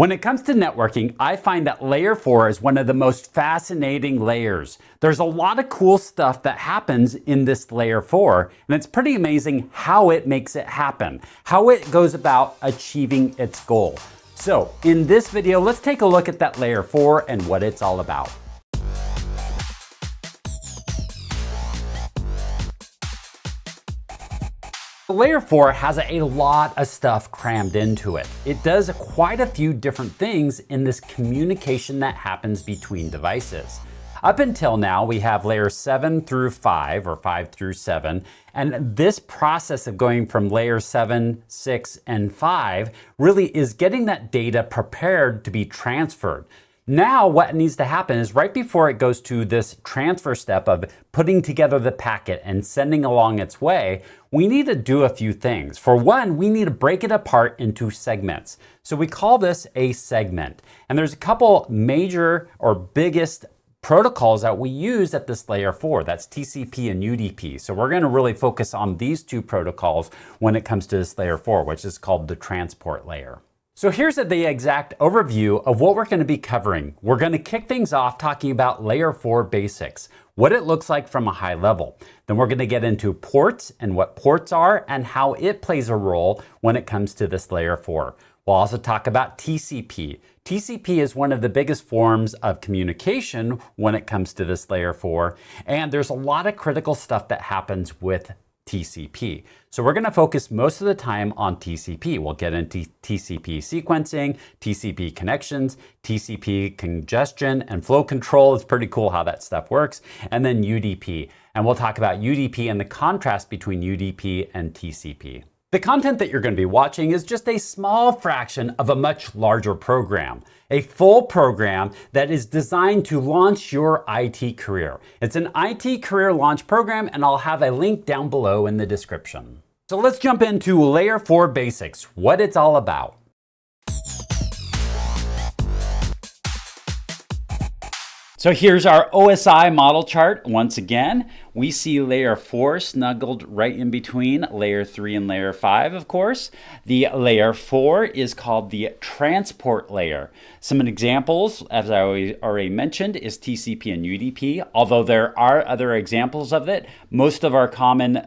When it comes to networking, I find that layer 4 is one of the most fascinating layers. There's a lot of cool stuff that happens in this layer 4, and it's pretty amazing how it makes it happen, how it goes about achieving its goal. So in this video, let's take a look at that layer 4 and what it's all about. Layer 4 has a lot of stuff crammed into it. It does quite a few different things in this communication that happens between devices. Up until now, we have layer 7 through 5 or 5 through 7. And this process of going from layer 7, 6, and 5 really is getting that data prepared to be transferred. Now what needs to happen is right before it goes to this transfer step of putting together the packet and sending along its way, we need to do a few things. For one, we need to break it apart into segments. So we call this a segment. And there's a couple major or biggest protocols that we use at this layer 4. That's TCP and UDP. So we're going to really focus on these two protocols when it comes to this layer 4, which is called the transport layer. So here's the exact overview of what we're going to be covering. We're going to kick things off talking about layer 4 basics, what it looks like from a high level. Then we're going to get into ports and what ports are and how it plays a role when it comes to this layer 4. We'll also talk about TCP. TCP is one of the biggest forms of communication when it comes to this layer 4, and there's a lot of critical stuff that happens with TCP. So we're going to focus most of the time on TCP. We'll get into TCP sequencing, TCP connections, TCP congestion, and flow control. It's pretty cool how that stuff works. And then UDP. And we'll talk about UDP and the contrast between UDP and TCP. The content that you're going to be watching is just a small fraction of a much larger program, a full program that is designed to launch your IT career. It's an IT career launch program, and I'll have a link down below in the description. So let's jump into layer 4 basics, what it's all about. So here's our OSI model chart. Once again, we see layer 4 snuggled right in between layer 3 and layer 5, of course. The layer 4 is called the transport layer. Some examples, as I already mentioned, is TCP and UDP. Although there are other examples of it, most of our common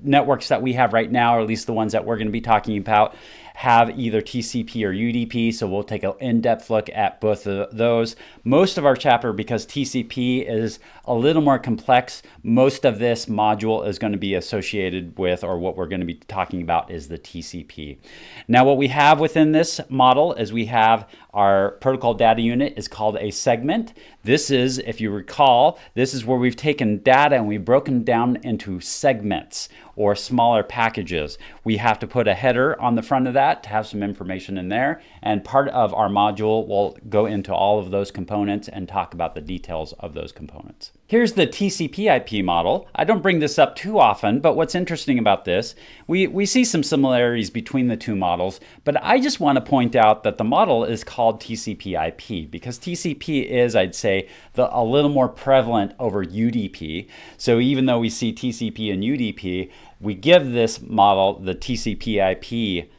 networks that we have right now, or at least the ones that we're going to be talking about, have either TCP or UDP, so we'll take an in-depth look at both of those. Most of our chapter, because TCP is a little more complex, most of this module is going to be associated with, or what we're going to be talking about is the TCP. Now what we have within this model is we have our protocol data unit is called a segment. This is, if you recall, this is where we've taken data and we've broken down into segments or smaller packages. We have to put a header on the front of that to have some information in there. And part of our module will go into all of those components and talk about the details of those components. Here's the TCP IP model. I don't bring this up too often, but what's interesting about this, we see some similarities between the two models, but I just want to point out that the model is called TCP IP because TCP is, I'd say, a little more prevalent over UDP. So even though we see TCP and UDP, we give this model the TCP IP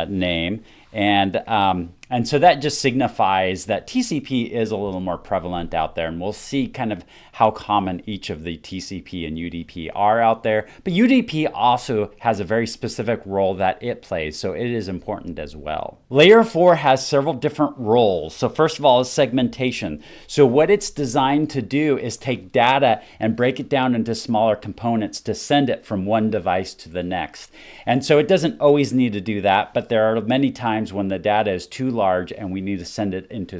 name, and so that just signifies that TCP is a little more prevalent out there, and we'll see kind of how common each of the TCP and UDP are out there. But UDP also has a very specific role that it plays, so it is important as well. Layer 4 has several different roles. So first of all is segmentation. So what it's designed to do is take data and break it down into smaller components to send it from one device to the next. And so it doesn't always need to do that, but there are many times when the data is too large and we need to send it into,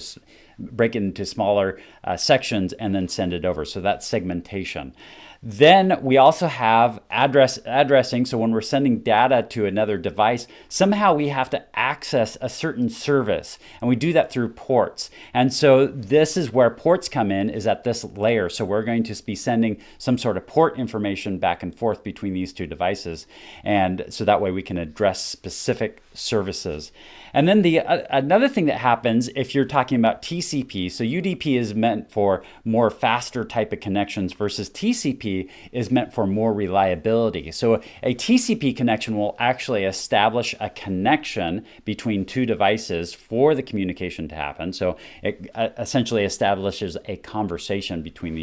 break it into smaller sections and then send it over. So that's segmentation. Then we also have addressing. So when we're sending data to another device, somehow we have to access a certain service, and we do that through ports. And so this is where ports come in, is at this layer. So we're going to be sending some sort of port information back and forth between these two devices. And so that way we can address specific services. And then another thing that happens if you're talking about TCP, so UDP is meant for more faster type of connections versus TCP UDP is meant for more reliability. So a TCP connection will actually establish a connection between two devices for the communication to happen. So it essentially establishes a conversation between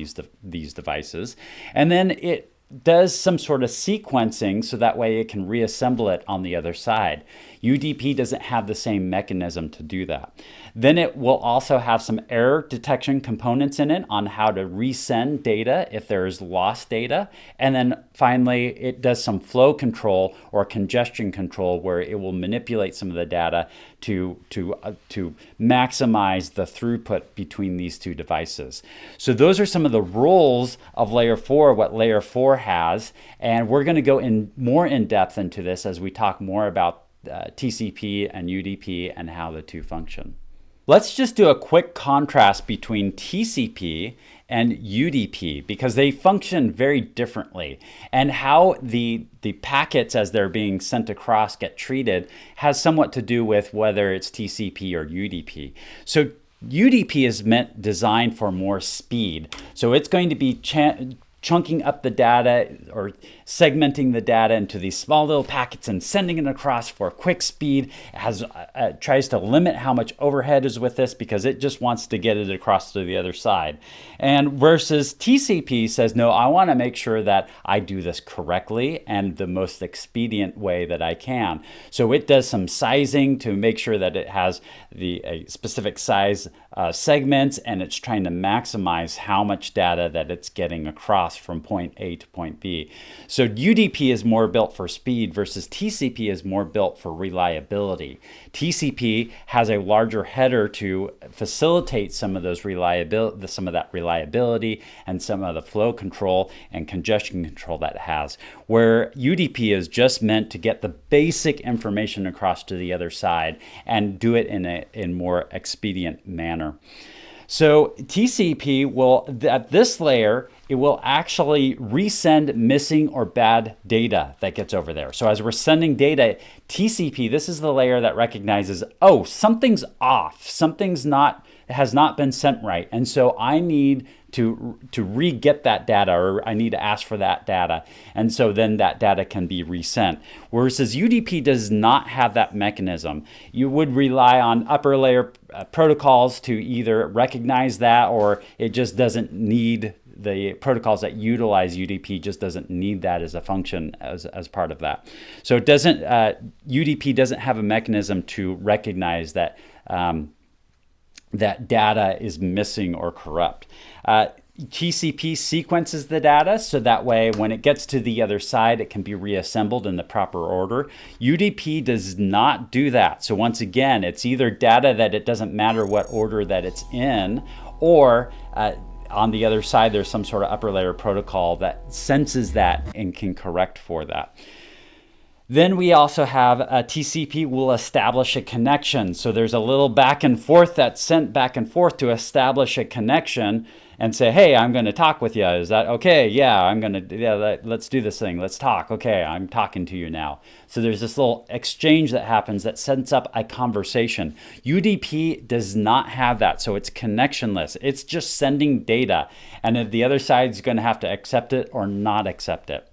these devices. And then it does some sort of sequencing so that way it can reassemble it on the other side. UDP doesn't have the same mechanism to do that. Then it will also have some error detection components in it on how to resend data if there is lost data. And then finally, it does some flow control or congestion control where it will manipulate some of the data to maximize the throughput between these two devices. So those are some of the roles of layer 4, what layer 4 has. And we're going to go more in depth into this as we talk more about TCP and UDP and how the two function. Let's just do a quick contrast between TCP and UDP because they function very differently, and how the packets as they're being sent across get treated has somewhat to do with whether it's TCP or UDP. So UDP is designed for more speed. So it's going to be chunking up the data or segmenting the data into these small little packets and sending it across for quick speed. It tries to limit how much overhead is with this because it just wants to get it across to the other side. And versus TCP says, no, I want to make sure that I do this correctly and the most expedient way that I can. So it does some sizing to make sure that it has a specific size segments, and it's trying to maximize how much data that it's getting across from point A to point B. So UDP is more built for speed versus TCP is more built for reliability. TCP has a larger header to facilitate some of that reliability and some of the flow control and congestion control that it has, where UDP is just meant to get the basic information across to the other side and do it in more expedient manner. So TCP will, at this layer, it will actually resend missing or bad data that gets over there. So as we're sending data, TCP, this is the layer that recognizes, oh, something's off, has not been sent right. And so I need to re-get that data, or I need to ask for that data. And so then that data can be resent. Whereas UDP does not have that mechanism. You would rely on upper layer protocols to either recognize that, or it just doesn't need the protocols that utilize UDP just doesn't need that as a function as part of that. So it doesn't, UDP doesn't have a mechanism to recognize that that data is missing or corrupt. TCP sequences the data so that way when it gets to the other side, it can be reassembled in the proper order. UDP does not do that. So once again, it's either data that it doesn't matter what order that it's in, or on the other side, there's some sort of upper layer protocol that senses that and can correct for that. Then we also have TCP will establish a connection. So there's a little back and forth that's sent back and forth to establish a connection and say, hey, I'm going to talk with you. Is that okay? Yeah, let's do this thing. Let's talk. Okay, I'm talking to you now. So there's this little exchange that happens that sets up a conversation. UDP does not have that, so it's connectionless. It's just sending data, and if the other side is going to have to accept it or not accept it.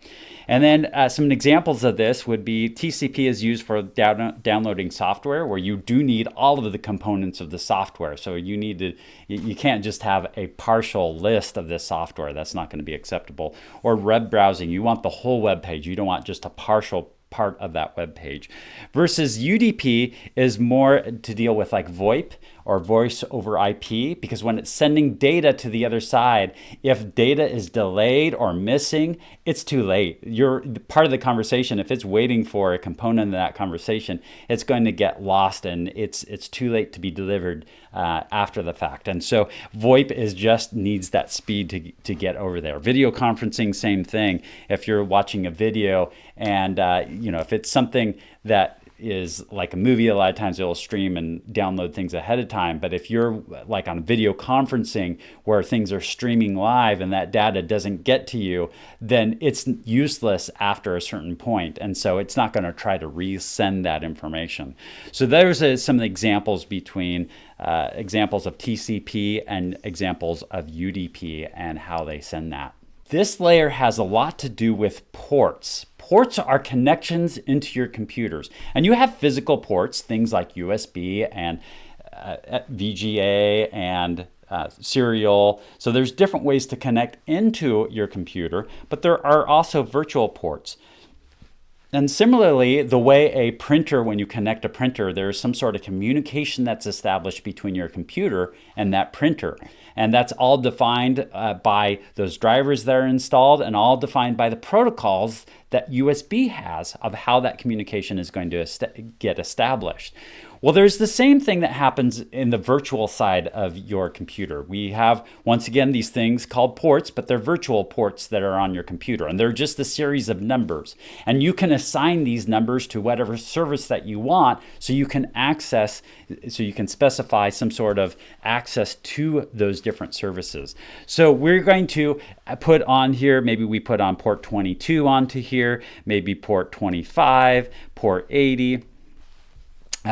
And then some examples of this would be TCP is used for downloading software, where you do need all of the components of the software. So you can't just have a partial list of this software. That's not going to be acceptable. Or web browsing, you want the whole web page. You don't want just a partial part of that web page. Versus UDP is more to deal with like VoIP or voice over IP, because when it's sending data to the other side, if data is delayed or missing, it's too late. You're part of the conversation. If it's waiting for a component of that conversation, it's going to get lost, and it's too late to be delivered after the fact. And so VoIP just needs that speed to get over there. Video conferencing, same thing. If you're watching a video and if it's something that is like a movie, a lot of times it'll stream and download things ahead of time. But if you're like on video conferencing where things are streaming live and that data doesn't get to you, then it's useless after a certain point. And so it's not going to try to resend that information. So there's some examples between examples of TCP and examples of UDP and how they send that. This layer has a lot to do with ports. Ports are connections into your computers. And you have physical ports, things like USB and VGA and serial. So there's different ways to connect into your computer, but there are also virtual ports. And similarly, the way a printer, when you connect a printer, there's some sort of communication that's established between your computer and that printer. And that's all defined by those drivers that are installed and all defined by the protocols that USB has of how that communication is going to get established. Well, there's the same thing that happens in the virtual side of your computer. We have, once again, these things called ports, but they're virtual ports that are on your computer. And they're just a series of numbers. And you can assign these numbers to whatever service that you want so you can access, so you can specify some sort of access to those different services. So we're going to put on here, maybe we put on port 22 onto here, maybe port 25, port 80.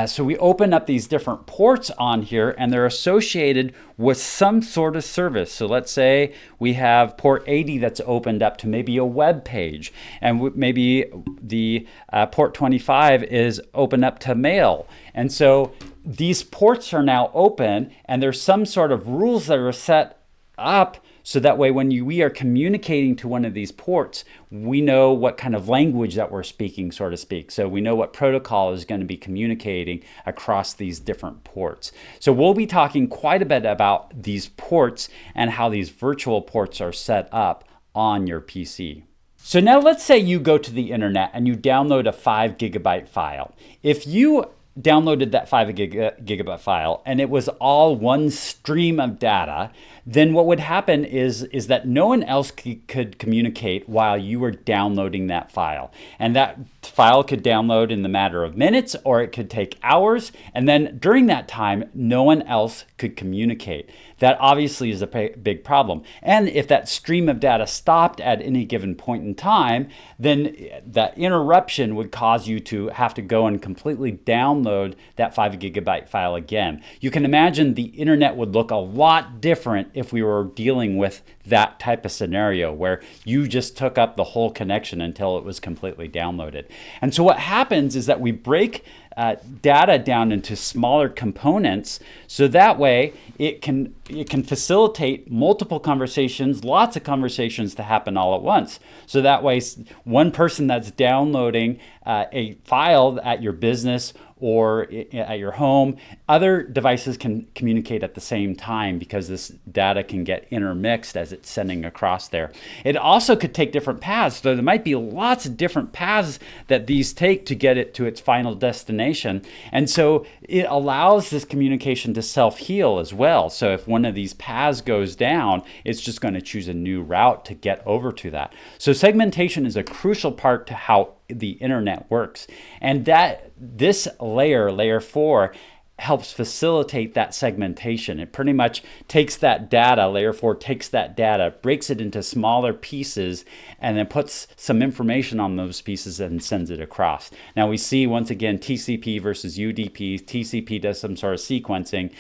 So we open up these different ports on here and they're associated with some sort of service. So let's say we have port 80 that's opened up to maybe a web page, and maybe the port 25 is open up to mail. And so these ports are now open and there's some sort of rules that are set up so that way when we are communicating to one of these ports, we know what kind of language that we're speaking, so to speak. So we know what protocol is going to be communicating across these different ports. So we'll be talking quite a bit about these ports and how these virtual ports are set up on your PC. So now let's say you go to the internet and you download a 5 gigabyte file. If you downloaded that 5 gigabyte file and it was all one stream of data, then what would happen is that no one else could communicate while you were downloading that file. And that file could download in the matter of minutes or it could take hours. And then during that time, no one else could communicate. That obviously is a big problem. And if that stream of data stopped at any given point in time, then that interruption would cause you to have to go and completely download that 5 gigabyte file again. You can imagine the internet would look a lot different if we were dealing with that type of scenario where you just took up the whole connection until it was completely downloaded. And so what happens is that we break data down into smaller components, so that way it can facilitate multiple conversations, lots of conversations to happen all at once. So that way one person that's downloading a file at your business or at your home, other devices can communicate at the same time because this data can get intermixed as it's sending across there. It also could take different paths, so there might be lots of different paths that these take to get it to its final destination. And so it allows this communication to self-heal as well. So if one of these paths goes down, it's just going to choose a new route to get over to that. So segmentation is a crucial part to how the internet works. And that this layer 4, helps facilitate that segmentation. It pretty much takes that data, layer 4 takes that data, breaks it into smaller pieces, and then puts some information on those pieces and sends it across. Now we see once again TCP versus UDP. TCP does some sort of sequencing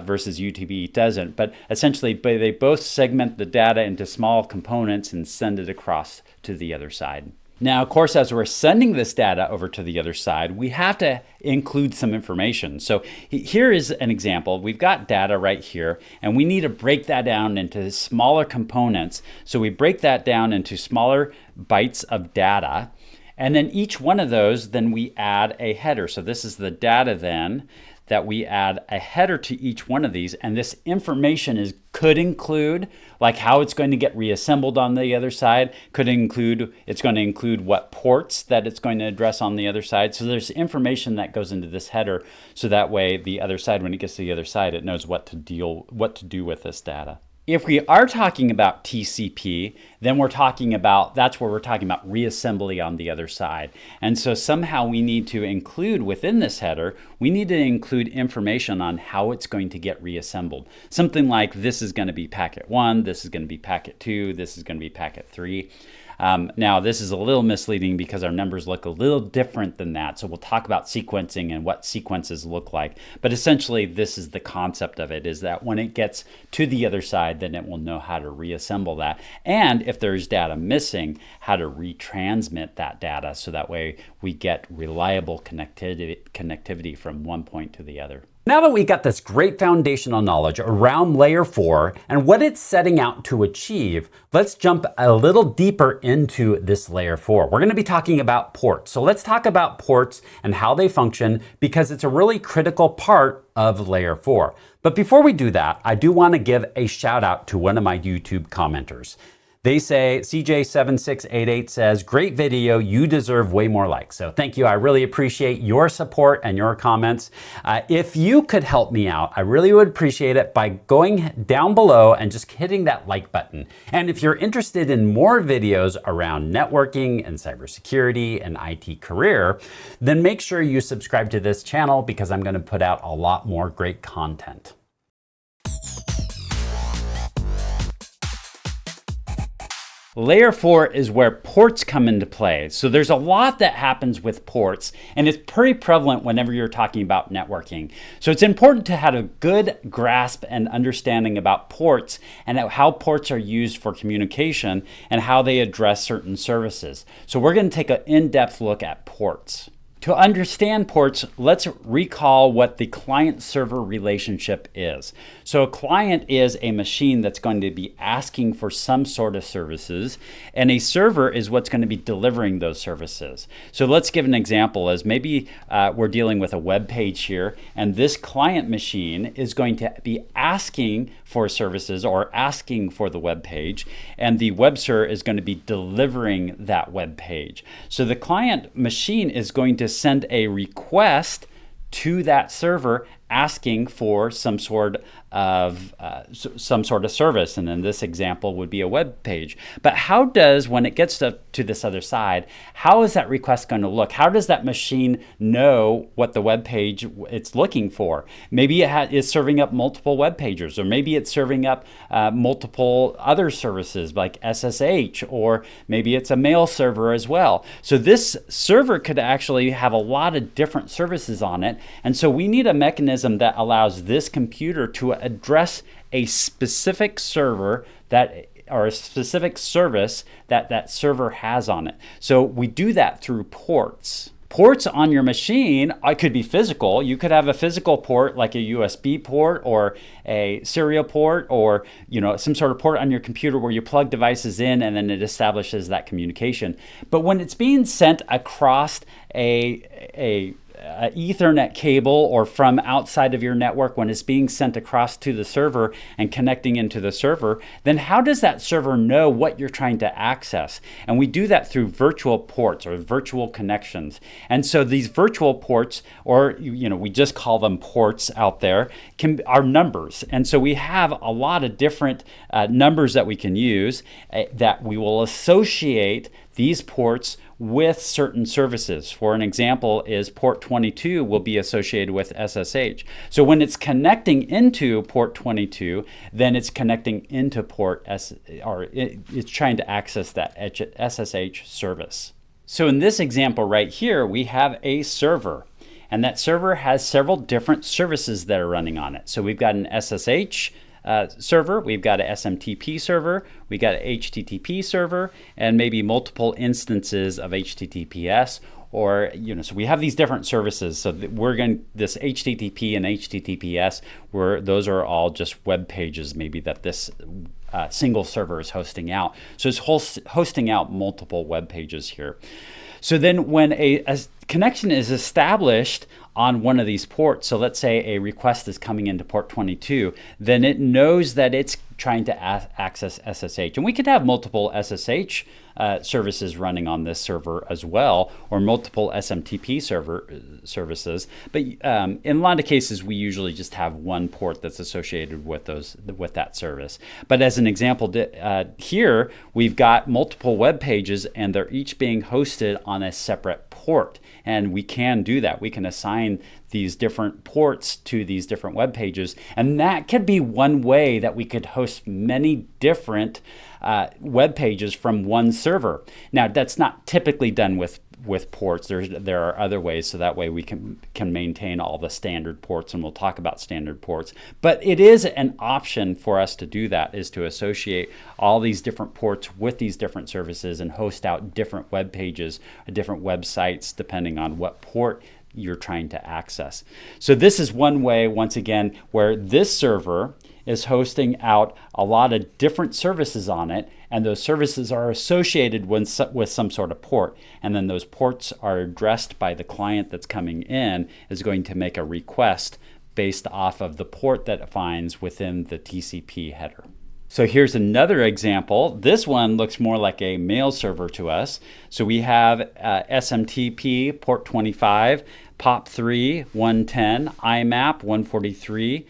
versus UDP doesn't, but essentially they both segment the data into small components and send it across to the other side. Now, of course, as we're sending this data over to the other side, we have to include some information. So here is an example. We've got data right here, and we need to break that down into smaller components. So we break that down into smaller bytes of data. And then each one of those, then we add a header. So this is the data then that we add a header to each one of these, and this information could include like how it's going to get reassembled on the other side, it's going to include what ports that it's going to address on the other side. So there's information that goes into this header, so that way the other side, when it gets to the other side, it knows what to do with this data. If we are talking about TCP, then that's where we're talking about reassembly on the other side. And so somehow we need to include within this header, we need to include information on how it's going to get reassembled. Something like this is going to be packet 1, this is going to be packet 2, this is going to be packet 3. Now, this is a little misleading because our numbers look a little different than that. So we'll talk about sequencing and what sequences look like. But essentially, this is the concept of it, is that when it gets to the other side, then it will know how to reassemble that. And if there's data missing, how to retransmit that data so that way we get reliable connectivity from one point to the other. Now that we got this great foundational knowledge around layer 4 and what it's setting out to achieve, let's jump a little deeper into this layer 4. We're going to be talking about ports. So let's talk about ports and how they function, because it's a really critical part of layer 4. But before we do that, I do want to give a shout out to one of my YouTube commenters. They say, CJ7688 says, great video, you deserve way more likes. So thank you, I really appreciate your support and your comments. If you could help me out, I really would appreciate it by going down below and just hitting that like button. And if you're interested in more videos around networking and cybersecurity and IT career, then make sure you subscribe to this channel because I'm gonna put out a lot more great content. Layer 4 is where ports come into play. So there's a lot that happens with ports, and it's pretty prevalent whenever you're talking about networking. So it's important to have a good grasp and understanding about ports and how ports are used for communication and how they address certain services. So we're going to take an in-depth look at ports. To understand ports, let's recall what the client-server relationship is. So a client is a machine that's going to be asking for some sort of services, and a server is what's going to be delivering those services. So let's give an example as maybe we're dealing with a web page here, and this client machine is going to be asking for services or asking for the web page, and the web server is going to be delivering that web page. So the client machine is going to send a request to that server asking for some sort of service, and in this example would be a web page. But how does, when it gets to this other side, how is that request going to look? How does that machine know what the web page it's looking for? Maybe it's serving up multiple web pages, or maybe it's serving up multiple other services like SSH, or maybe it's a mail server as well. So this server could actually have a lot of different services on it, and so we need a mechanism that allows this computer to address a specific server or a specific service that server has on it. So we do that through ports. Ports on your machine, it could be physical. You could have a physical port like a USB port or a serial port, or some sort of port on your computer where you plug devices in and then it establishes that communication. But when it's being sent across a Ethernet cable or from outside of your network, when it's being sent across to the server and connecting into the server, then how does that server know what you're trying to access? And we do that through virtual ports or virtual connections. And so these virtual ports, or we just call them ports out there, are numbers. And so we have a lot of different numbers that we can use that we will associate these ports with certain services. For an example is port 22 will be associated with SSH. So when it's connecting into port 22, then it's connecting into it's trying to access that SSH service. So in this example right here, we have a server, and that server has several different services that are running on it. So we've got an SSH server, we've got a SMTP server, we got an HTTP server, and maybe multiple instances of HTTPS, or so we have these different services. So this HTTP and HTTPS, those are all just web pages maybe that this single server is hosting out. So it's hosting out multiple web pages here. So then when a connection is established on one of these ports, so let's say a request is coming into port 22, then it knows that it's trying to access SSH. And we could have multiple SSH services running on this server as well, or multiple SMTP services. But in a lot of cases, we usually just have one port that's associated with that service. But as an example, here we've got multiple web pages, and they're each being hosted on a separate port. And we can do that. We can assign assign these different ports to these different web pages. And that could be one way that we could host many different web pages from one server. Now, that's not typically done with ports. There are other ways, so that way we can maintain all the standard ports, and we'll talk about standard ports. But it is an option for us to do that, is to associate all these different ports with these different services and host out different web pages, different websites, depending on what port you're trying to access. So this is one way, once again, where this server is hosting out a lot of different services on it, and those services are associated with some sort of port. And then those ports are addressed by the client that's coming in, is going to make a request based off of the port that it finds within the TCP header. So here's another example. This one looks more like a mail server to us. So we have SMTP port 25, POP3 110, IMAP 143,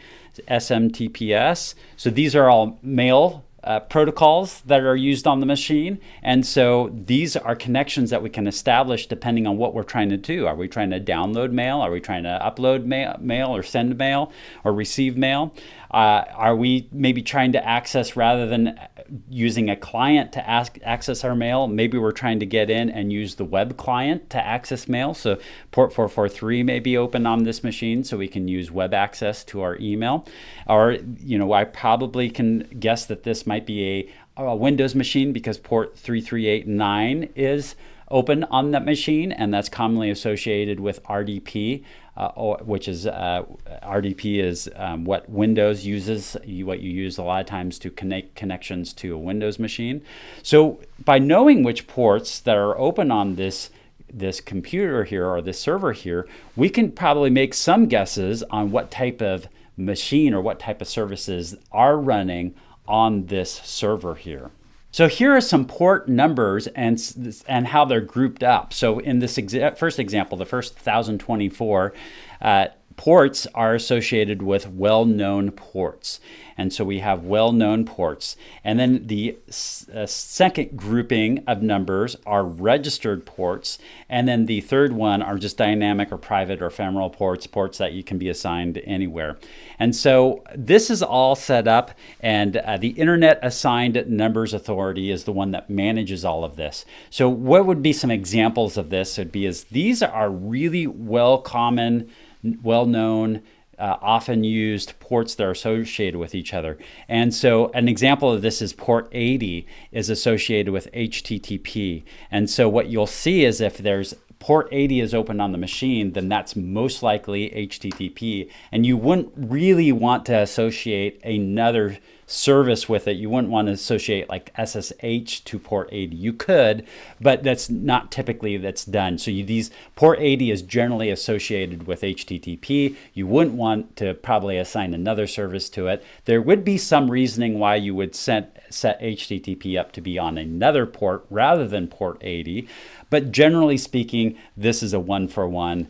SMTPS. So these are all mail protocols that are used on the machine. And so these are connections that we can establish depending on what we're trying to do. Are we trying to download mail? Are we trying to upload mail or send mail or receive mail? Are we maybe trying to access, rather than using a client to access our mail, maybe we're trying to get in and use the web client to access mail. So port 443 may be open on this machine, so we can use web access to our email. Or, I probably can guess that this might be a Windows machine, because port 3389 is open on that machine, and that's commonly associated with RDP, which is RDP is what Windows uses, what you use a lot of times to connect connections to a Windows machine. So by knowing which ports that are open on this computer here, or this server here, we can probably make some guesses on what type of machine or what type of services are running on this server here. So here are some port numbers and how they're grouped up. So in this first example, the first 1024 ports are associated with well-known ports. And so we have well-known ports. And then the second grouping of numbers are registered ports. And then the third one are just dynamic or private or ephemeral ports that you can be assigned anywhere. And so this is all set up, and the Internet Assigned Numbers Authority is the one that manages all of this. So what would be some examples of this? Would be these are really well-known, often used ports that are associated with each other. And so an example of this is port 80 is associated with HTTP. And so what you'll see is if there's port 80 is open on the machine, then that's most likely HTTP. And you wouldn't really want to associate another service with it. You wouldn't want to associate like SSH to port 80. You could, but that's not typically that's done. So these port 80 is generally associated with HTTP. You wouldn't want to probably assign another service to it. There would be some reasoning why you would set HTTP up to be on another port rather than port 80. But generally speaking, this is a one-for-one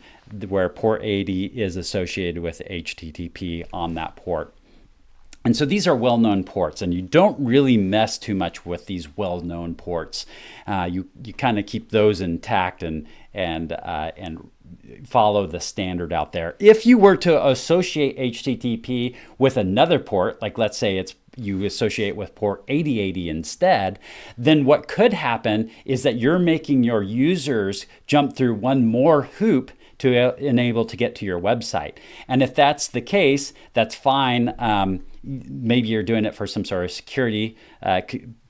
where port 80 is associated with HTTP on that port. And so these are well-known ports, and you don't really mess too much with these well-known ports. You kind of keep those intact and follow the standard out there. If you were to associate HTTP with another port, like let's say you associate with port 8080 instead, then what could happen is that you're making your users jump through one more hoop to enable to get to your website. And if that's the case, that's fine. Maybe you're doing it for some sort of security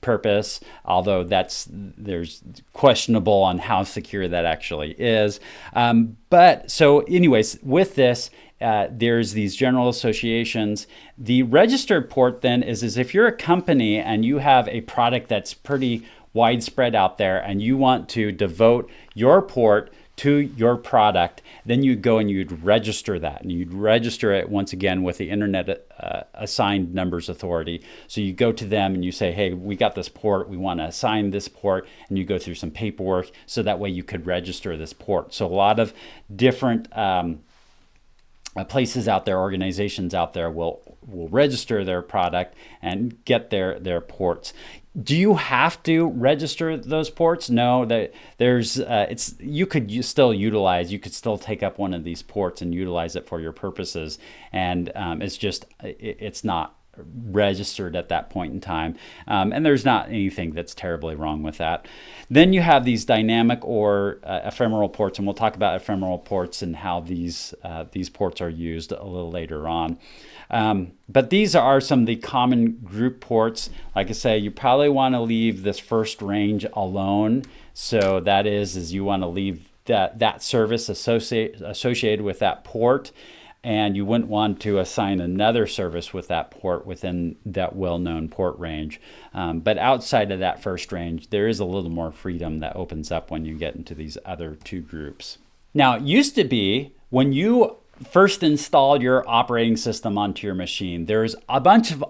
purpose, although there's questionable on how secure that actually is. But so anyways, with this, there's these general associations. The registered port then is if you're a company and you have a product that's pretty widespread out there and you want to devote your port to your product, then you'd go and you'd register that, and you'd register it once again with the Internet Assigned Numbers Authority. So you go to them and you say, hey, we got this port, we want to assign this port, and you go through some paperwork so that way you could register this port. So a lot of different places out there, organizations out there will register their product and get their ports. Do you have to register those ports? No, you could still utilize. You could still take up one of these ports and utilize it for your purposes, and it's not registered at that point in time, and there's not anything that's terribly wrong with that. Then you have these dynamic or ephemeral ports, and we'll talk about ephemeral ports and how these ports are used a little later on. But these are some of the common group ports. Like I say, you probably want to leave this first range alone. So that is you want to leave that service associated with that port, and you wouldn't want to assign another service with that port within that well-known port range. But outside of that first range, there is a little more freedom that opens up when you get into these other two groups. Now, it used to be when you first installed your operating system onto your machine, there's a bunch of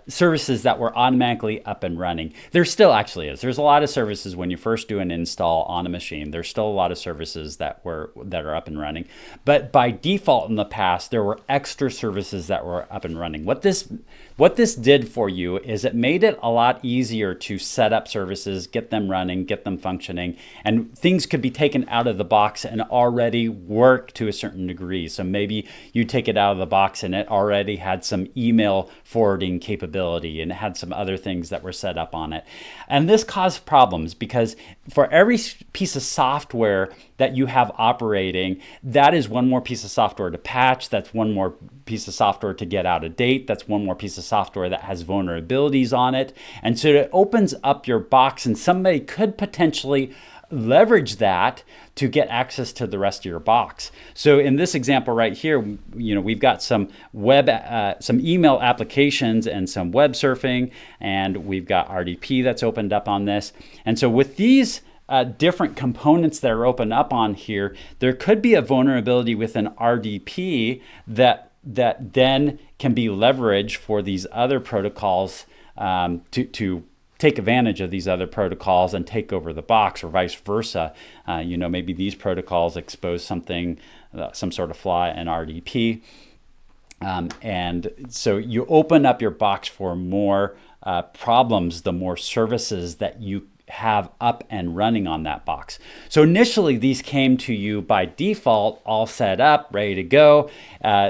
services that were automatically up and running. There still actually is. There's a lot of services when you first do an install on a machine. There's still a lot of services that are up and running. But by default in the past, there were extra services that were up and running. What this did for you is it made it a lot easier to set up services, get them running, get them functioning, and things could be taken out of the box and already work to a certain degree. So maybe you take it out of the box and it already had some email forwarding capability and it had some other things that were set up on it. And this caused problems because for every piece of software that you have operating, that is one more piece of software to patch, that's one more piece of software to get out of date, that's one more piece of software that has vulnerabilities on it. And so it opens up your box, and somebody could potentially leverage that to get access to the rest of your box. So in this example right here, we've got some some email applications and some web surfing, and we've got RDP that's opened up on this. And so with these different components that are open up on here, there could be a vulnerability within RDP that then can be leveraged for these other protocols to take advantage of these other protocols and take over the box, or vice versa. Maybe these protocols expose something, some sort of flaw in RDP. And so you open up your box for more problems, the more services that you have up and running on that box. So initially these came to you by default, all set up, ready to go,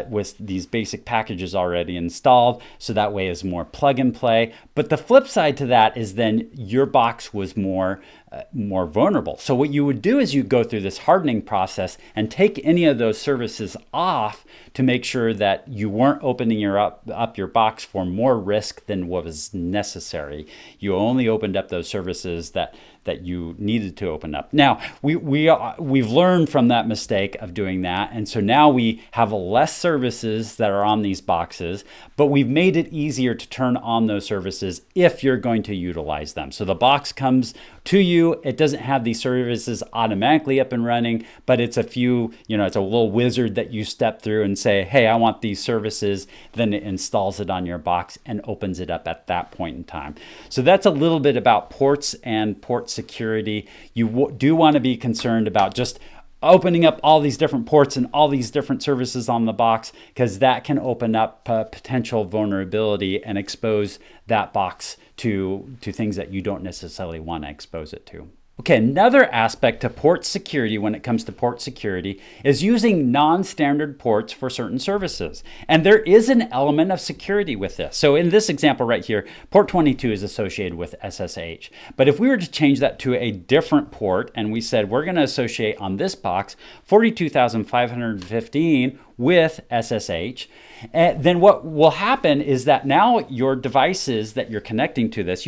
with these basic packages already installed. So that way is more plug and play. But the flip side to that is then your box was more vulnerable. So what you would do is you go through this hardening process and take any of those services off to make sure that you weren't opening up your box for more risk than what was necessary. You only opened up those services that you needed to open up. Now, we've learned from that mistake of doing that, and so now we have less services that are on these boxes, but we've made it easier to turn on those services if you're going to utilize them. So the box comes to you, it doesn't have these services automatically up and running, but it's it's a little wizard that you step through and say, hey, I want these services, then it installs it on your box and opens it up at that point in time. So that's a little bit about ports and port security. You do want to be concerned about just opening up all these different ports and all these different services on the box, because that can open up potential vulnerability and expose that box to things that you don't necessarily want to expose it to. Okay, another aspect to port security when it comes to port security is using non-standard ports for certain services. And there is an element of security with this. So in this example right here, port 22 is associated with SSH. But if we were to change that to a different port and we said we're going to associate on this box 42,515 with SSH, then what will happen is that now your devices that you're connecting to this,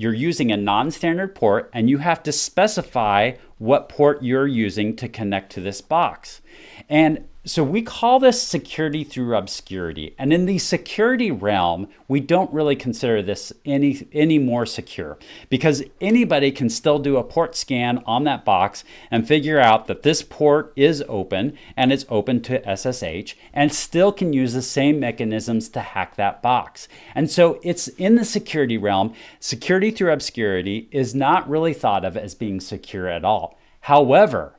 you're using a non-standard port, and you have to specify what port you're using to connect to this box. And so we call this security through obscurity. And in the security realm, we don't really consider this any more secure, because anybody can still do a port scan on that box and figure out that this port is open and it's open to SSH, and still can use the same mechanisms to hack that box. And so it's in the security realm. Security through obscurity is not really thought of as being secure at all. However,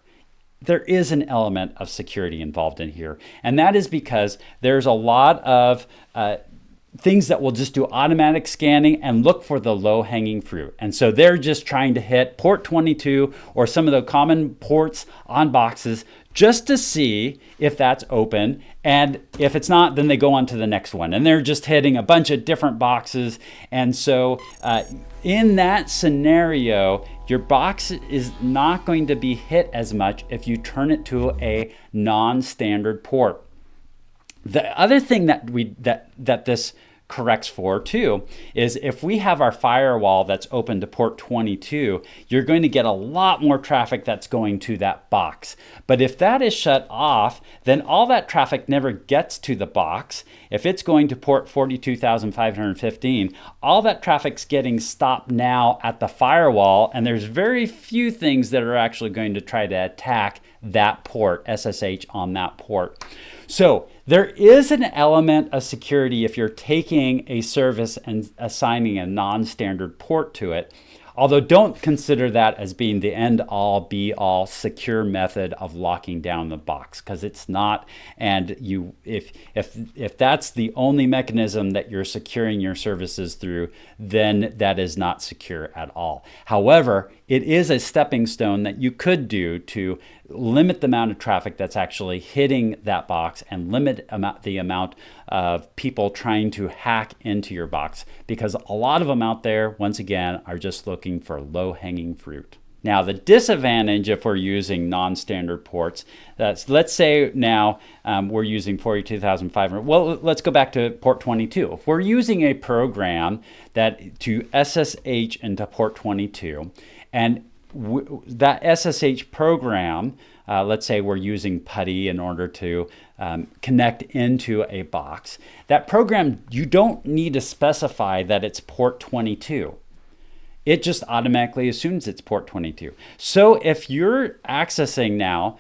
there is an element of security involved in here. And that is because there's a lot of things that will just do automatic scanning and look for the low-hanging fruit. And so they're just trying to hit port 22 or some of the common ports on boxes just to see if that's open. And if it's not, then they go on to the next one. And they're just hitting a bunch of different boxes. And so in that scenario, your box is not going to be hit as much if you turn it to a non-standard port. The other thing that this corrects for too is if we have our firewall that's open to port 22, you're going to get a lot more traffic that's going to that box. But if that is shut off, then all that traffic never gets to the box. If it's going to port 42,515, all that traffic's getting stopped now at the firewall, and there's very few things that are actually going to try to attack that port, SSH on that port. So there is an element of security if you're taking a service and assigning a non-standard port to it. Although don't consider that as being the end-all, be-all secure method of locking down the box, because it's not. And if that's the only mechanism that you're securing your services through, then that is not secure at all. However, it is a stepping stone that you could do to limit the amount of traffic that's actually hitting that box and limit the amount of people trying to hack into your box, because a lot of them out there, once again, are just looking for low-hanging fruit. Now, the disadvantage if we're using non-standard ports, let's say now we're using 42,500. Well, let's go back to port 22. If we're using a program that to SSH into port 22, and that SSH program, let's say we're using PuTTY in order to connect into a box. That program, you don't need to specify that it's port 22. It just automatically assumes it's port 22. So if you're accessing now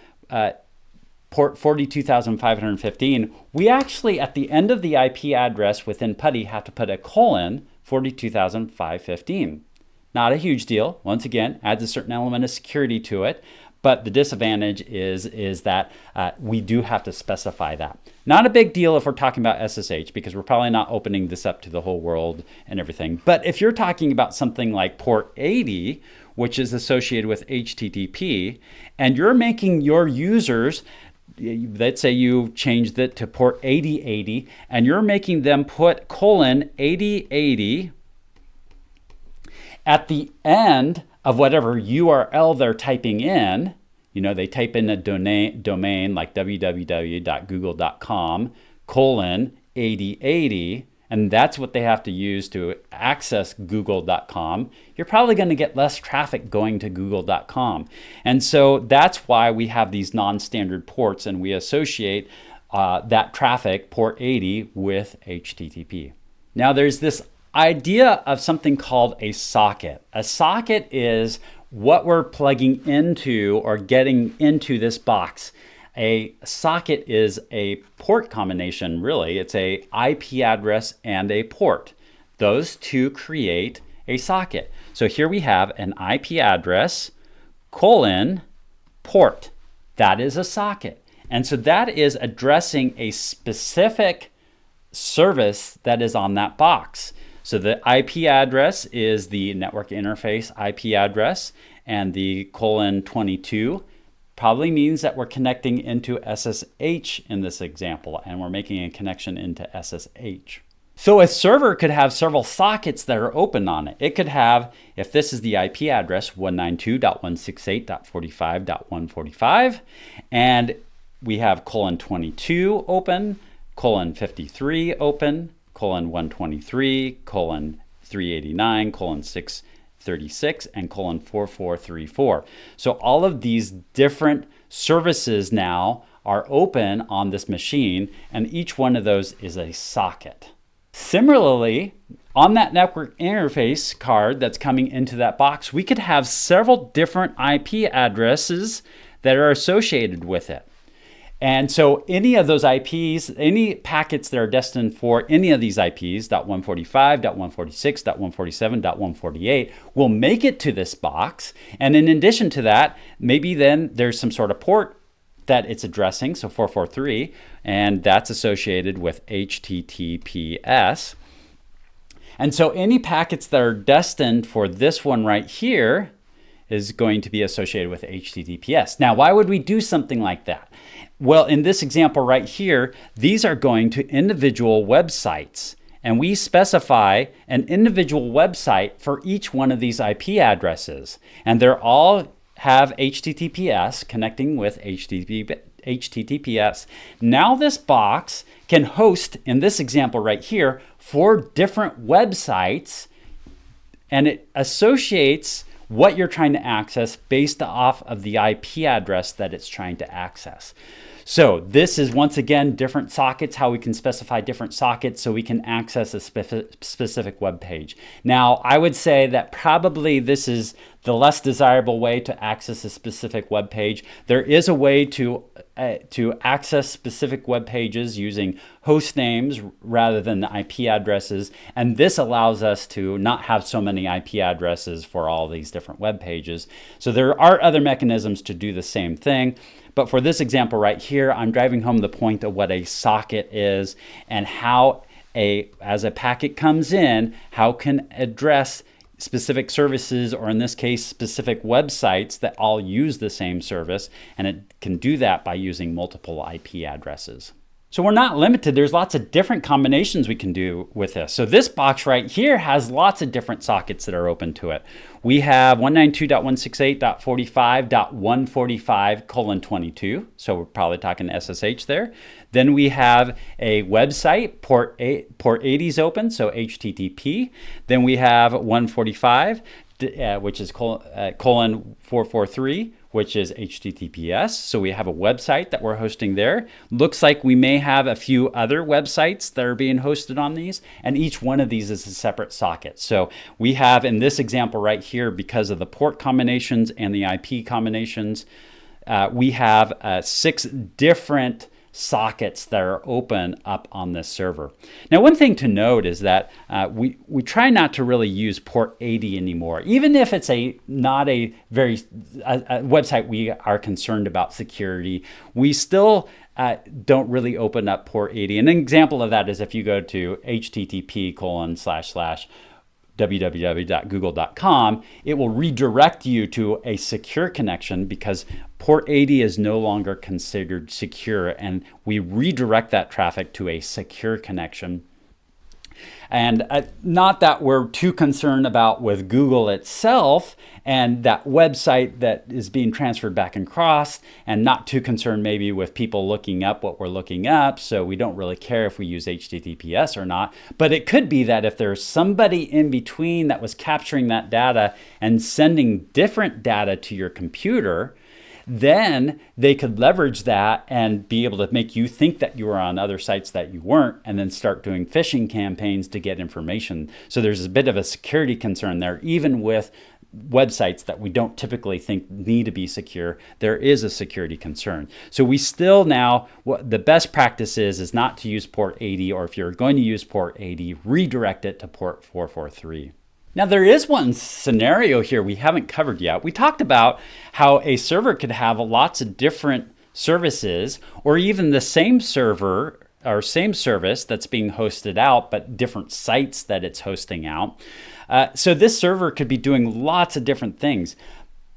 port 42,515, we actually, at the end of the IP address within PuTTY, have to put a colon 42,515. Not a huge deal. Once again, adds a certain element of security to it. But the disadvantage is that we do have to specify that. Not a big deal if we're talking about SSH, because we're probably not opening this up to the whole world and everything. But if you're talking about something like port 80, which is associated with HTTP, and you're making your users, let's say you changed it to port 8080, and you're making them put colon 8080 at the end of whatever URL they're typing in. You know, they type in a domain like www.google.com colon 8080, and that's what they have to use to access google.com. You're probably going to get less traffic going to google.com. And so that's why we have these non-standard ports, and we associate that traffic, port 80, with HTTP. Now there's this idea of something called a socket. A socket is what we're plugging into or getting into this box. A socket is a port combination, really. It's a IP address and a port. Those two create a socket. So here we have an IP address colon port. That is a socket. And so that is addressing a specific service that is on that box. So the IP address is the network interface IP address, and the colon 22 probably means that we're connecting into SSH in this example, and we're making a connection into SSH. So a server could have several sockets that are open on it. It could have, if this is the IP address, 192.168.45.145, and we have colon 22 open, colon 53 open, colon 123, colon 389, colon 636, and colon 4434. So all of these different services now are open on this machine, and each one of those is a socket. Similarly, on that network interface card that's coming into that box, we could have several different IP addresses that are associated with it. And so any of those IPs, any packets that are destined for any of these IPs, .145, .146, .147, .148, will make it to this box. And in addition to that, maybe then there's some sort of port that it's addressing, so 443, and that's associated with HTTPS. And so any packets that are destined for this one right here is going to be associated with HTTPS. Now, why would we do something like that? Well, in this example right here, these are going to individual websites, and we specify an individual website for each one of these IP addresses, and they're all have HTTPS connecting with HTTPS. Now this box can host, in this example right here, 4 different websites, and it associates what you're trying to access based off of the IP address that it's trying to access. So this is, once again, different sockets, how we can specify different sockets so we can access a specific web page. Now, I would say that probably this is the less desirable way to access a specific web page. There is a way to access specific web pages using host names rather than the IP addresses, and this allows us to not have so many IP addresses for all these different web pages. So there are other mechanisms to do the same thing. But for this example right here, I'm driving home the point of what a socket is and how as a packet comes in, how can address specific services, or in this case, specific websites that all use the same service, and it can do that by using multiple IP addresses. So we're not limited. There's lots of different combinations we can do with this. So this box right here has lots of different sockets that are open to it. We have 192.168.45.145:22. So we're probably talking SSH there. Then we have a website, port 80 is open, so HTTP. Then we have 145, which is colon 443, which is HTTPS. So we have a website that we're hosting there. Looks like we may have a few other websites that are being hosted on these, and each one of these is a separate socket. So we have, in this example right here, because of the port combinations and the IP combinations, we have 6 different sockets that are open up on this server. Now, one thing to note is that we try not to really use port 80 anymore, even if it's not a website we are concerned about security. We still don't really open up port 80. And an example of that is if you go to http://www.google.com, it will redirect you to a secure connection because port 80 is no longer considered secure, and we redirect that traffic to a secure connection. And not that we're too concerned about with Google itself and that website that is being transferred back and across, and not too concerned maybe with people looking up what we're looking up, so we don't really care if we use HTTPS or not. But it could be that if there's somebody in between that was capturing that data and sending different data to your computer, then they could leverage that and be able to make you think that you were on other sites that you weren't, and then start doing phishing campaigns to get information. So there's a bit of a security concern there. Even with websites that we don't typically think need to be secure, there is a security concern. So we still now, what the best practice is not to use port 80, or if you're going to use port 80, redirect it to port 443. Now, there is one scenario here we haven't covered yet. We talked about how a server could have lots of different services, or even the same server or same service that's being hosted out, but different sites that it's hosting out. So this server could be doing lots of different things.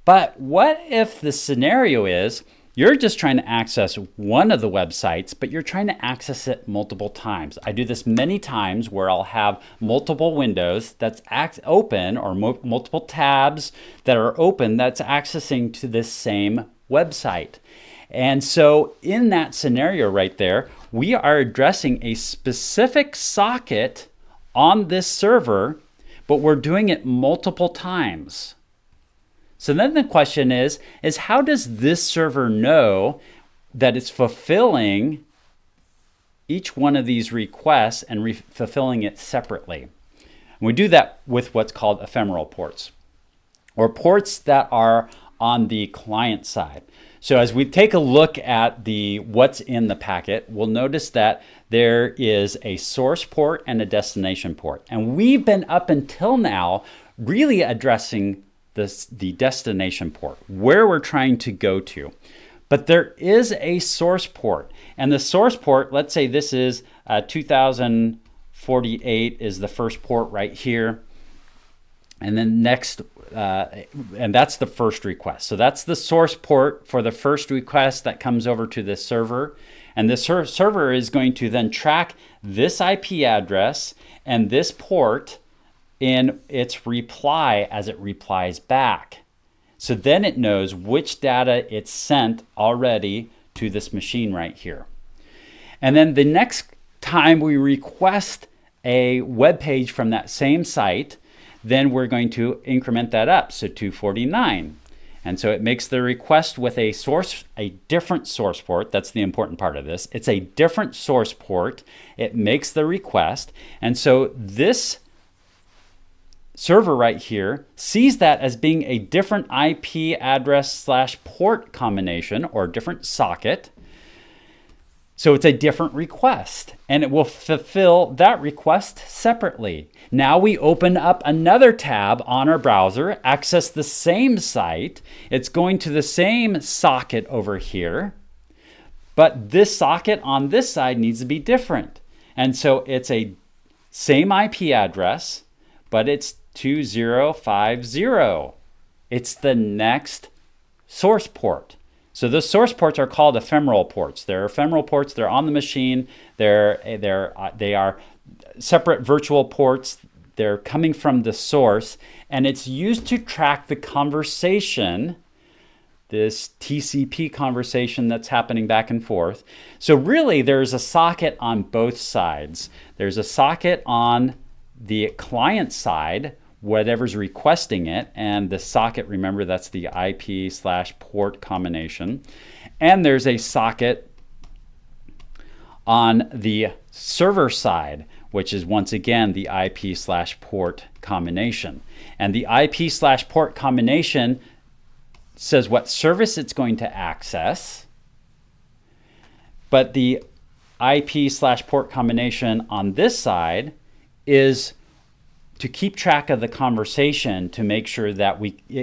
But what if the scenario is you're just trying to access one of the websites, but you're trying to access it multiple times? I do this many times where I'll have multiple windows that's open, or multiple tabs that are open that's accessing to this same website. And so in that scenario right there, we are addressing a specific socket on this server, but we're doing it multiple times. So then the question is how does this server know that it's fulfilling each one of these requests and fulfilling it separately? And we do that with what's called ephemeral ports, or ports that are on the client side. So as we take a look at what's in the packet, we'll notice that there is a source port and a destination port. And we've been up until now really addressing the destination port, where we're trying to go to. But there is a source port. And the source port, let's say this is 2048 is the first port right here. And then next, and that's the first request. So that's the source port for the first request that comes over to the server. And the server is going to then track this IP address and this port in its reply as it replies back. So then it knows which data it's sent already to this machine right here. And then the next time we request a web page from that same site, then we're going to increment that up, so 249. And so it makes the request with a different source port. That's the important part of this. It's a different source port. It makes the request. And so this server right here sees that as being a different IP address / port combination or different socket. So it's a different request, and it will fulfill that request separately. Now we open up another tab on our browser, access the same site. It's going to the same socket over here, but this socket on this side needs to be different. And so it's a same IP address, but it's 2050. It's the next source port. So those source ports are called ephemeral ports. They're ephemeral ports. They're on the machine. They are separate virtual ports. They're coming from the source, and it's used to track the conversation, this TCP conversation that's happening back and forth. So really, there's a socket on both sides. There's a socket on the client side, whatever's requesting it, and the socket, remember, that's the IP / port combination. And there's a socket on the server side, which is once again the IP / port combination. And the IP / port combination says what service it's going to access, but the IP / port combination on this side is to keep track of the conversation to make sure that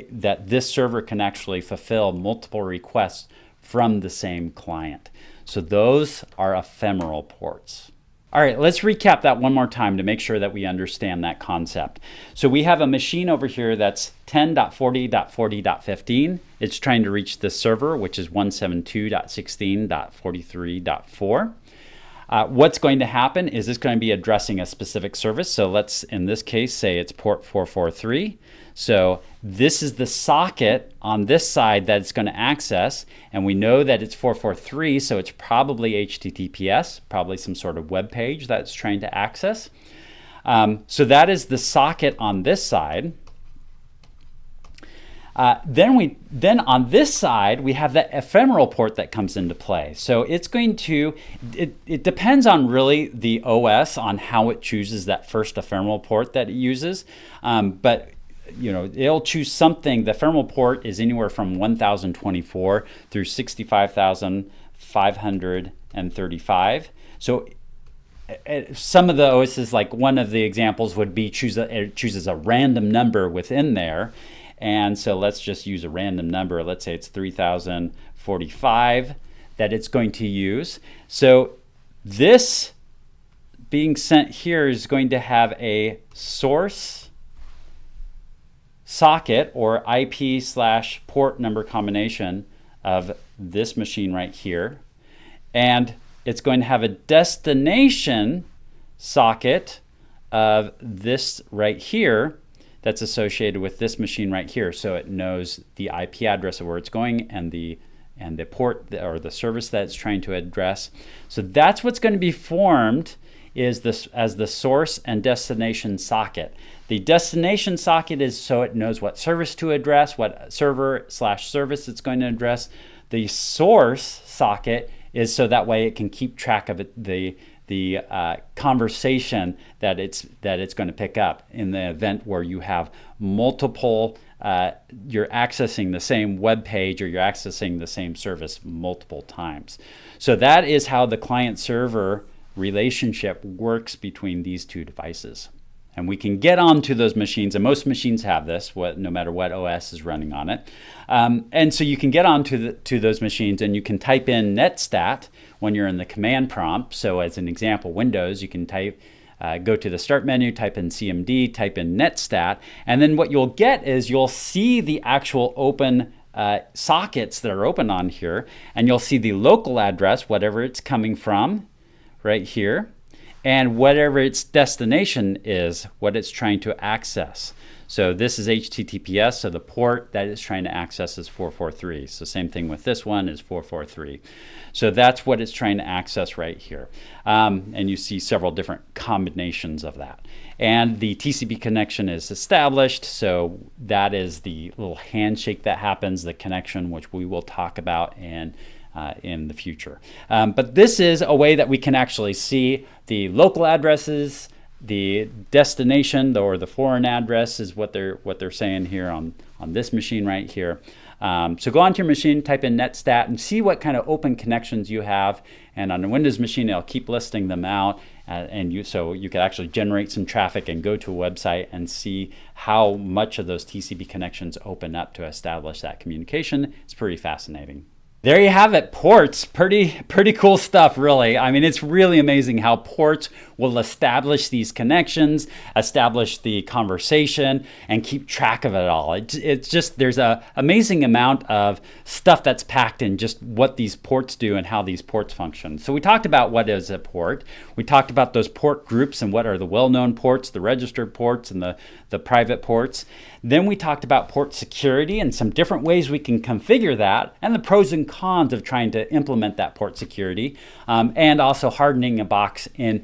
that this server can actually fulfill multiple requests from the same client. So those are ephemeral ports. All right, let's recap that one more time to make sure that we understand that concept. So we have a machine over here that's 10.40.40.15. It's trying to reach the server, which is 172.16.43.4. What's going to happen is it's going to be addressing a specific service. So let's, in this case, say it's port 443. So this is the socket on this side that it's going to access. And we know that it's 443, so it's probably HTTPS, probably some sort of web page that it's trying to access. So that is the socket on this side. Then on this side, we have that ephemeral port that comes into play. So it's going to, it depends on really the OS on how it chooses that first ephemeral port that it uses. But you know, it'll choose something. The ephemeral port is anywhere from 1024 through 65,535. So some of the OSs, like one of the examples would be it chooses a random number within there. And so let's just use a random number. Let's say it's 3045 that it's going to use. So this being sent here is going to have a source socket or IP / port number combination of this machine right here. And it's going to have a destination socket of this right here that's associated with this machine right here. So it knows the IP address of where it's going and the port or the service that it's trying to address. So that's what's going to be formed is this as the source and destination socket. The destination socket is so it knows what service to address, what server / service it's going to address. The source socket is so that way it can keep track of the the conversation that it's going to pick up in the event where you have multiple, you're accessing the same web page or you're accessing the same service multiple times. So that is how the client-server relationship works between these two devices. And we can get onto those machines, and most machines have this, no matter what OS is running on it. And so you can get onto those machines, and you can type in netstat when you're in the command prompt. So as an example, Windows, you can go to the start menu, type in CMD, type in netstat, and then what you'll get is you'll see the actual open sockets that are open on here, and you'll see the local address, whatever it's coming from, right here, and whatever its destination is, what it's trying to access. So this is HTTPS, so the port that it's trying to access is 443. So same thing with this one is 443. So that's what it's trying to access right here. And you see several different combinations of that. And the TCP connection is established, so that is the little handshake that happens, the connection, which we will talk about in the future. But this is a way that we can actually see the local addresses, the destination, or the foreign address is what they're saying here on this machine right here. So go onto your machine, type in netstat, and see what kind of open connections you have. And on a Windows machine, it'll keep listing them out. So you can actually generate some traffic and go to a website and see how much of those TCP connections open up to establish that communication. It's pretty fascinating. There you have it, ports. Pretty cool stuff, really. I mean, it's really amazing how ports will establish these connections, establish the conversation, and keep track of it all. It's just, there's an amazing amount of stuff that's packed in just what these ports do and how these ports function. So we talked about what is a port. We talked about those port groups and what are the well-known ports, the registered ports, and the private ports. Then we talked about port security and some different ways we can configure that, and the pros and cons of trying to implement that port security, and also hardening a box in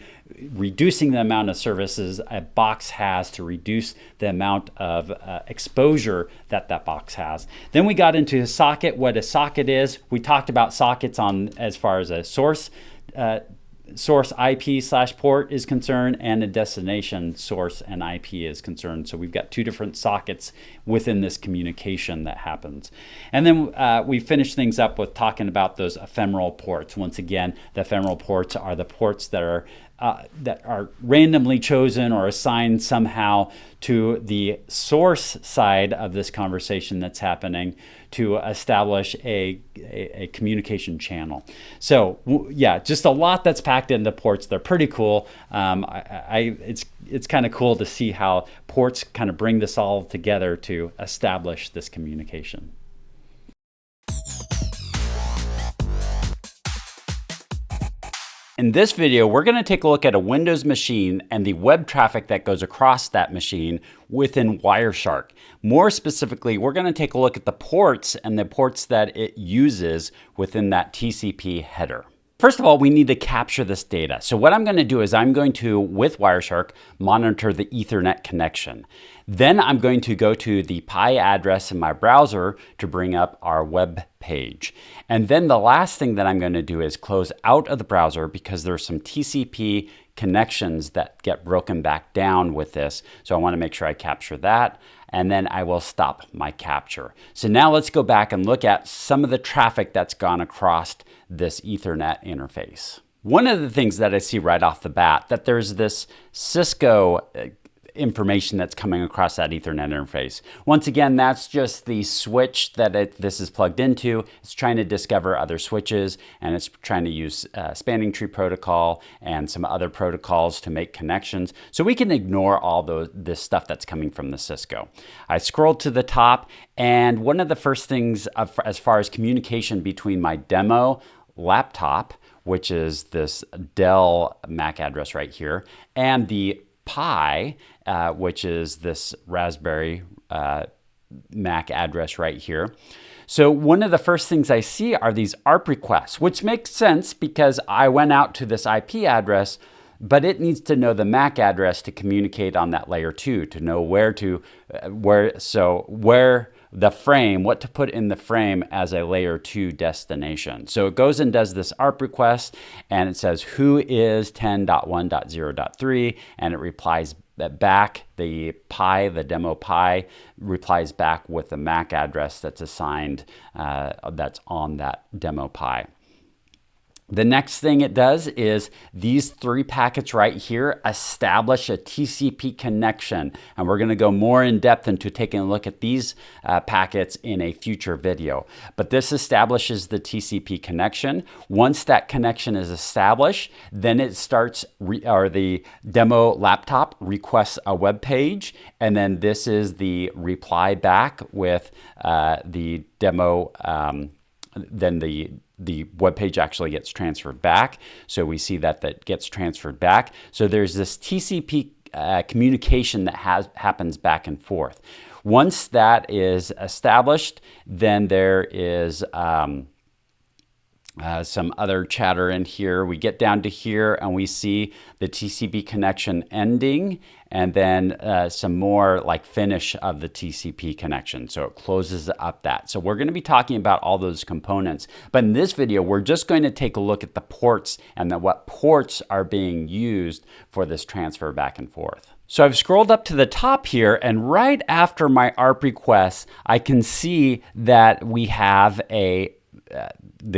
reducing the amount of services a box has to reduce the amount of exposure that box has. Then we got into a socket, what a socket is. We talked about sockets as far as a source IP/port is concerned, and a destination source and IP is concerned. So we've got two different sockets within this communication that happens. And then we finish things up with talking about those ephemeral ports. Once again, the ephemeral ports are the ports that are randomly chosen or assigned somehow to the source side of this conversation that's happening to establish a communication channel. So yeah, just a lot that's packed into ports. They're pretty cool. It's kind of cool to see how ports kind of bring this all together to establish this communication. In this video, we're going to take a look at a Windows machine and the web traffic that goes across that machine within Wireshark. More specifically, we're going to take a look at the ports and the ports that it uses within that TCP header. First of all, we need to capture this data. So what I'm going to do is I'm going to, with Wireshark, monitor the Ethernet connection. Then I'm going to go to the PI address in my browser to bring up our web page. And then the last thing that I'm going to do is close out of the browser because there's some TCP connections that get broken back down with this. So I want to make sure I capture that. And then I will stop my capture. So now let's go back and look at some of the traffic that's gone across this Ethernet interface. One of the things that I see right off the bat, that there's this Cisco information that's coming across that Ethernet interface. Once again, that's just the switch that this is plugged into. It's trying to discover other switches, and it's trying to use spanning tree protocol and some other protocols to make connections. So we can ignore all this stuff that's coming from the Cisco. I scrolled to the top, and one of the first things as far as communication between my demo laptop, which is this Dell MAC address right here, and the Pi, which is this Raspberry MAC address right here. So one of the first things I see are these ARP requests, which makes sense because I went out to this IP address, but it needs to know the MAC address to communicate on that layer 2, to know where the frame, what to put in the frame as a layer 2 destination. So it goes and does this ARP request, and it says who is 10.1.0.3, and it replies back. The PI, the demo PI, replies back with the MAC address that's assigned, that's on that demo PI. The next thing it does is these 3 packets right here establish a TCP connection. And we're going to go more in depth into taking a look at these packets in a future video. But this establishes the TCP connection. Once that connection is established, then it starts, the demo laptop requests a web page. And then this is the reply back with the demo, then the web page actually gets transferred back. So we see that that gets transferred back. So there's this TCP communication that happens back and forth. Once that is established, then there is some other chatter in here. We get down to here and we see the TCP connection ending, and then some more like finish of the TCP connection. So it closes up that. So we're going to be talking about all those components. But in this video, we're just going to take a look at the ports and what ports are being used for this transfer back and forth. So I've scrolled up to the top here, and right after my ARP request, I can see that we have the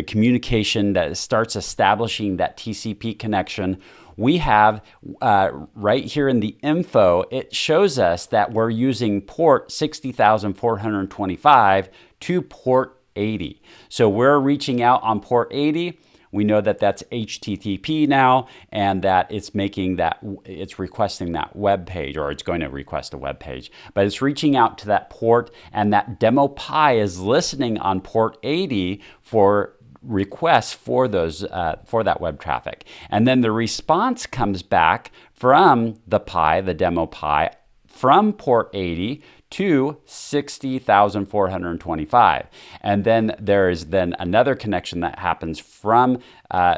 communication that starts establishing that TCP connection. We have right here in the info, it shows us that we're using port 60,425 to port 80. So we're reaching out on port 80. We know that that's HTTP now, and that it's it's requesting that web page, or it's going to request a web page, but it's reaching out to that port, and that demo PI is listening on port 80 for requests for those for that web traffic. And then the response comes back from the PI, the demo PI, from port 80 to 60,425. And then there is then another connection that happens from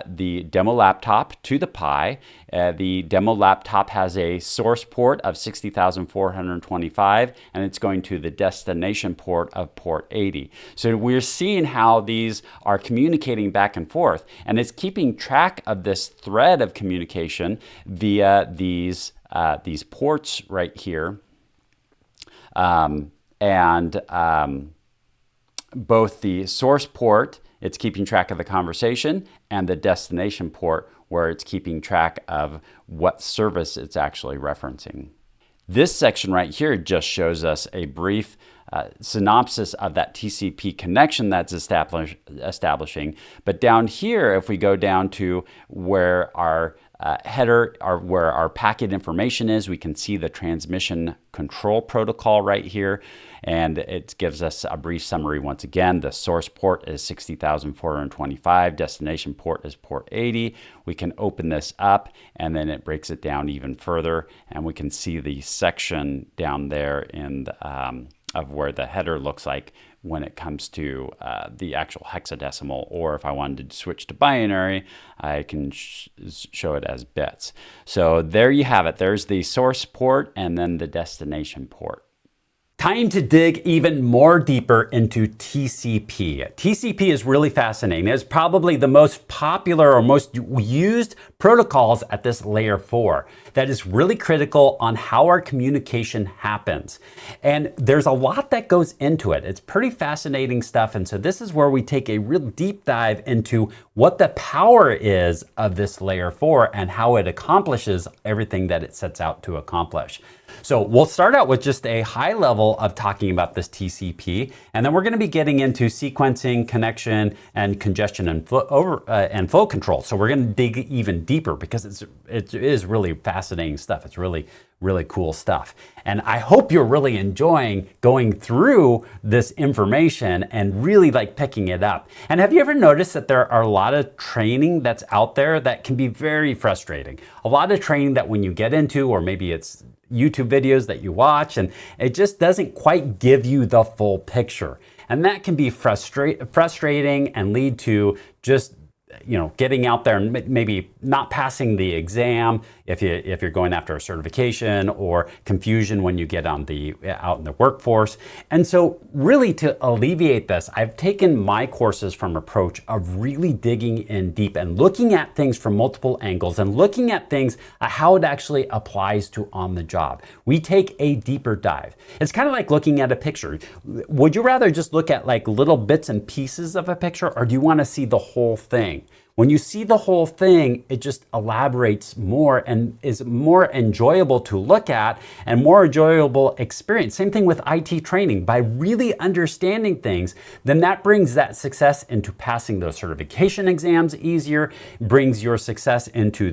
the demo laptop to the PI. The demo laptop has a source port of 60,425, and it's going to the destination port of port 80. So we're seeing how these are communicating back and forth, and it's keeping track of this thread of communication via these ports right here. Both the source port, it's keeping track of the conversation, and the destination port, where it's keeping track of what service it's actually referencing. This section right here just shows us a brief synopsis of that TCP connection that's establishing. But down here, if we go down to where our header, where our packet information is, we can see the transmission control protocol right here, and it gives us a brief summary. Once again, the source port is 60,425, destination port is port 80. We can open this up, and then it breaks it down even further, and we can see the section down there in the, of where the header looks like when it comes to the actual hexadecimal, or if I wanted to switch to binary, I can show it as bits. So there you have it. There's the source port and then the destination port. Time to dig even more deeper into TCP. TCP is really fascinating. It's probably the most popular or most used protocols at this layer 4 that is really critical on how our communication happens. And there's a lot that goes into it. It's pretty fascinating stuff. And so this is where we take a real deep dive into what the power is of this layer 4 and how it accomplishes everything that it sets out to accomplish. So we'll start out with just a high level of talking about this TCP, and then we're going to be getting into sequencing, connection, and congestion and flow control. So we're going to dig even deeper because it is really fascinating stuff. It's really cool stuff. And I hope you're really enjoying going through this information and really like picking it up. And have you ever noticed that there are a lot of training that's out there that can be very frustrating? A lot of training that when you get into, or maybe it's YouTube videos that you watch, and it just doesn't quite give you the full picture. And that can be frustrating and lead to just getting out there and maybe not passing the exam if you're going after a certification, or confusion when you get out in the workforce. And so really, to alleviate this, I've taken my courses from approach of really digging in deep and looking at things from multiple angles and looking at things how it actually applies to on the job. We take a deeper dive. It's kind of like looking at a picture. Would you rather just look at like little bits and pieces of a picture, or do you want to see the whole thing? When you see the whole thing, it just elaborates more and is more enjoyable to look at and more enjoyable experience. Same thing with IT training. By really understanding things, then that brings that success into passing those certification exams easier, brings your success into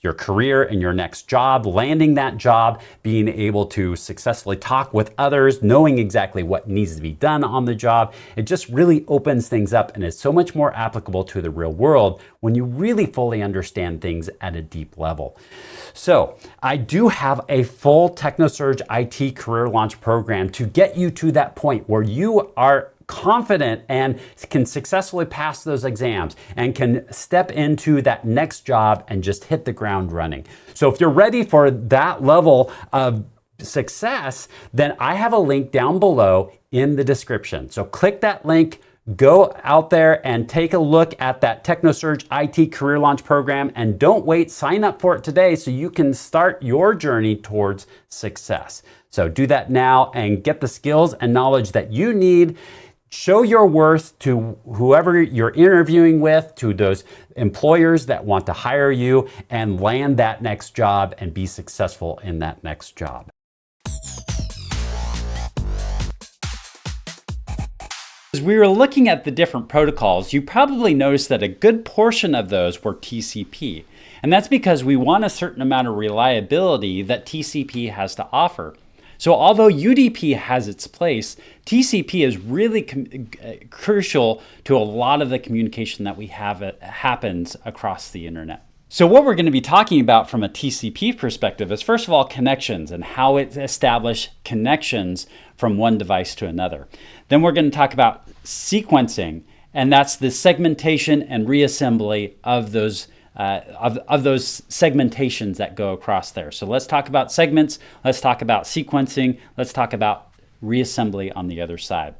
your career and your next job, landing that job, being able to successfully talk with others, knowing exactly what needs to be done on the job. It just really opens things up, and it's so much more applicable to the real world when you really fully understand things at a deep level. So I do have a full TechnoSurge IT career launch program to get you to that point where you are confident and can successfully pass those exams and can step into that next job and just hit the ground running. So if you're ready for that level of success, then I have a link down below in the description. So click that link, go out there and take a look at that TechnoSurge IT Career Launch Program, and don't wait, sign up for it today so you can start your journey towards success. So do that now and get the skills and knowledge that you need. Show your worth to whoever you're interviewing with, to those employers that want to hire you, and land that next job and be successful in that next job. As we were looking at the different protocols, you probably noticed that a good portion of those were TCP. And that's because we want a certain amount of reliability that TCP has to offer. So although UDP has its place, TCP is really crucial to a lot of the communication that we have happens across the internet. So what we're going to be talking about from a TCP perspective is, first of all, connections and how it establishes connections from one device to another. Then we're going to talk about sequencing, and that's the segmentation and reassembly of those segmentations that go across there. So let's talk about segments, let's talk about sequencing, let's talk about reassembly on the other side.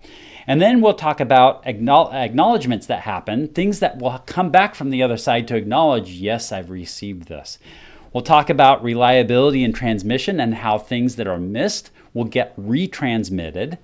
And then we'll talk about acknowledgements that happen, things that will come back from the other side to acknowledge, yes, I've received this. We'll talk about reliability and transmission and how things that are missed will get retransmitted.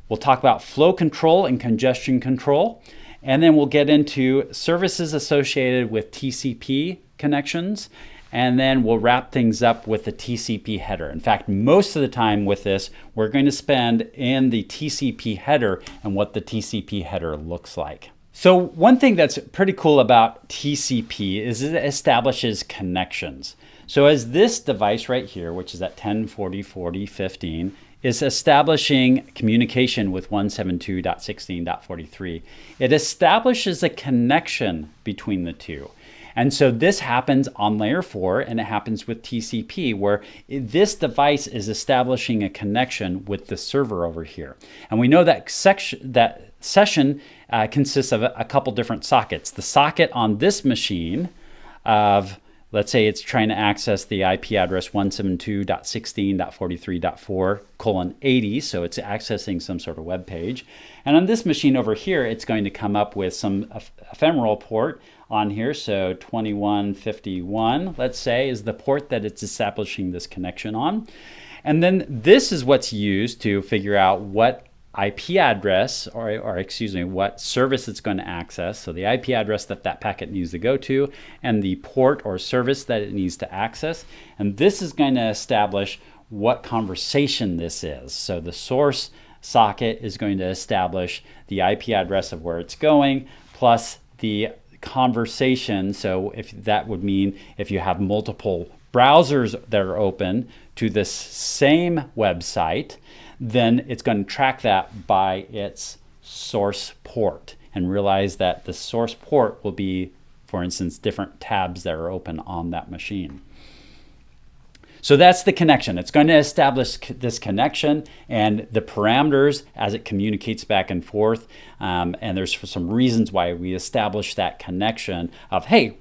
We'll talk about flow control and congestion control. And then we'll get into services associated with TCP connections, and then we'll wrap things up with the TCP header. In fact, most of the time with this, we're going to spend in the TCP header and what the TCP header looks like. So one thing that's pretty cool about TCP is it establishes connections. So as this device right here, which is at 10.40.40.15, is establishing communication with 172.16.43. It establishes a connection between the two. And so this happens on layer 4, and it happens with TCP, where this device is establishing a connection with the server over here. And we know that session consists of a couple different sockets. The socket on this machine of, let's say it's trying to access the IP address 172.16.43.4:80, so it's accessing some sort of web page. And on this machine over here, it's going to come up with some ephemeral port on here, so 2151, let's say, is the port that it's establishing this connection on. And then this is what's used to figure out what IP address, or excuse me, what service it's going to access. So the IP address that that packet needs to go to, and the port or service that it needs to access. And this is going to establish what conversation this is. So the source socket is going to establish the IP address of where it's going, plus the conversation. So if that would mean if you have multiple browsers that are open to this same website, then it's going to track that by its source port and realize that the source port will be, for instance, different tabs that are open on that machine. So that's the connection. It's going to establish this connection and the parameters as it communicates back and forth. And there's some reasons why we establish that connection of, hey,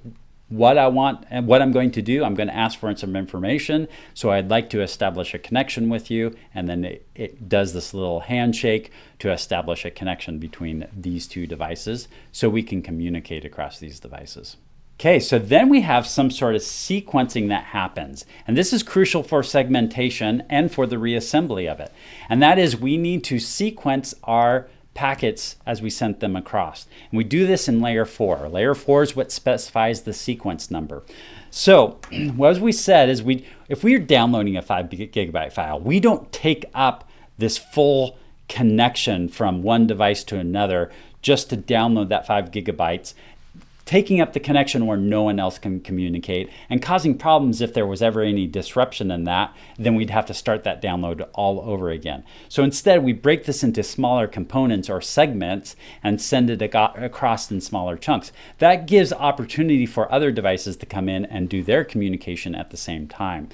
what I want and what I'm going to do. I'm going to ask for some information. So I'd like to establish a connection with you. And then it does this little handshake to establish a connection between these two devices so we can communicate across these devices. Okay, so then we have some sort of sequencing that happens. And this is crucial for segmentation and for the reassembly of it. And that is, we need to sequence our packets as we sent them across. And we do this in layer 4. Layer 4 is what specifies the sequence number. So what we said is if we are downloading a 5 gigabyte file, we don't take up this full connection from one device to another just to download that 5 gigabytes, taking up the connection where no one else can communicate and causing problems. If there was ever any disruption in that, then we'd have to start that download all over again. So instead, we break this into smaller components or segments and send it across in smaller chunks. That gives opportunity for other devices to come in and do their communication at the same time.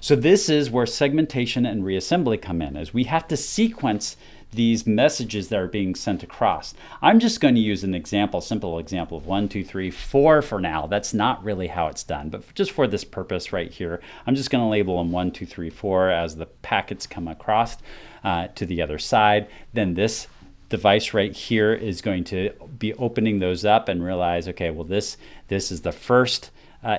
So this is where segmentation and reassembly come in, as we have to sequence these messages that are being sent across. I'm just going to use an example, simple example of 1, 2, 3, 4 for now. That's not really how it's done, but just for this purpose right here, I'm just going to label them 1, 2, 3, 4 as the packets come across to the other side. Then this device right here is going to be opening those up and realize, okay, well, this is the first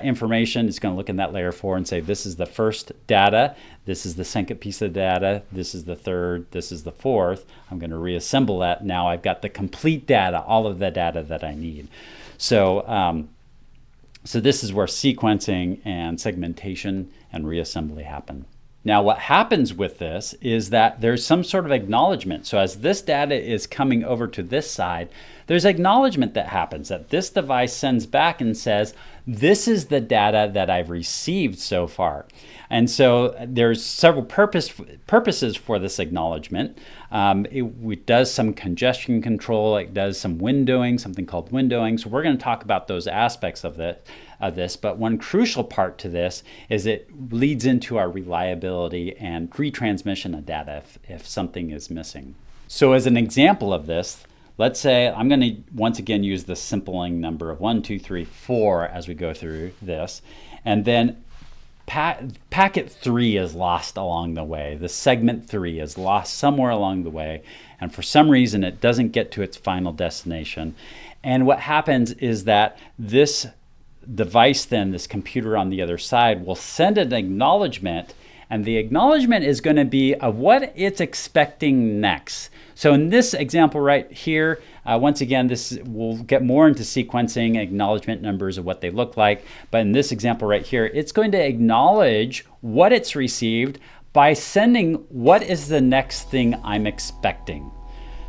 information. It's going to look in that layer 4 and say, this is the first data, this is the second piece of data, this is the third, this is the fourth. I'm going to reassemble that. Now I've got the complete data, all of the data that I need. So, so this is where sequencing and segmentation and reassembly happen. Now what happens with this is that there's some sort of acknowledgement. So as this data is coming over to this side, there's acknowledgement that happens, that this device sends back and says, this is the data that I've received so far. And so there's several purposes for this acknowledgement. It does some congestion control, it does some windowing, something called windowing. So we're going to talk about those aspects of this, but one crucial part to this is it leads into our reliability and retransmission of data if something is missing. So as an example of this, let's say I'm going to once again use the simpling number of 1, 2, 3, 4 as we go through this, and then packet 3 is lost along the way. The segment 3 is lost somewhere along the way, and for some reason it doesn't get to its final destination. And what happens is that this device then, this computer on the other side, will send an acknowledgement, and the acknowledgement is going to be of what it's expecting next. So in this example right here, once again, we'll get more into sequencing, acknowledgement numbers of what they look like. But in this example right here, it's going to acknowledge what it's received by sending what is the next thing I'm expecting.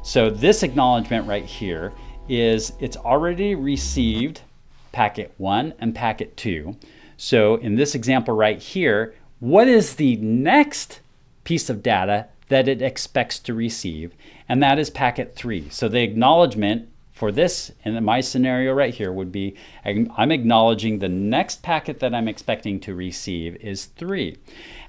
So this acknowledgement right here is it's already received packet 1 and packet 2. So in this example right here, what is the next piece of data that it expects to receive? And that is packet 3. So the acknowledgement for this in my scenario right here would be, I'm acknowledging the next packet that I'm expecting to receive is 3.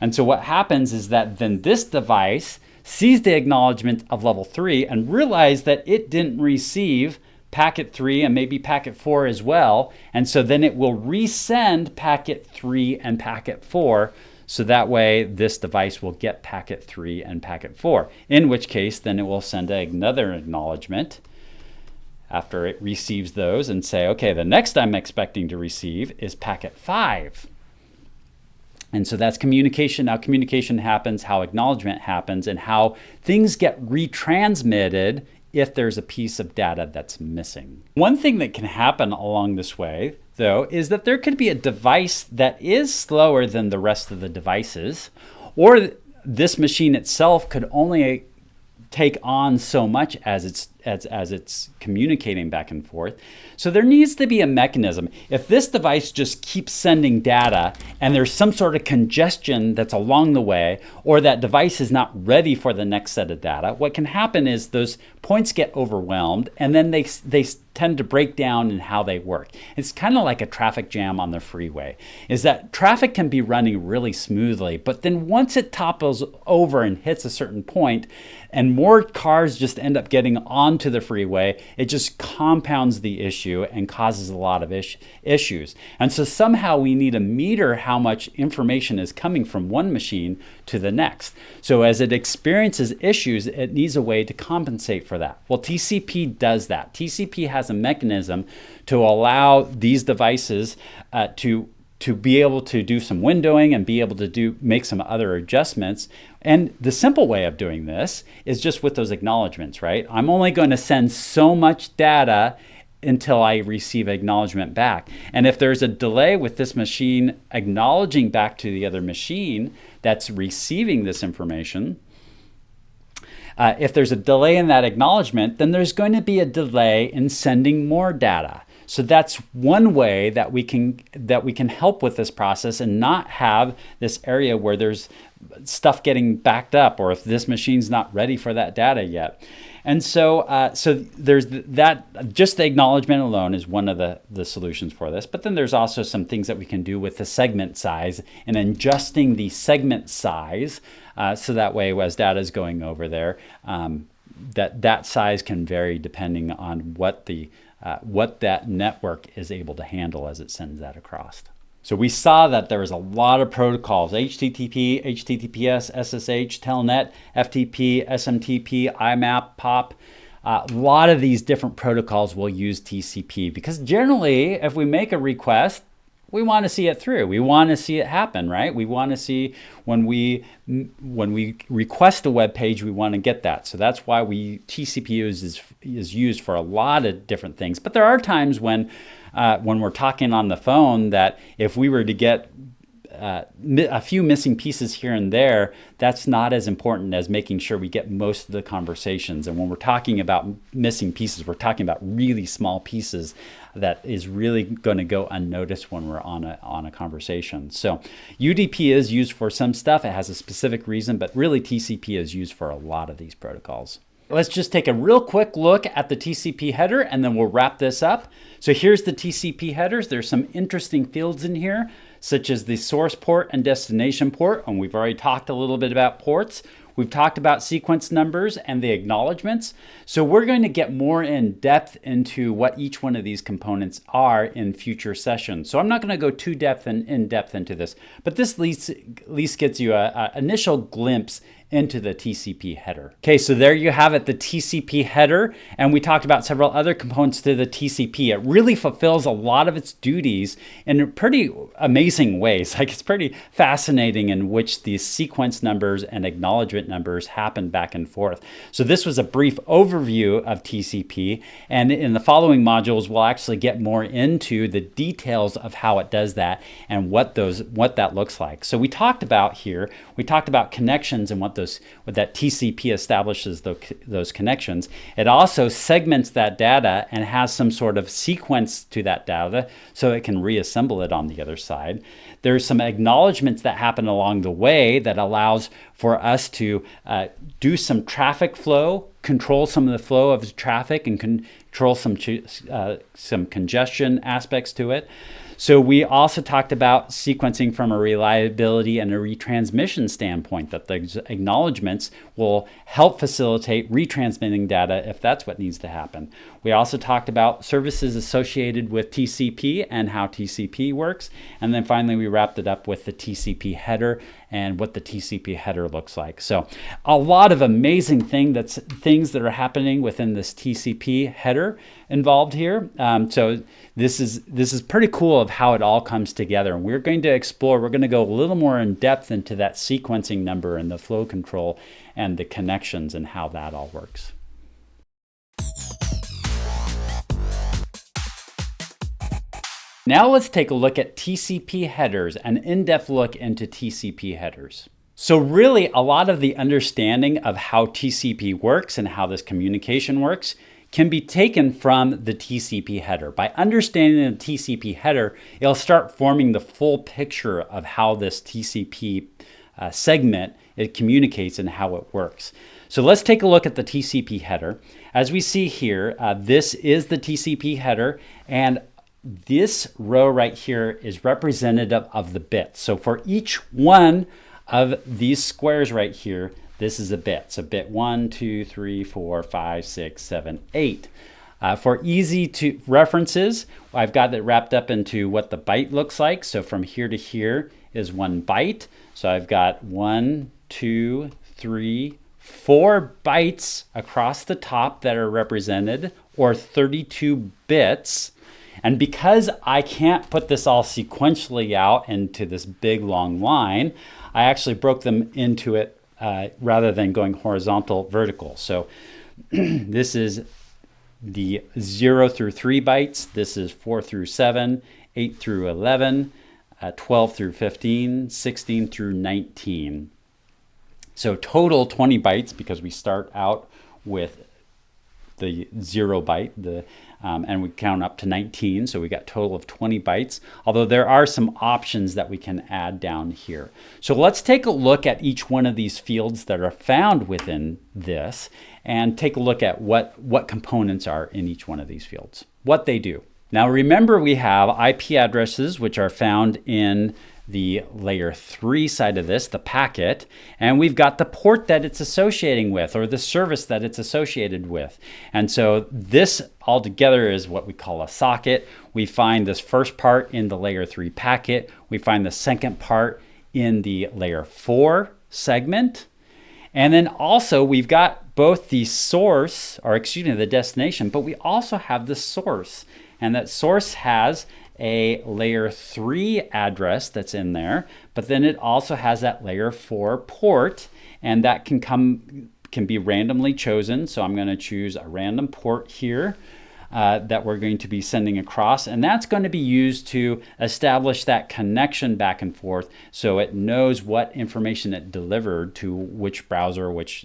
And so what happens is that then this device sees the acknowledgement of level 3 and realizes that it didn't receive packet 3 and maybe packet 4 as well. And so then it will resend packet 3 and packet 4. So that way this device will get packet 3 and packet 4, in which case then it will send another acknowledgement after it receives those and say, okay, the next I'm expecting to receive is packet 5. And so that's communication. How communication happens, how acknowledgement happens, and how things get retransmitted if there's a piece of data that's missing. One thing that can happen along this way, though, is that there could be a device that is slower than the rest of the devices, or this machine itself could only take on so much as it's communicating back and forth. So there needs to be a mechanism. If this device just keeps sending data and there's some sort of congestion that's along the way, or that device is not ready for the next set of data, what can happen is those points get overwhelmed and then they tend to break down in how they work. It's kind of like a traffic jam on the freeway, is that traffic can be running really smoothly, but then once it topples over and hits a certain point and more cars just end up getting onto the freeway, it just compounds the issue and causes a lot of issues. And so somehow we need to meter how much information is coming from one machine to the next. So as it experiences issues, it needs a way to compensate for that. Well, TCP does that. TCP has a mechanism to allow these devices to be able to do some windowing and be able to make some other adjustments. And the simple way of doing this is just with those acknowledgements, right? I'm only going to send so much data until I receive acknowledgement back. And if there's a delay with this machine acknowledging back to the other machine that's receiving this information, if there's a delay in that acknowledgement, then there's going to be a delay in sending more data. So that's one way that we can help with this process and not have this area where there's stuff getting backed up, or if this machine's not ready for that data yet. And so there's that. Just the acknowledgement alone is one of the solutions for this. But then there's also some things that we can do with the segment size and adjusting the segment size so that way as data is going over there, that size can vary depending on what that network is able to handle as it sends that across. So we saw that there was a lot of protocols: HTTP, HTTPS, SSH, Telnet, FTP, SMTP, IMAP, POP. A lot of these different protocols will use TCP because generally, if we make a request, we want to see it through. We want to see it happen, right? We want to see when we request a web page, we want to get that. So that's why TCP is used for a lot of different things. But there are times when we're talking on the phone that if we were to get a few missing pieces here and there, that's not as important as making sure we get most of the conversations. And when we're talking about missing pieces, we're talking about really small pieces that is really going to go unnoticed when we're on a conversation. So UDP is used for some stuff. It has a specific reason, but really TCP is used for a lot of these protocols. Let's just take a real quick look at the TCP header and then we'll wrap this up. So here's the TCP headers. There's some interesting fields in here, such as the source port and destination port. And we've already talked a little bit about ports. We've talked about sequence numbers and the acknowledgements. So we're going to get more in depth into what each one of these components are in future sessions. So I'm not going to go too in depth into this, but this at least gets you an initial glimpse into the TCP header. Okay, so there you have it, the TCP header, and we talked about several other components to the TCP. It really fulfills a lot of its duties in pretty amazing ways. Like, it's pretty fascinating in which these sequence numbers and acknowledgement numbers happen back and forth. So this was a brief overview of TCP, and in the following modules, we'll actually get more into the details of how it does that and what that looks like. So we talked about connections and what that TCP establishes those connections. It also segments that data and has some sort of sequence to that data so it can reassemble it on the other side. There's some acknowledgements that happen along the way that allows for us to do some traffic flow, control some of the flow of the traffic, and control some congestion aspects to it. So we also talked about sequencing from a reliability and a retransmission standpoint, that the acknowledgements will help facilitate retransmitting data if that's what needs to happen. We also talked about services associated with TCP and how TCP works. And then finally, we wrapped it up with the TCP header and what the TCP header looks like. So a lot of amazing things that are happening within this TCP header involved here. So this is pretty cool of how it all comes together. And we're going to go a little more in depth into that sequencing number and the flow control and the connections and how that all works. Now let's take a look at TCP headers, an in-depth look into TCP headers. So really, a lot of the understanding of how TCP works and how this communication works can be taken from the TCP header. By understanding the TCP header, it'll start forming the full picture of how this TCP segment it communicates and how it works. So let's take a look at the TCP header. As we see here, this is the TCP header, and this row right here is representative of the bits. So for each one of these squares right here, this is a bit. So bit 1, 2, 3, 4, 5, 6, 7, 8. For easy to references, I've got it wrapped up into what the byte looks like. So from here to here is 1 byte. So I've got 1, 2, 3, 4 bytes across the top that are represented, or 32 bits. And because I can't put this all sequentially out into this big long line, I actually broke them into it rather than going horizontal, vertical. So this is the 0 through 3 bytes. This is 4 through 7, 8 through 11, 12 through 15, 16 through 19. So total 20 bytes, because we start out with the 0 byte, and we count up to 19, so we got total of 20 bytes, although there are some options that we can add down here. So let's take a look at each one of these fields that are found within this, and take a look at what components are in each one of these fields, what they do. Now remember, we have IP addresses, which are found in the layer 3 side of this, the packet, and we've got the port that it's associating with, or the service that it's associated with. And so this altogether is what we call a socket. We find this first part in the layer 3 packet. We find the second part in the layer 4 segment. And then also we've got both the source, or excuse me, the destination, but we also have the source. And that source has a layer 3 address that's in there, but then it also has that layer 4 port, and that can be randomly chosen. So I'm going to choose a random port here that we're going to be sending across, and that's going to be used to establish that connection back and forth, so it knows what information it delivered to which browser, which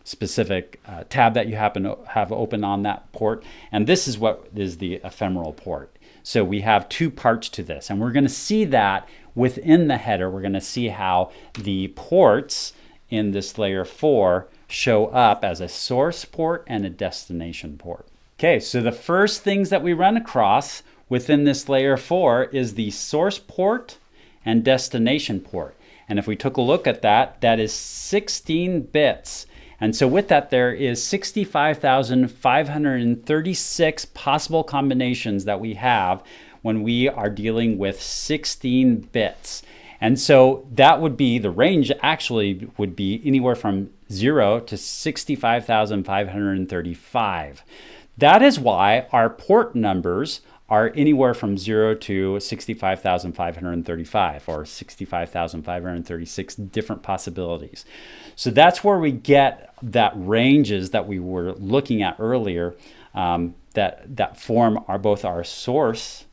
specific tab that you happen to have open on that port. And this is what is the ephemeral port. So we have 2 parts to this, and we're going to see that within the header. We're going to see how the ports in this layer 4 show up as a source port and a destination port. Okay, so the first things that we run across within this layer 4 is the source port and destination port. And if we took a look at that, that is 16 bits. And so with that, there is 65,536 possible combinations that we have when we are dealing with 16 bits. And so that would be, the range actually would be anywhere from 0 to 65,535. That is why our port numbers are anywhere from 0 to 65,535, or 65,536 different possibilities. So that's where we get that ranges that we were looking at earlier, that form are both our source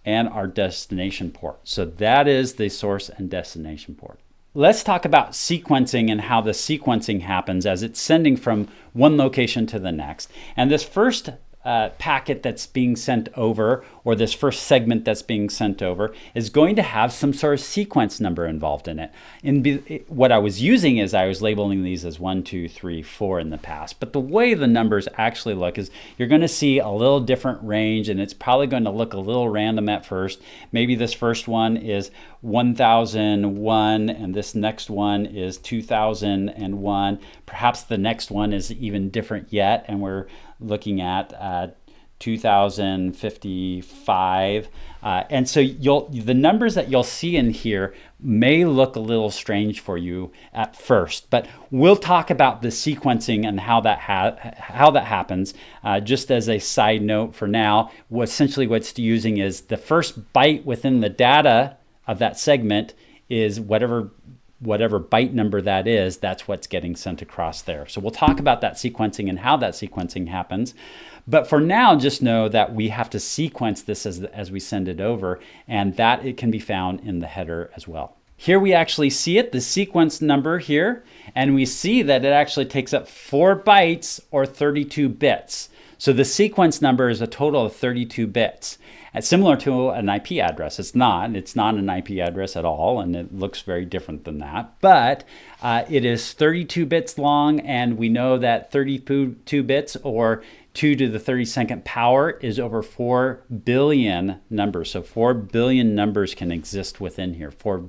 and our destination port. So that is the source and destination port. Let's talk about sequencing and how the sequencing happens as it's sending from one location to the next. And this first packet that's being sent over, or this first segment that's being sent over, is going to have some sort of sequence number involved in it. What I was using is I was labeling these as 1, 2, 3, 4 in the past. But the way the numbers actually look is you're going to see a little different range, and it's probably going to look a little random at first. Maybe this first one is 1001, and this next one is 2001. Perhaps the next one is even different yet, and we're looking at 2055. And so the numbers that you'll see in here may look a little strange for you at first, but we'll talk about the sequencing and how that happens. Just as a side note for now, essentially what's using is the first byte within the data of that segment is whatever byte number that is, that's what's getting sent across there. So we'll talk about that sequencing and how that sequencing happens. But for now, just know that we have to sequence this as we send it over, and that it can be found in the header as well. Here we actually see it, the sequence number here, and we see that it actually takes up 4 bytes or 32 bits. So the sequence number is a total of 32 bits. It's similar to an IP address. It's not an IP address at all, and it looks very different than that. But it is 32 bits long, and we know that 32 bits, or 2 to the 32nd power, is over 4 billion numbers. So 4 billion numbers can exist within here, 4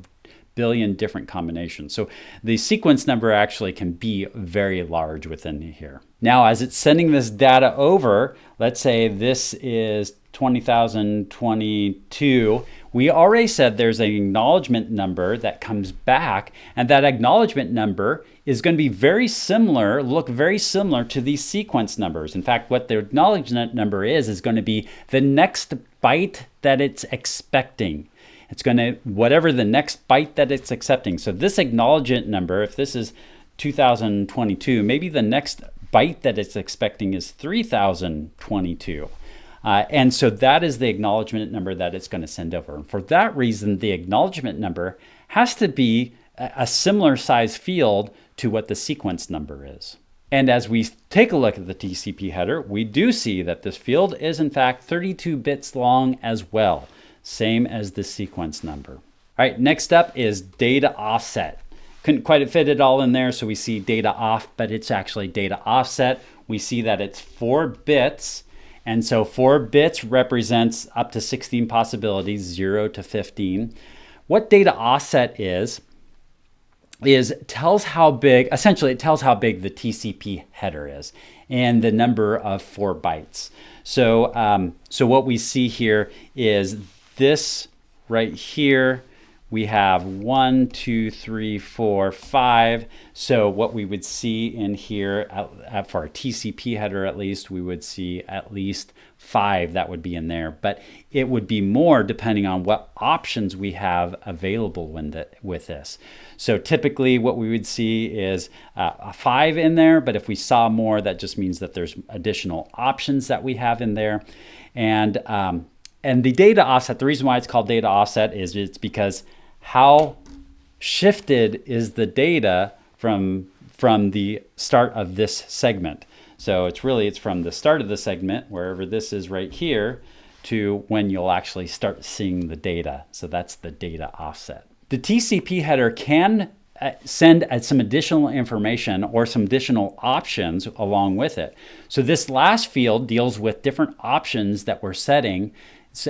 billion different combinations. So the sequence number actually can be very large within here. Now, as it's sending this data over, let's say this is 20,022. We already said there's an acknowledgement number that comes back, and that acknowledgement number is going to be very similar, look very similar to these sequence numbers. In fact, what the acknowledgement number is going to be the next byte that it's expecting. It's going to, whatever the next byte that it's accepting. So this acknowledgement number, if this is 2022, maybe the next byte that it's expecting is 3022. And so that is the acknowledgement number that it's going to send over. And for that reason, the acknowledgement number has to be a similar size field to what the sequence number is. And as we take a look at the TCP header, we do see that this field is in fact 32 bits long as well, same as the sequence number. All right, next up is data offset. Couldn't quite fit it all in there, so we see data off, but it's actually data offset. We see that it's 4 bits. And so 4 bits represents up to 16 possibilities, 0 to 15. What data offset is tells how big, essentially it tells how big the TCP header is and the number of 4 bytes. So, so what we see here is this right here. We have 1, 2, 3, 4, 5. So what we would see in here, for our TCP header at least, we would see at least 5 that would be in there. But it would be more depending on what options we have available with this. So typically what we would see is a 5 in there, but if we saw more, that just means that there's additional options that we have in there. And the data offset, the reason why it's called data offset is it's because how shifted is the data from the start of this segment. So it's from the start of the segment, wherever this is right here, to when you'll actually start seeing the data. So that's the data offset. The TCP header can send some additional information or some additional options along with it. So this last field deals with different options that we're setting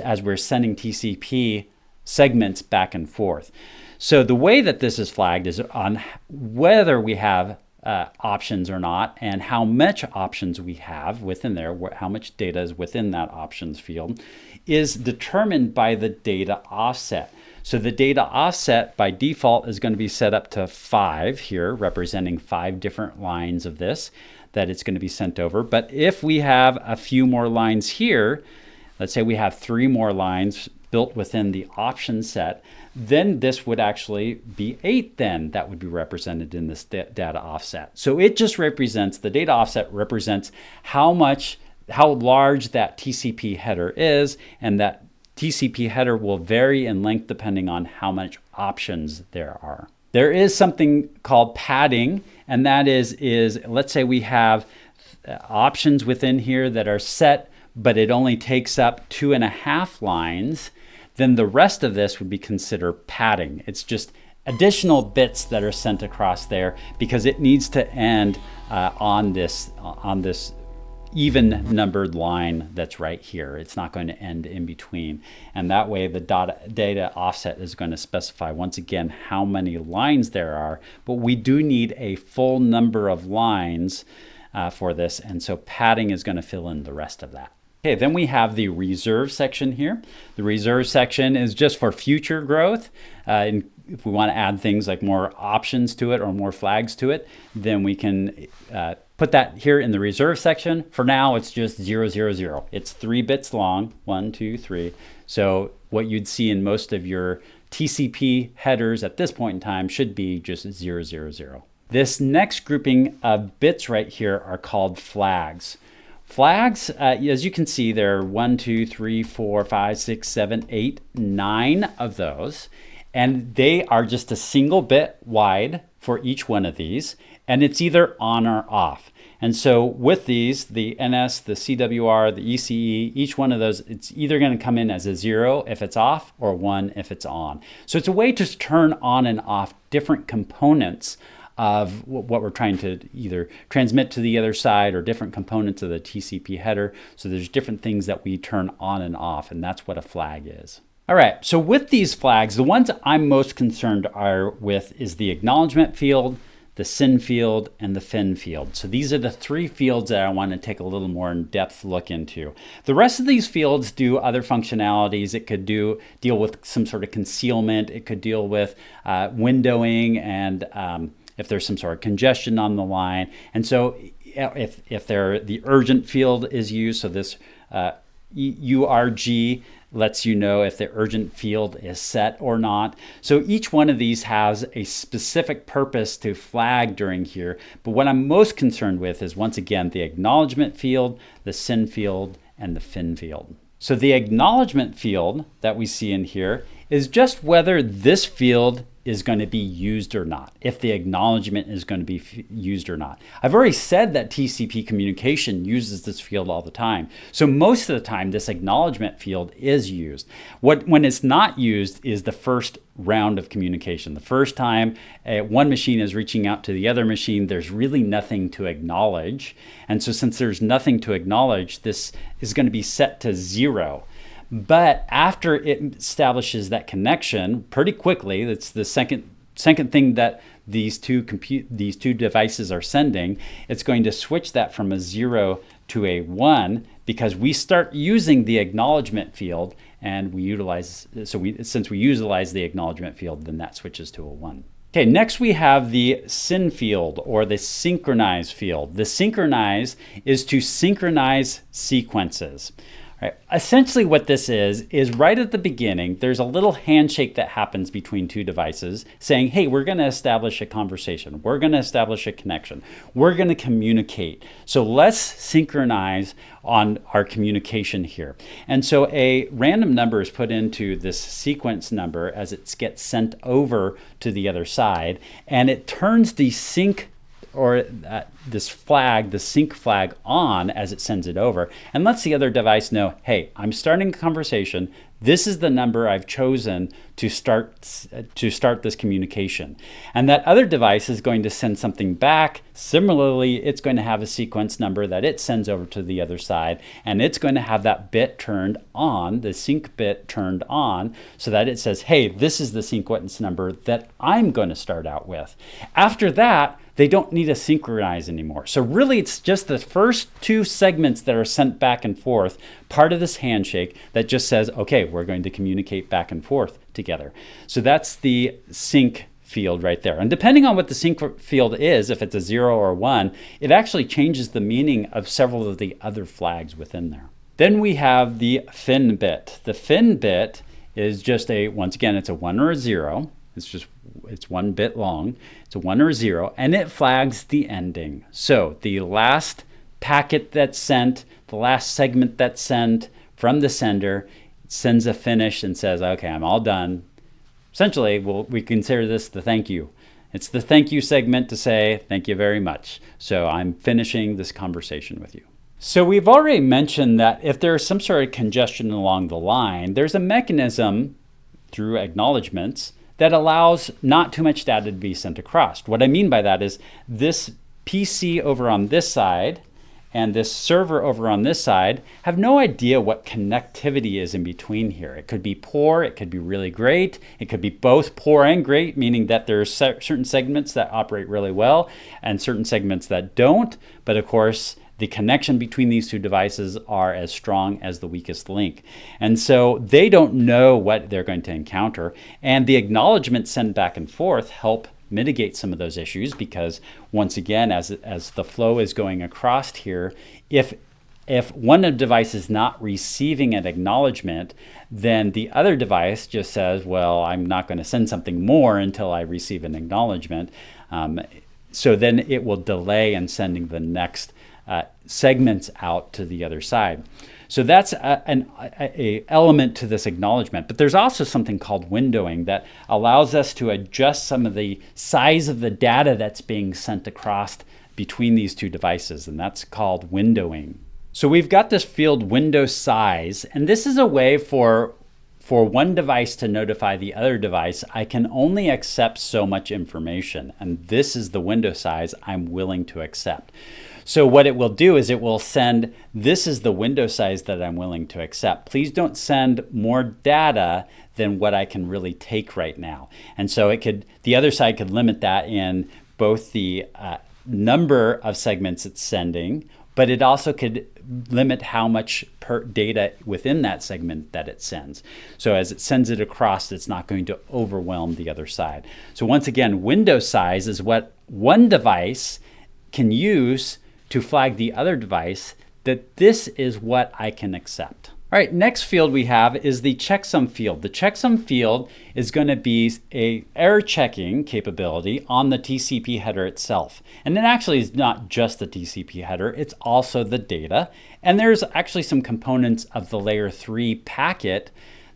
as we're sending TCP segments back and forth. So the way that this is flagged is on whether we have options or not, and how much options we have within there, how much data is within that options field, is determined by the data offset. So the data offset by default is going to be set up to 5 here, representing 5 different lines of this that it's going to be sent over. But if we have a few more lines here, let's say we have 3 more lines built within the option set, then this would actually be 8 then that would be represented in this data offset. So it just represents, the data offset represents how large that TCP header is, and that TCP header will vary in length depending on how much options there are. There is something called padding, and that is let's say we have options within here that are set, but it only takes up 2.5 lines, then the rest of this would be considered padding. It's just additional bits that are sent across there because it needs to end on this even numbered line that's right here. It's not going to end in between. And that way the data offset is going to specify once again how many lines there are, but we do need a full number of lines for this, and so padding is going to fill in the rest of that. Okay, then we have the reserve section here. The reserve section is just for future growth. And if we want to add things like more options to it or more flags to it, then we can put that here in the reserve section. For now, it's just 000. It's 3 bits long, 1, 2, 3. So what you'd see in most of your TCP headers at this point in time should be just 000. This next grouping of bits right here are called flags. Flags, as you can see, there are 1, 2, 3, 4, 5, 6, 7, 8, 9 of those. And they are just a single bit wide for each one of these, and it's either on or off. And so with these, the NS, the CWR, the ECE, each one of those, it's either going to come in as a 0 if it's off or 1 if it's on. So it's a way to turn on and off different components of what we're trying to either transmit to the other side or different components of the TCP header. So there's different things that we turn on and off, and that's what a flag is. All right, so with these flags, the ones I'm most concerned with is the acknowledgement field, the SYN field, and the FIN field. So these are the three fields that I want to take a little more in-depth look into. The rest of these fields do other functionalities. It could deal with some sort of concealment. It could deal with windowing and if there's some sort of congestion on the line. And so if the urgent field is used, so this URG lets you know if the urgent field is set or not. So each one of these has a specific purpose to flag during here. But what I'm most concerned with is, once again, the acknowledgement field, the SYN field, and the FIN field. So the acknowledgement field that we see in here is just whether this field is going to be used or not, if the acknowledgement is going to be used or not. I've already said that TCP communication uses this field all the time. So most of the time, this acknowledgement field is used. When it's not used is the first round of communication. The first time one machine is reaching out to the other machine, there's really nothing to acknowledge. And so since there's nothing to acknowledge, this is going to be set to 0. But after it establishes that connection pretty quickly, that's the second thing that these two devices are sending, it's going to switch that from a 0 to a 1 because we start using the acknowledgement field, and since we utilize the acknowledgement field, then that switches to a 1. Okay, next we have the SYN field, or the synchronize field. The synchronize is to synchronize sequences. Right. Essentially what this is right at the beginning, there's a little handshake that happens between two devices saying, hey, we're going to establish a conversation. We're going to establish a connection. We're going to communicate. So let's synchronize on our communication here. And so a random number is put into this sequence number as it gets sent over to the other side, and it turns the sync or this flag, the sync flag, on as it sends it over, and lets the other device know, hey, I'm starting a conversation. This is the number I've chosen to start this communication. And that other device is going to send something back. Similarly, it's going to have a sequence number that it sends over to the other side, and it's going to have that bit turned on, the sync bit turned on, so that it says, hey, this is the sequence number that I'm going to start out with. After that, they don't need to synchronize anymore. So really, it's just the first two segments that are sent back and forth, part of this handshake that just says, okay, we're going to communicate back and forth together. So that's the sync field right there. And depending on what the sync field is, if it's a 0 or 1, it actually changes the meaning of several of the other flags within there. Then we have the FIN bit. The FIN bit is just once again, it's a 1 or a 0. It's 1 bit long. It's a 1 or a 0, and it flags the ending. So the last packet that's sent, the last segment that's sent from the sender, sends a finish and says, okay, I'm all done. Essentially, we consider this the thank you. It's the thank you segment to say, thank you very much. So I'm finishing this conversation with you. So we've already mentioned that if there's some sort of congestion along the line, there's a mechanism through acknowledgements that allows not too much data to be sent across. What I mean by that is this PC over on this side and this server over on this side have no idea what connectivity is in between here. It could be poor, it could be really great, it could be both poor and great, meaning that there's certain segments that operate really well and certain segments that don't. But of course, the connection between these two devices are as strong as the weakest link. And so they don't know what they're going to encounter. And the acknowledgements sent back and forth help mitigate some of those issues because, once again, as the flow is going across here, if one device is not receiving an acknowledgement, then the other device just says, well, I'm not going to send something more until I receive an acknowledgement. So then it will delay in sending the next segments out to the other side. So that's an element to this acknowledgement. But there's also something called windowing that allows us to adjust some of the size of the data that's being sent across between these two devices, and that's called windowing. So we've got this field window size, and this is a way for one device to notify the other device, I can only accept so much information, and this is the window size I'm willing to accept. So what it will do is it will send, this is the window size that I'm willing to accept. Please don't send more data than what I can really take right now. And so it could, the other side could limit that in both the number of segments it's sending, but it also could limit how much data within that segment that it sends. So as it sends it across, it's not going to overwhelm the other side. So once again, window size is what one device can use to flag the other device that this is what I can accept. All right, next field we have is the checksum field. The checksum field is going to be a error checking capability on the TCP header itself. And it actually is not just the TCP header, it's also the data. And there's actually some components of the layer 3 packet,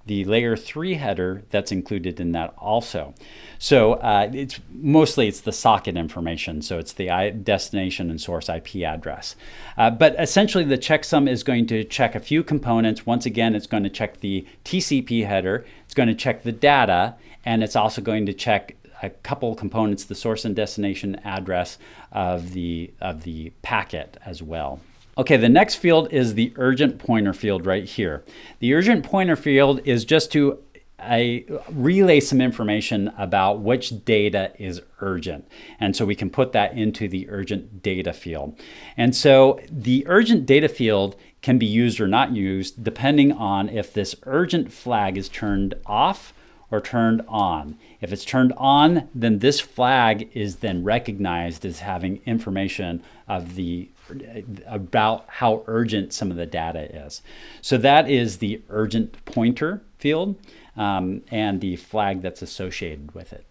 the layer 3 header that's included in that also. So it's the socket information. So it's the destination and source IP address. But essentially the checksum is going to check a few components. Once again, it's going to check the TCP header, it's going to check the data, and it's also going to check a couple components, the source and destination address of the packet as well. Okay, the next field is the urgent pointer field right here. The urgent pointer field is just to relay some information about which data is urgent. And so we can put that into the urgent data field. And so the urgent data field can be used or not used depending on if this urgent flag is turned off or turned on. If it's turned on, then this flag is then recognized as having information about how urgent some of the data is. So that is the urgent pointer field and the flag that's associated with it.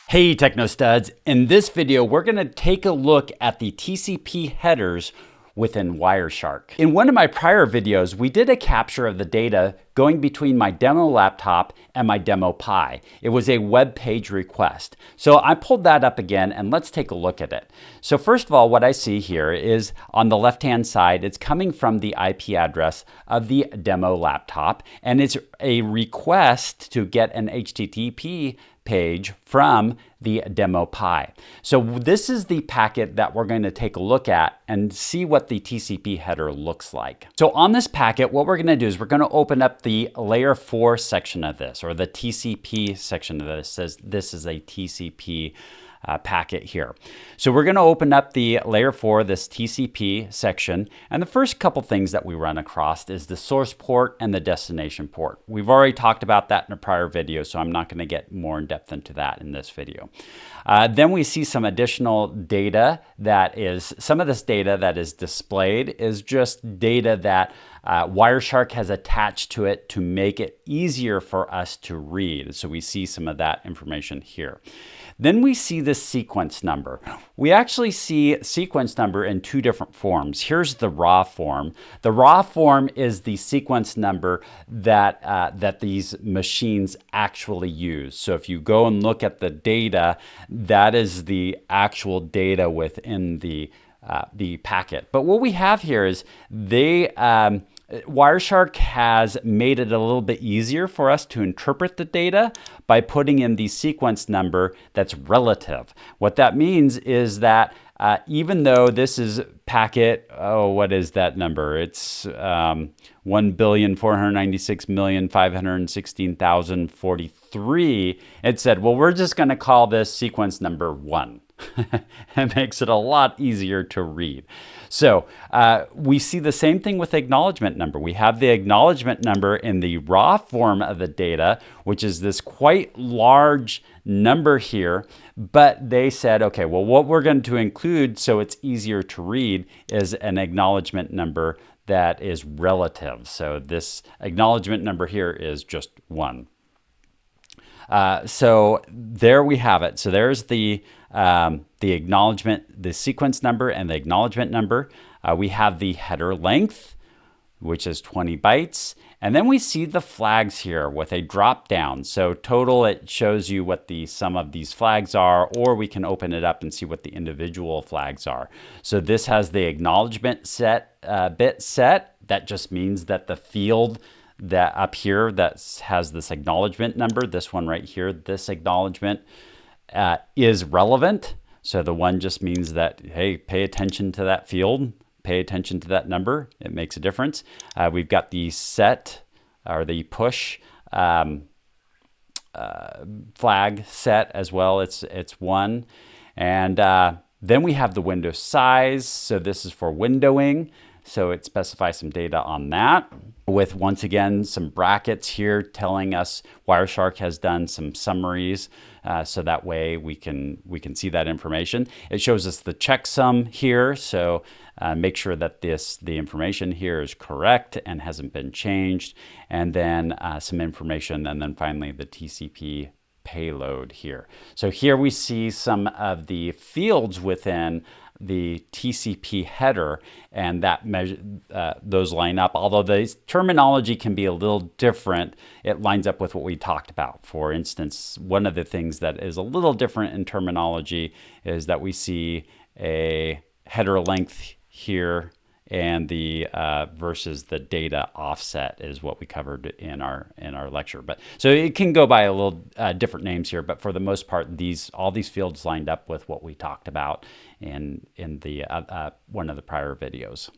Hey Techno Studs, in this video we're going to take a look at the TCP headers within Wireshark. In one of my prior videos, we did a capture of the data going between my demo laptop and my demo Pi. It was a web page request. So I pulled that up again and let's take a look at it. So first of all, what I see here is on the left-hand side, it's coming from the IP address of the demo laptop, and it's a request to get an HTTP page from the demo Pi. So this is the packet that we're going to take a look at and see what the TCP header looks like. So on this packet, what we're going to do is we're going to open up the layer 4 section of this, or the TCP section of this. Says this is a TCP packet here. So we're going to open up the layer 4, this TCP section, and the first couple things that we run across is the source port and the destination port. We've already talked about that in a prior video, so I'm not going to get more in depth into that in this video. Then we see some additional data that is, some of this data that is displayed is just data that Wireshark has attached to it to make it easier for us to read. So we see some of that information here. Then we see the sequence number. We actually see sequence number in two different forms. Here's the raw form. The raw form is the sequence number that these machines actually use. So if you go and look at the data, that is the actual data within the packet. But what we have here is Wireshark has made it a little bit easier for us to interpret the data by putting in the sequence number that's relative. What that means is that even though this is packet, what is that number? It's 1,496,516,043. It said, well, we're just going to call this sequence number 1. It makes it a lot easier to read. So we see the same thing with acknowledgement number. We have the acknowledgement number in the raw form of the data, which is this quite large number here, but they said, okay, well, what we're going to include so it's easier to read is an acknowledgement number that is relative. So this acknowledgement number here is just 1. So there we have it. So there's the acknowledgement, the sequence number and the acknowledgement number. We have the header length, which is 20 bytes. And then we see the flags here with a drop down. So total, it shows you what the sum of these flags are, or we can open it up and see what the individual flags are. So this has the acknowledgement set, bit set. That just means that the field that up here that has this acknowledgement number, this one right here, this acknowledgement is relevant. So the one just means that, hey, pay attention to that field. Pay attention to that number. It makes a difference. We've got the set or the push flag set as well. It's 1. And then we have the window size. So this is for windowing. So it specifies some data on that with, once again, some brackets here telling us Wireshark has done some summaries. So that way we can see that information. It shows us the checksum here. So make sure that the information here is correct and hasn't been changed. And then some information, and then finally the TCP payload here. So here we see some of the fields within the TCP header, and that those line up. Although the terminology can be a little different, it lines up with what we talked about. For instance, one of the things that is a little different in terminology is that we see a header length here, and the versus the data offset is what we covered in our lecture. But so it can go by a little different names here, but for the most part, all these fields lined up with what we talked about in the one of the prior videos.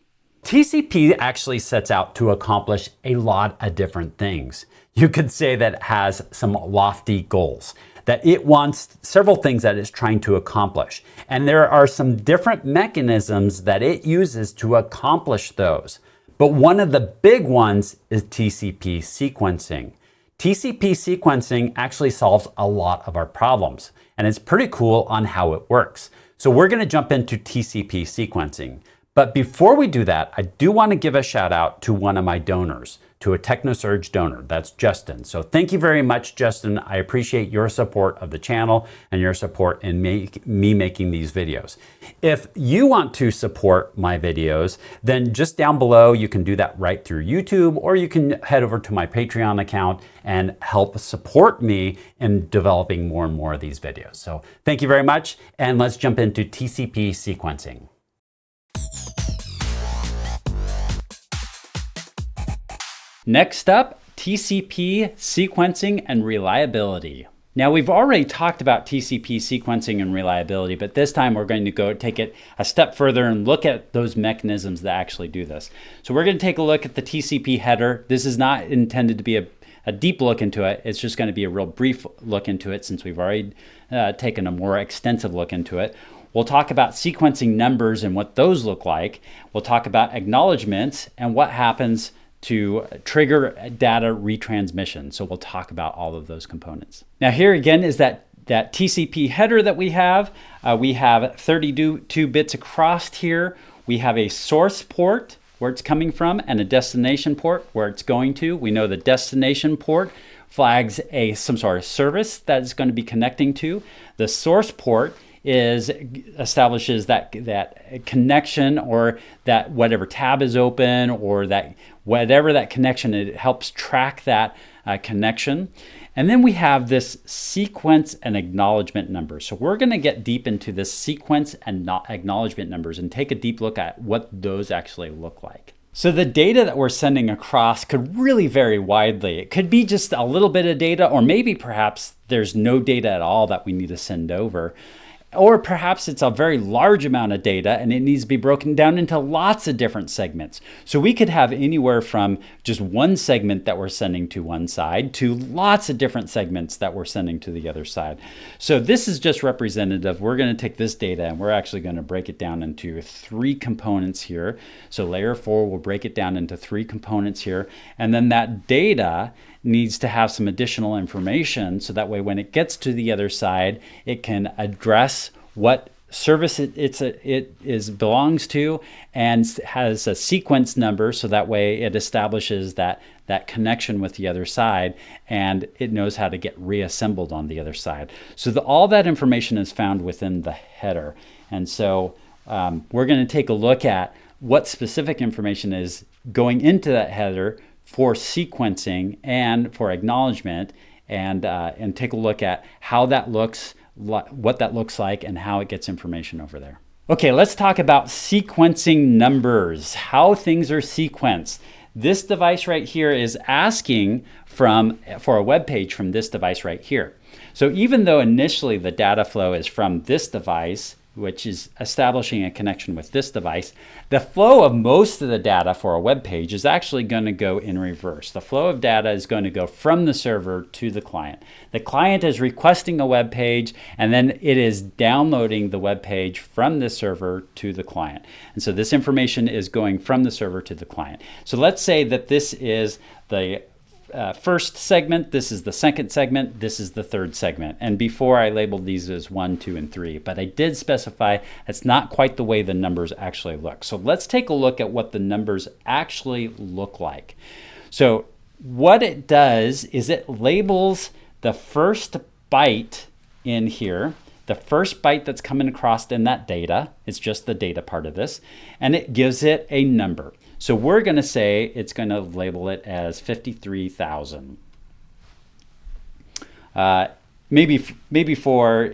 TCP actually sets out to accomplish a lot of different things. You could say that it has some lofty goals, that it wants several things that it's trying to accomplish. And there are some different mechanisms that it uses to accomplish those. But one of the big ones is TCP sequencing. TCP sequencing actually solves a lot of our problems, and it's pretty cool on how it works. So we're going to jump into TCP sequencing. But before we do that, I do want to give a shout out to one of my donors, to a TechnoSurge donor. That's Justin. So thank you very much, Justin. I appreciate your support of the channel and your support in me making these videos. If you want to support my videos, then just down below, you can do that right through YouTube, or you can head over to my Patreon account and help support me in developing more and more of these videos. So thank you very much. And let's jump into TCP sequencing. Next up, TCP sequencing and reliability. Now, we've already talked about TCP sequencing and reliability, but this time we're going to go take it a step further and look at those mechanisms that actually do this. So we're going to take a look at the TCP header. This is not intended to be a deep look into it. It's just going to be a real brief look into it, since we've already taken a more extensive look into it. We'll talk about sequencing numbers and what those look like. We'll talk about acknowledgements and what happens to trigger data retransmission. So we'll talk about all of those components. Now here again is that TCP header that we have. We have 32 bits across here. We have a source port where it's coming from and a destination port where it's going to. We know the destination port flags some sort of service that it's going to be connecting to. The source port establishes that connection, or that whatever tab is open, or that whatever that connection, it helps track that connection. And then we have this sequence and acknowledgement number. So we're going to get deep into this sequence and acknowledgement numbers and take a deep look at what those actually look like. So the data that we're sending across could really vary widely. It could be just a little bit of data, or maybe perhaps there's no data at all that we need to send over. Or perhaps it's a very large amount of data and it needs to be broken down into lots of different segments. So we could have anywhere from just one segment that we're sending to one side to lots of different segments that we're sending to the other side. So this is just representative. We're going to take this data and we're actually going to break it down into 3 components here. So layer 4 will break it down into 3 components here. And then that data needs to have some additional information, so that way when it gets to the other side, it can address what service it belongs to, and has a sequence number, so that way it establishes that that connection with the other side, and it knows how to get reassembled on the other side. So all that information is found within the header. And so we're going to take a look at what specific information is going into that header for sequencing and for acknowledgement, and take a look at how that looks, what that looks like, and how it gets information over there. Okay, let's talk about sequencing numbers, how things are sequenced. This device right here is asking for a web page from this device right here. So even though initially the data flow is from this device, which is establishing a connection with this device, the flow of most of the data for a web page is actually going to go in reverse. The flow of data is going to go from the server to the client. The client is requesting a web page, and then it is downloading the web page from the server to the client. And so this information is going from the server to the client. So let's say that this is the first segment, this is the second segment, this is the third segment. And before I labeled these as 1, 2, and 3, but I did specify it's not quite the way the numbers actually look. So let's take a look at what the numbers actually look like. So what it does is it labels the first byte in here, the first byte that's coming across in that data, it's just the data part of this, and it gives it a number. So we're going to say it's going to label it as 53,000. Maybe for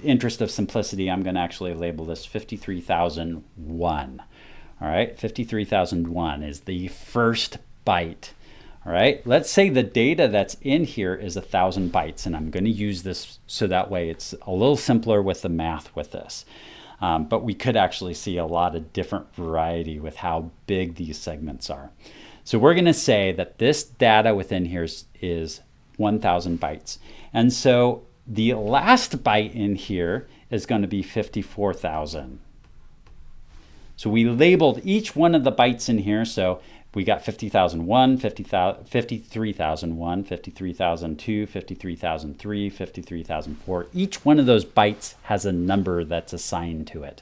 interest of simplicity, I'm going to actually label this 53,001. All right, 53,001 is the first byte. All right, let's say the data that's in here is 1,000 bytes, and I'm going to use this so that way it's a little simpler with the math with this. But we could actually see a lot of different variety with how big these segments are. So we're going to say that this data within here is 1,000 bytes. And so the last byte in here is going to be 54,000. So we labeled each one of the bytes in here. So we got 50,001, 53,001, 53,002, 53,003, 53,004. Each one of those bytes has a number that's assigned to it.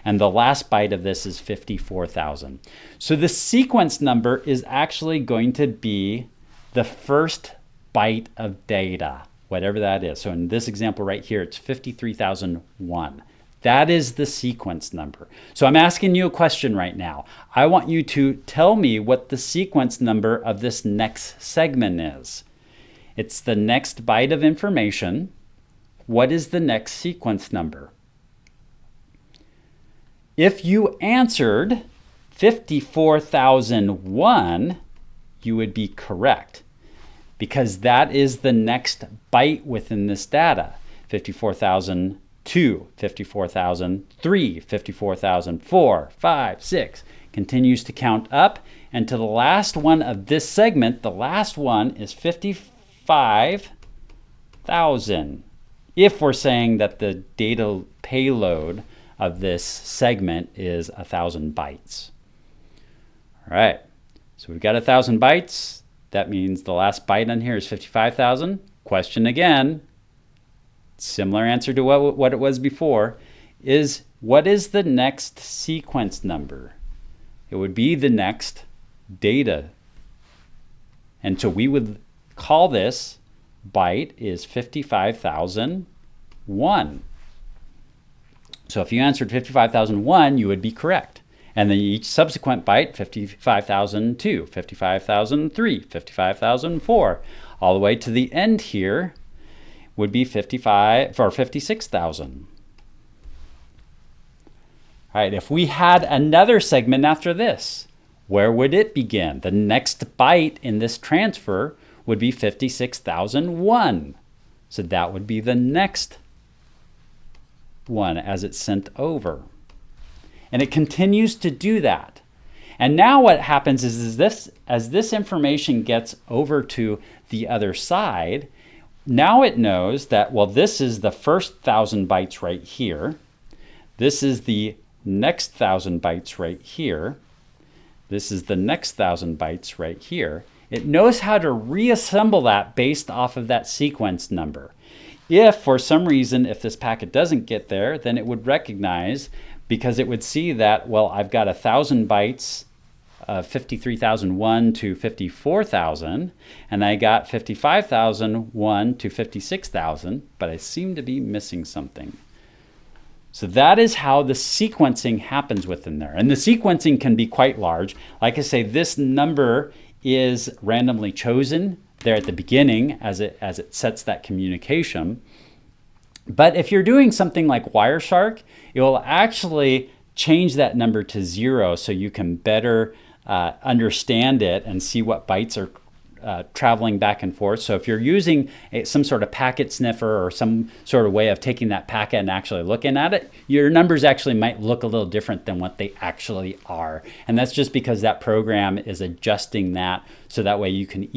And the last byte of this is 54,000. So the sequence number is actually going to be the first byte of data, whatever that is. So in this example right here, it's 53,001. That is the sequence number. So I'm asking you a question right now. I want you to tell me what the sequence number of this next segment is. It's the next byte of information. What is the next sequence number? If you answered 54,001, you would be correct, because that is the next byte within this data. 54,002, 54,003, 54,004, 5, 6, continues to count up, and to the last one of this segment, the last one is 55,000. If we're saying that the data payload of this segment is 1,000 bytes. All right, so we've got 1,000 bytes. That means the last byte on here is 55,000. Question again, similar answer to what it was before, is what is the next sequence number? It would be the next data. And so we would call this byte is 55,001. So if you answered 55,001, you would be correct. And then each subsequent byte, 55,002, 55,003, 55,004, all the way to the end here would be 56,000. All right, if we had another segment after this, where would it begin? The next byte in this transfer would be 56,001. So that would be the next one as it's sent over. And it continues to do that. And now what happens is this, as this information gets over to the other side, now it knows that, well, this is the first 1,000 bytes right here. This is the next 1,000 bytes right here. This is the next 1,000 bytes right here. It knows how to reassemble that based off of that sequence number. If for some reason, if this packet doesn't get there, then it would recognize, because it would see that, well, I've got 1,000 bytes 53,001 to 54,000, and I got 55,001 to 56,000, but I seem to be missing something. So that is how the sequencing happens within there. And the sequencing can be quite large. Like I say, this number is randomly chosen there at the beginning as it sets that communication. But if you're doing something like wireshark, it will actually change that number to 0 so you can better understand it and see what bytes are traveling back and forth. So if you're using some sort of packet sniffer or some sort of way of taking that packet and actually looking at it, your numbers actually might look a little different than what they actually are. And that's just because that program is adjusting that so that way you can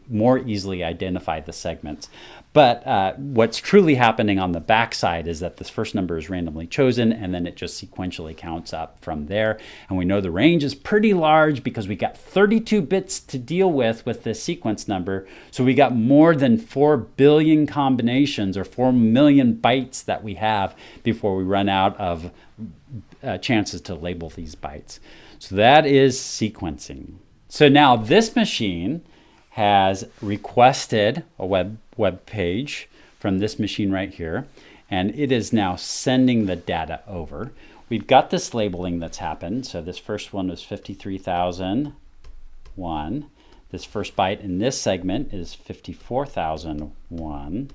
more easily identify the segments. But what's truly happening on the backside is that this first number is randomly chosen, and then it just sequentially counts up from there. And we know the range is pretty large because we got 32 bits to deal with this sequence number. So we got more than 4 billion combinations or 4 million bytes that we have before we run out of chances to label these bytes. So that is sequencing. So now this machine has requested a web page from this machine right here, and it is now sending the data over. We've got this labeling that's happened. So this first one was 53,001. This first byte in this segment is 54,001.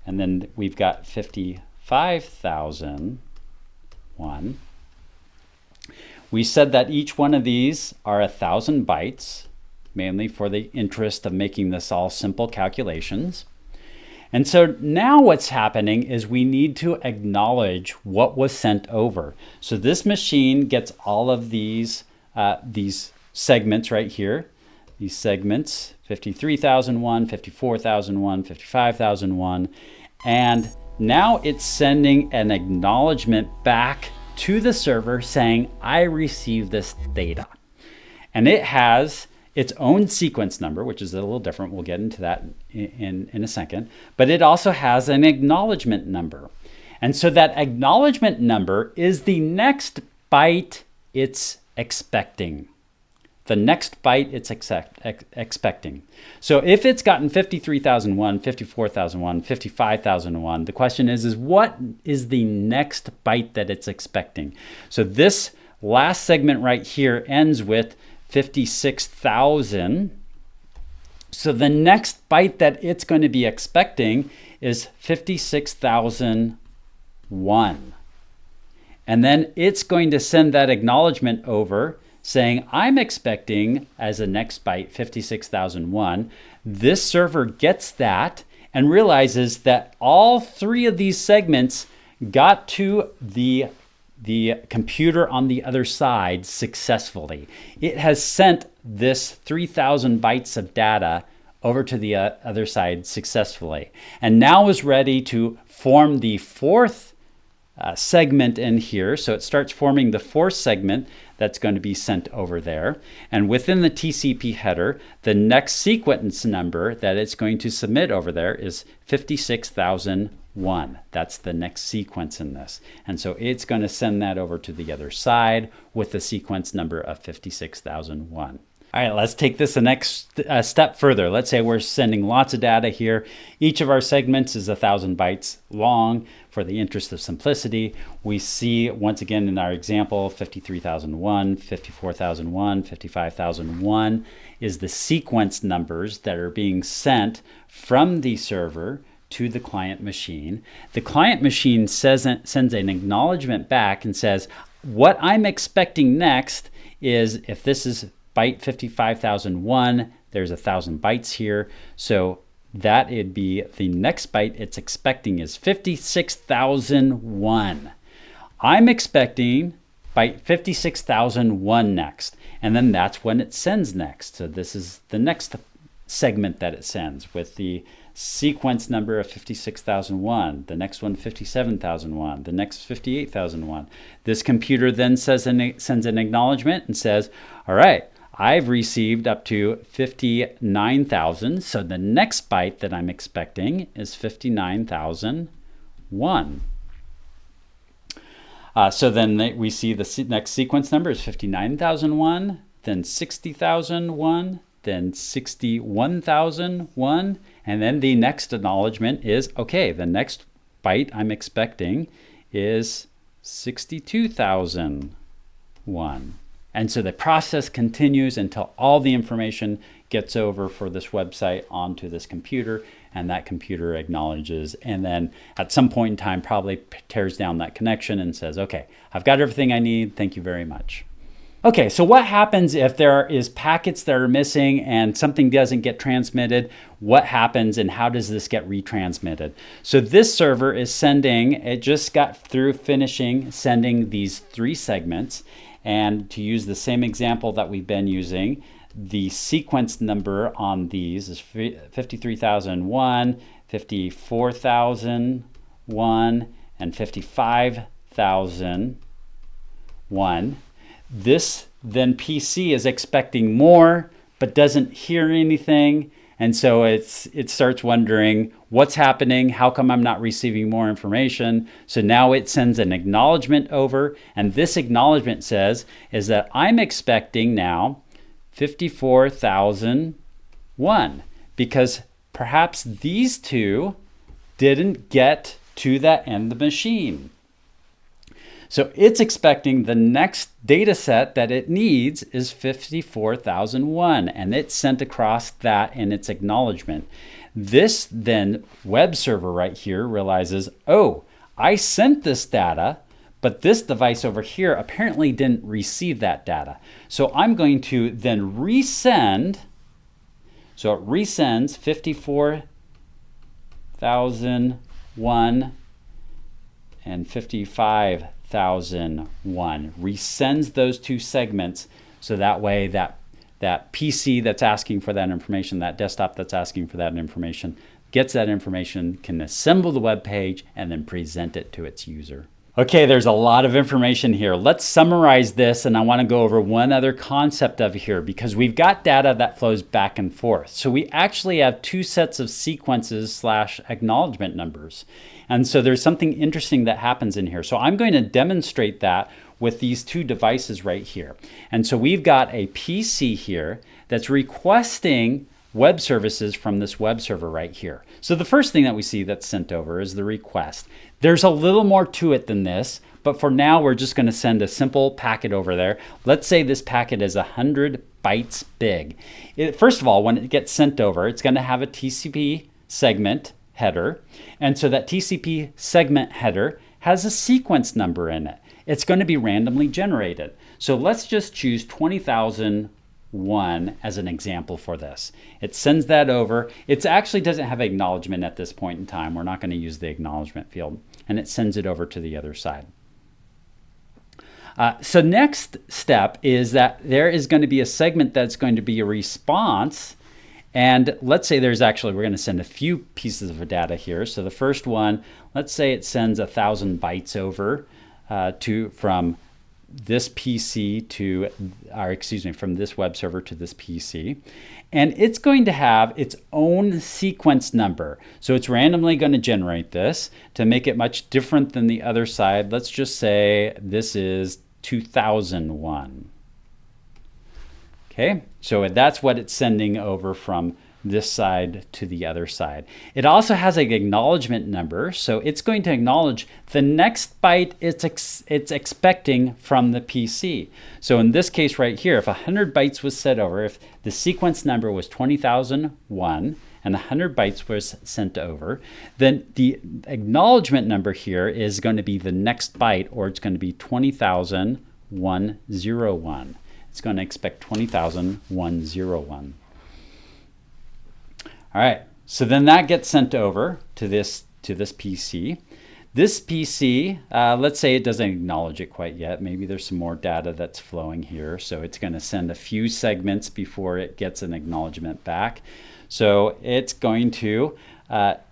And then we've got 55,001. We said that each one of these are 1,000 bytes, mainly for the interest of making this all simple calculations. And so now what's happening is we need to acknowledge what was sent over. So this machine gets all of these segments right here. These segments, 53,001, 54,001, 55,001. And now it's sending an acknowledgement back to the server saying, I received this data. And it has its own sequence number, which is a little different. We'll get into that in a second. But it also has an acknowledgement number. And so that acknowledgement number is the next byte it's expecting. The next byte it's expecting. So if it's gotten 53,001, 54,001, 55,001, the question is what is the next byte that it's expecting? So this last segment right here ends with 56,000. So the next byte that it's going to be expecting is 56,001. And then it's going to send that acknowledgement over saying, I'm expecting as a next byte 56,001. This server gets that and realizes that all three of these segments got to the computer on the other side successfully. It has sent this 3,000 bytes of data over to the other side successfully, and now is ready to form the fourth segment in here. So it starts forming the fourth segment that's going to be sent over there. And within the TCP header, the next sequence number that it's going to submit over there is 56,001. That's the next sequence in this. And so it's going to send that over to the other side with the sequence number of 56,001. All right, let's take this the next step further. Let's say we're sending lots of data here. Each of our segments is 1,000 bytes long. For the interest of simplicity, we see once again in our example 53,001, 54,001, 55,001 is the sequence numbers that are being sent from the server to the client machine. The client machine sends an acknowledgement back and says, what I'm expecting next is, if this is byte 55,001, there's 1,000 bytes here. So that it'd be the next byte it's expecting is 56,001. I'm expecting byte 56,001 next. And then that's when it sends next. So this is the next segment that it sends with the sequence number of 56,001, the next one 57,001, the next 58,001. This computer then sends an acknowledgement and says, all right, I've received up to 59,000. So the next byte that I'm expecting is 59,001. So then we see the next sequence number is 59,001. then 60,001, then 61,001, and then the next acknowledgement is, okay, the next byte I'm expecting is 62,001. And so the process continues until all the information gets over for this website onto this computer, and that computer acknowledges, and then at some point in time probably tears down that connection and says, okay, I've got everything I need, thank you very much. Okay, so what happens if there is packets that are missing and something doesn't get transmitted? What happens and how does this get retransmitted? So this server is sending, it just got through finishing sending these 3 segments. And to use the same example that we've been using, the sequence number on these is 53,001, 54,001, and 55,001. This then PC is expecting more, but doesn't hear anything. And so it starts wondering what's happening, how come I'm not receiving more information? So now it sends an acknowledgement over, and this acknowledgement says is that I'm expecting now 54,001 because perhaps these 2 didn't get to that end of the machine. So it's expecting the next data set that it needs is 54,001, and it's sent across that in its acknowledgement. This then web server right here realizes, oh, I sent this data, but this device over here apparently didn't receive that data. So I'm going to then resend. So it resends 54,001 and 55,001, resends those 2 segments, so that way that PC that's asking for that information, that desktop that's asking for that information, gets that information, can assemble the web page, and then present it to its user. Okay, there's a lot of information here. Let's summarize this, and I want to go over one other concept of here, because we've got data that flows back and forth. So we actually have 2 sets of sequences / acknowledgement numbers. And so there's something interesting that happens in here. So I'm going to demonstrate that with these 2 devices right here. And so we've got a PC here that's requesting web services from this web server right here. So the first thing that we see that's sent over is the request. There's a little more to it than this, but for now we're just going to send a simple packet over there. Let's say this packet is 100 bytes big. First of all, when it gets sent over, it's going to have a TCP segment header. And so that TCP segment header has a sequence number in it. It's going to be randomly generated. So let's just choose 20,001 as an example for this. It sends that over. It actually doesn't have acknowledgement at this point in time. We're not going to use the acknowledgement field. And it sends it over to the other side. So next step is that there is going to be a segment that's going to be a response. And let's say we're going to send a few pieces of data here. So the first one, let's say it sends 1,000 bytes over from this PC to, from this web server to this PC. And it's going to have its own sequence number. So it's randomly going to generate this to make it much different than the other side. Let's just say this is 2001. Okay, so that's what it's sending over from this side to the other side. It also has an acknowledgement number, so it's going to acknowledge the next byte it's expecting from the PC. So in this case right here, if 100 bytes was sent over, if the sequence number was 20,001 and 100 bytes was sent over, then the acknowledgement number here is going to be the next byte, or it's going to be 20,101. It's going to expect 20,101. All right, so then that gets sent over to this PC. This PC, let's say it doesn't acknowledge it quite yet. Maybe there's some more data that's flowing here. So it's going to send a few segments before it gets an acknowledgement back. So it's going to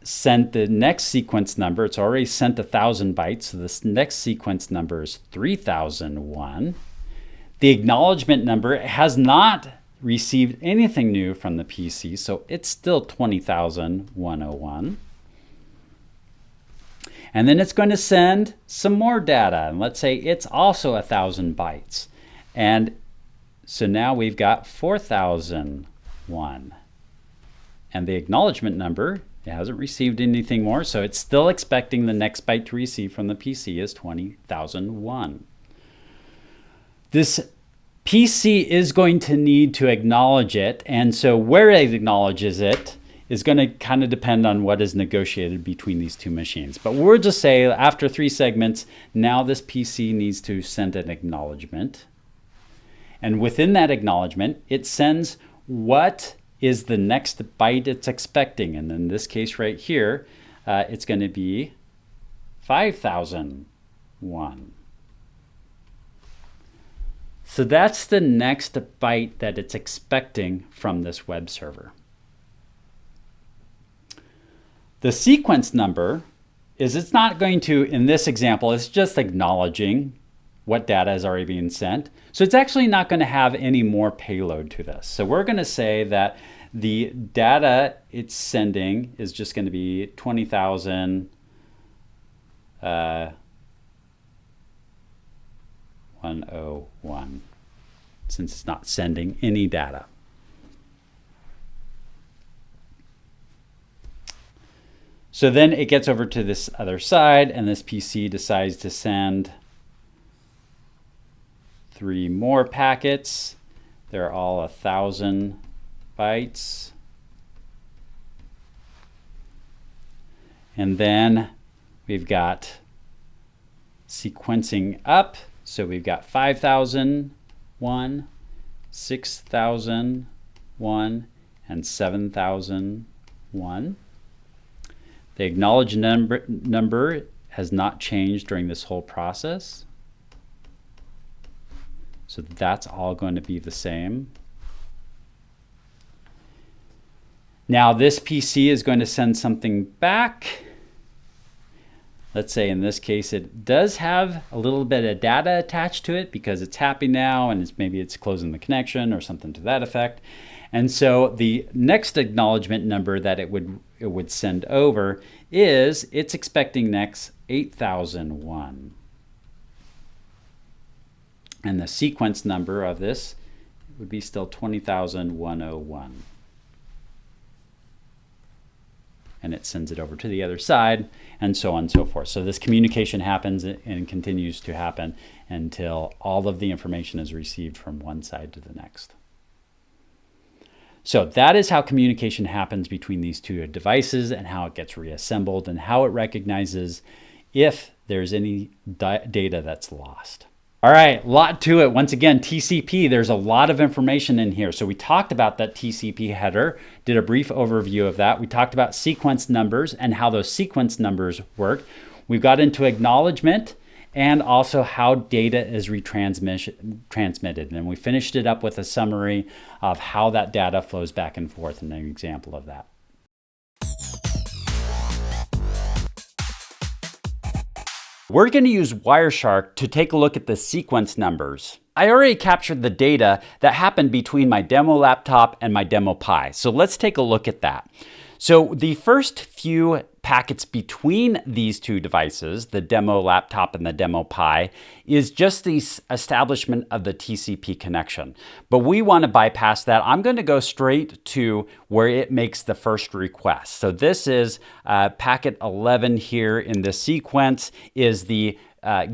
send the next sequence number. It's already sent 1,000 bytes. So this next sequence number is 3001. The acknowledgement number has not received anything new from the PC, so it's still 20,101. And then it's going to send some more data, and let's say it's also 1,000 bytes. And So now we've got 4001. And the acknowledgement number, it hasn't received anything more, so it's still expecting the next byte to receive from the PC is 20,001. This PC is going to need to acknowledge it, and so where it acknowledges it is going to kind of depend on what is negotiated between these two machines. But we'll just say after 3 segments, now this PC needs to send an acknowledgement. And within that acknowledgement, it sends what is the next byte it's expecting. And in this case right here, it's going to be 5001. So that's the next byte that it's expecting from this web server. The sequence number is, it's not going to, in this example, it's just acknowledging what data is already being sent. So it's actually not going to have any more payload to this. So we're going to say that the data it's sending is just going to be 20,000 101, since it's not sending any data. So then it gets over to this other side, and this PC decides to send 3 more packets. They're all 1,000 bytes. And then we've got sequencing up. So we've got 5,001, 6,001, and 7,001. The acknowledged number has not changed during this whole process. So that's all going to be the same. Now this PC is going to send something back. Let's say in this case it does have a little bit of data attached to it because it's happy now and maybe it's closing the connection or something to that effect. And so the next acknowledgement number that it would send over is, it's expecting next 8,001. And the sequence number of this would be still 20,101. And it sends it over to the other side, and so on and so forth. So this communication happens and continues to happen until all of the information is received from one side to the next. So that is how communication happens between these two devices, and how it gets reassembled, and how it recognizes if there's any data that's lost. All right, a lot to it. Once again, TCP, there's a lot of information in here. So we talked about that TCP header, did a brief overview of that. We talked about sequence numbers and how those sequence numbers work. We got into acknowledgement and also how data is transmitted. And we finished it up with a summary of how that data flows back and forth, and an example of that. We're going to use Wireshark to take a look at the sequence numbers. I already captured the data that happened between my demo laptop and my demo Pi. So let's take a look at that. So the first few packets between these two devices, the demo laptop and the demo Pi, is just the establishment of the TCP connection. But we want to bypass that. I'm going to go straight to where it makes the first request. So this is packet 11 here in the sequence, is the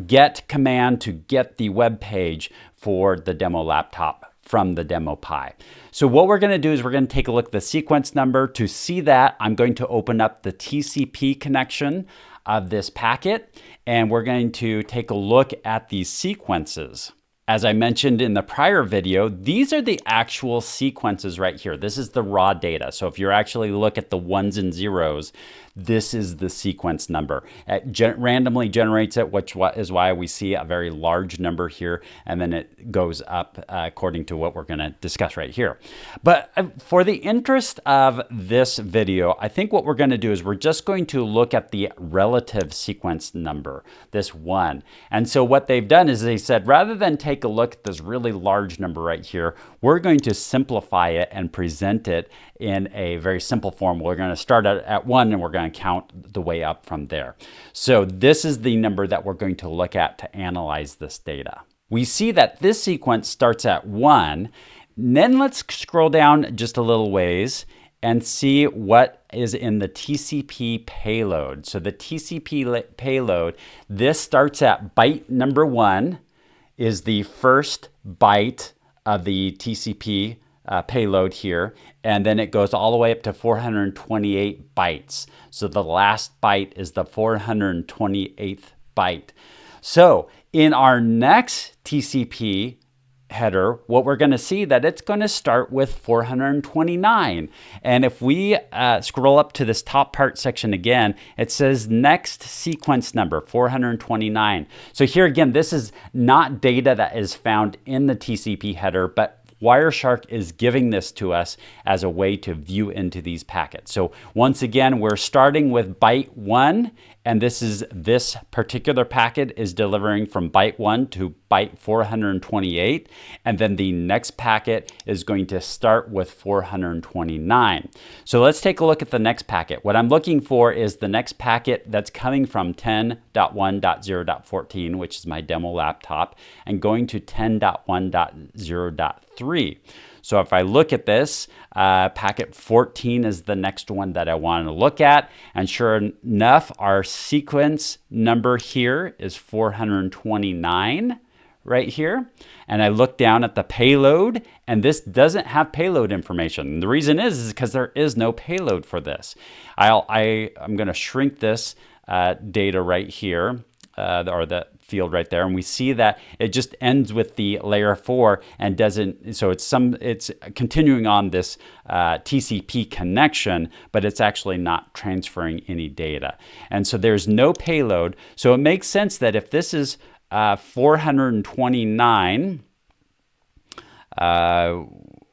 get command to get the web page for the demo laptop from the demo Pi. So what we're going to do is we're going to take a look at the sequence number. To see that, I'm going to open up the TCP connection of this packet, and we're going to take a look at these sequences. As I mentioned in the prior video, these are the actual sequences right here. This is the raw data. So if you actually look at the ones and zeros, this is the sequence number. It randomly generates it, which is why we see a very large number here, and then it goes up according to what we're going to discuss right here. But for the interest of this video, I think what we're going to do is we're just going to look at the relative sequence number, this 1. And so what they've done is they said, rather than take a look at this really large number right here, we're going to simplify it and present it in a very simple form. We're going to start at 1 and we're going to count the way up from there. So this is the number that we're going to look at to analyze this data. we see that this sequence starts at 1. Then let's scroll down just a little ways and see what is in the TCP payload. So the TCP payload, this starts at byte number 1, is the first byte of the TCP payload here, and then it goes all the way up to 428 bytes. So the last byte is the 428th byte. So in our next TCP header, what we're going to see that it's going to start with 429. And if we scroll up to this top part section again, it says next sequence number 429. So here again, this is not data that is found in the TCP header, but Wireshark is giving this to us as a way to view into these packets. So once again, we're starting with byte 1, and this particular packet is delivering from byte 1 to byte 428, and then the next packet is going to start with 429. So let's take a look at the next packet. What I'm looking for is the next packet that's coming from 10.1.0.14, which is my demo laptop, and going to 10.1.0.3. So if I look at this, packet 14 is the next one that I want to look at. And sure enough, our sequence number here is 429 right here. And I look down at the payload, and this doesn't have payload information. And the reason is because there is no payload for this. I'm going to shrink this data right here, or the field right there, and we see that it just ends with the layer 4 and doesn't, so it's continuing on this TCP connection, but it's actually not transferring any data. And so there's no payload. So it makes sense that if this is 429,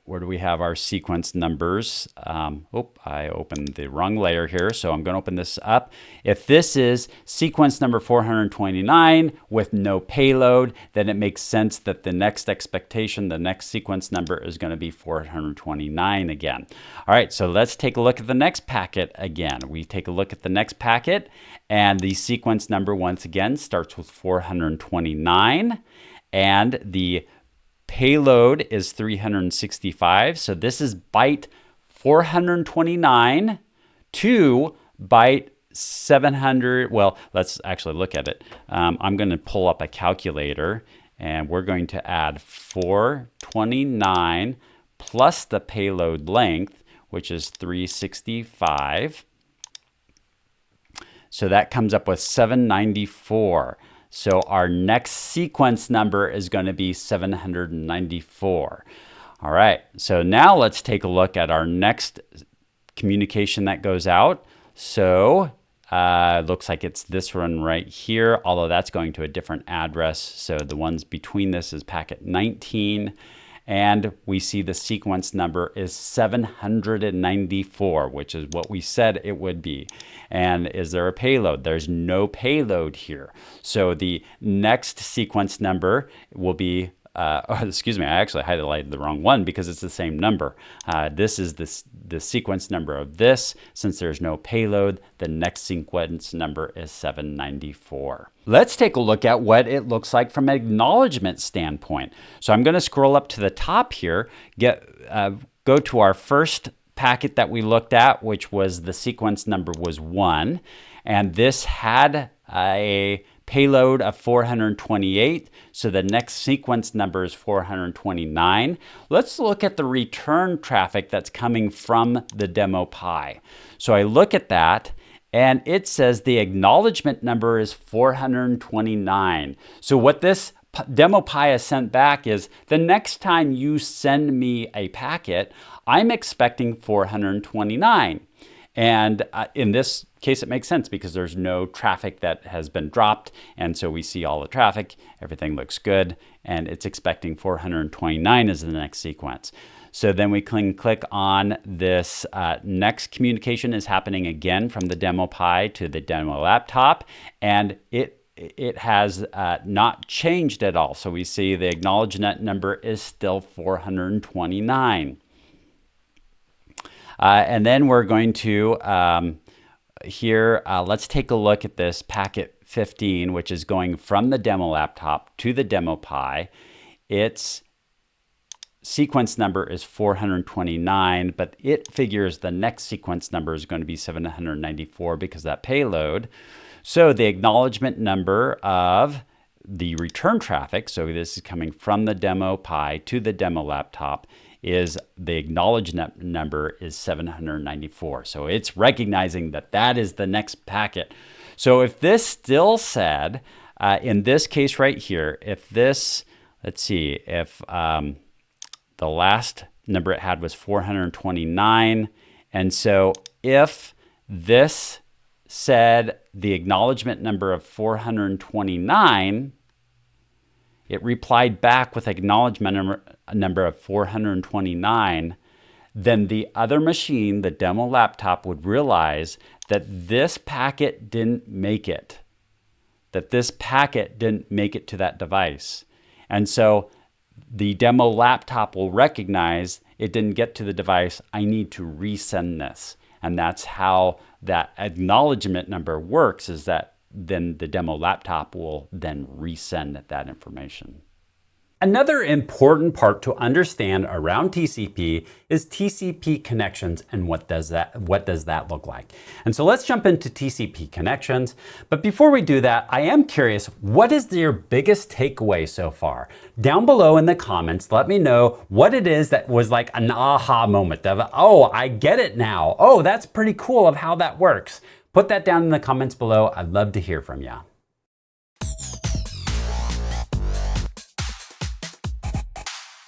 where do we have our sequence numbers? I opened the wrong layer here, so I'm going to open this up. If this is sequence number 429 with no payload, then it makes sense that the next expectation, the next sequence number is going to be 429 again. All right, so let's take a look at the next packet again. We take a look at the next packet, and the sequence number once again starts with 429, and the payload is 365. So this is byte 429 to byte 700. Well, let's actually look at it. I'm going to pull up a calculator, and we're going to add 429 plus the payload length, which is 365. So that comes up with 794. So our next sequence number is going to be 794. All right, so now let's take a look at our next communication that goes out. So looks like it's this one right here, although that's going to a different address. So the ones between this is packet 19. And we see the sequence number is 794, which is what we said it would be. And is there a payload? There's no payload here. So the next sequence number will be, excuse me, I actually highlighted the wrong one because it's the same number. This is the sequence number of this. Since there's no payload, the next sequence number is 794. Let's take a look at what it looks like from an acknowledgement standpoint. So I'm going to scroll up to the top here, go to our first packet that we looked at, which was the sequence number was 1. And this had a payload of 428. So the next sequence number is 429. Let's look at the return traffic that's coming from the demo PI. So I look at that, and it says the acknowledgement number is 429. So what this demo PI has sent back is the next time you send me a packet, I'm expecting 429. And in this case, it makes sense because there's no traffic that has been dropped. And so we see all the traffic, everything looks good, and it's expecting 429 as the next sequence. So then we can click on this next communication is happening again from the demo PI to the demo laptop, and it has not changed at all. So we see the acknowledgement number is still 429. And then we're going to here, let's take a look at this packet 15, which is going from the demo laptop to the demo Pi. Its sequence number is 429, but it figures the next sequence number is going to be 794 because of that payload. So the acknowledgement number of the return traffic, so this is coming from the demo Pi to the demo laptop, is the acknowledgement number is 794. So it's recognizing that that is the next packet. So if this still said, in this case right here, if this, let's see, if the last number it had was 429, and so if this said the acknowledgement number of 429, it replied back with acknowledgement number of 429, then the other machine, the demo laptop, would realize that this packet didn't make it, that this packet didn't make it to that device. And so the demo laptop will recognize it didn't get to the device. I need to resend this. And that's how that acknowledgement number works, is that then the demo laptop will then resend that information. Another important part to understand around TCP is TCP Connections and what does that look like. And so let's jump into TCP Connections. But before we do that, I am curious, what is your biggest takeaway so far? Down below in the comments, let me know what it is that was like an aha moment of, oh, I get it now. Oh, that's pretty cool of how that works. Put that down in the comments below. I'd love to hear from you.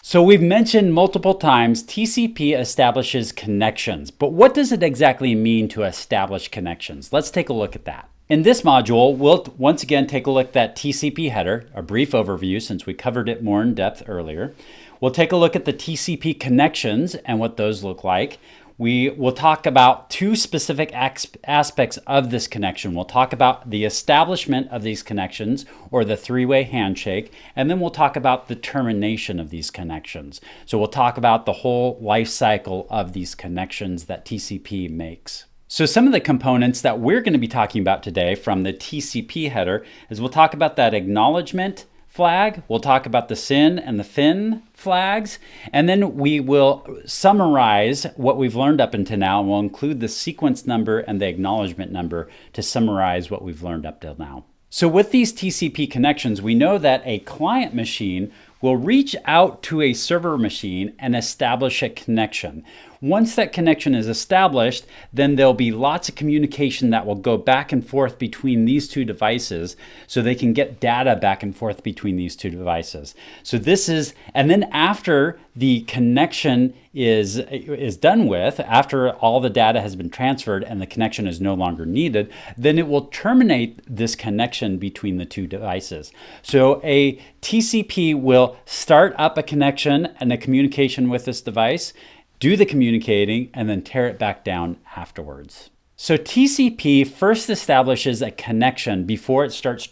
So we've mentioned multiple times TCP establishes connections, but what does it exactly mean to establish connections? Let's take a look at that. In this module, we'll once again take a look at that TCP header, a brief overview since we covered it more in depth earlier. We'll take a look at the TCP connections and what those look like. We will talk about two specific aspects of this connection. We'll talk about the establishment of these connections, or the three-way handshake, and then we'll talk about the termination of these connections. So we'll talk about the whole life cycle of these connections that TCP makes. So some of the components that we're going to be talking about today from the TCP header is we'll talk about that acknowledgement flag, we'll talk about the SYN and the FIN flags, and then we will summarize what we've learned up until now, and we'll include the sequence number and the acknowledgement number to summarize what we've learned up till now. So with these TCP connections, we know that a client machine will reach out to a server machine and establish a connection. Once that connection is established, then there'll be lots of communication that will go back and forth between these two devices, so they can get data back and forth between these two devices. So this is, and then after the connection is done with, after all the data has been transferred and the connection is no longer needed, then it will terminate this connection between the two devices. So a TCP will start up a connection and a communication with this device, do the communicating, and then tear it back down afterwards. So TCP first establishes a connection before it starts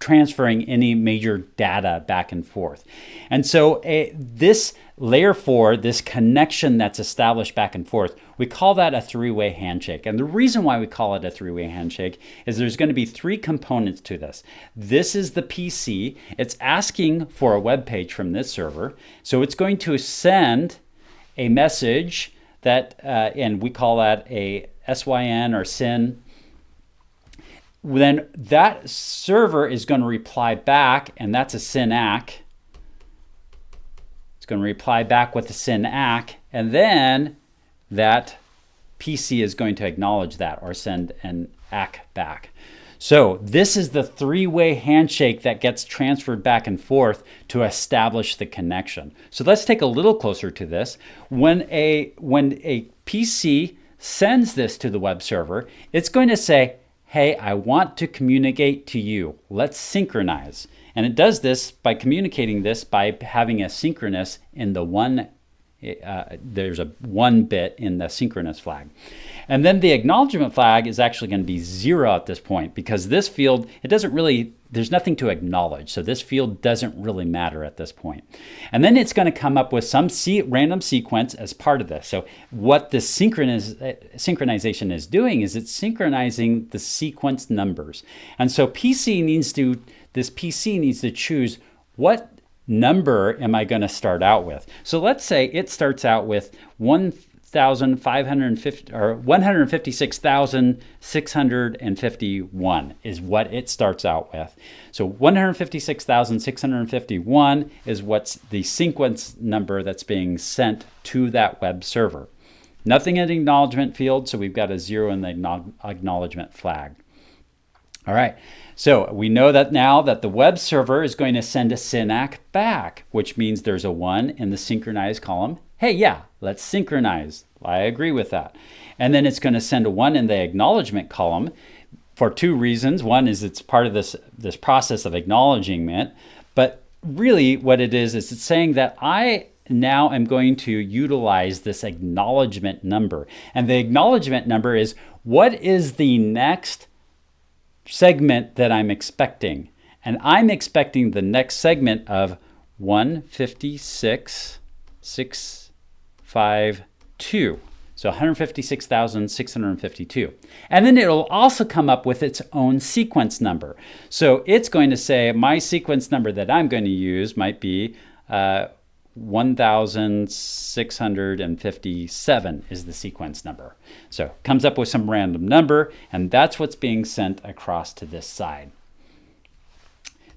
transferring any major data back and forth. And so this layer 4, this connection that's established back and forth, we call that a three-way handshake. And the reason why we call it a three-way handshake is there's going to be three components to this. This is the PC. It's asking for a web page from this server. So it's going to send a message that, and we call that a SYN or SYN. Then that server is going to reply back, and that's a SYN-ACK. It's going to reply back with a SYN-ACK, and then that PC is going to acknowledge that or send an ACK back. So this is the three-way handshake that gets transferred back and forth to establish the connection. So let's take a little closer to this. When a PC sends this to the web server, it's going to say, hey, I want to communicate to you. Let's synchronize. And it does this by communicating this by having a synchronous in the one, there's a 1 bit in the synchronous flag. And then the acknowledgement flag is actually going to be 0 at this point, because this field, it doesn't really, there's nothing to acknowledge. So this field doesn't really matter at this point. And then it's going to come up with some random sequence as part of this. So what this synchronization is doing is it's synchronizing the sequence numbers. And so this PC needs to choose what number am I going to start out with. So let's say it starts out with 156,651 is what it starts out with. So 156,651 is what's the sequence number that's being sent to that web server. Nothing in the acknowledgement field, so we've got a 0 in the acknowledgement flag. All right, so we know that now that the web server is going to send a SYNAC back, which means there's a 1 in the synchronized column. Hey, yeah, let's synchronize. I agree with that. And then it's going to send a 1 in the acknowledgement column for 2 reasons. One is it's part of this process of acknowledgement, but really what it is it's saying that I now am going to utilize this acknowledgement number. And the acknowledgement number is what is the next segment that I'm expecting. And I'm expecting the next segment of 156,652. So 156,652. And then it'll also come up with its own sequence number. So it's going to say my sequence number that I'm going to use might be 1,657 is the sequence number. So it comes up with some random number, and that's what's being sent across to this side.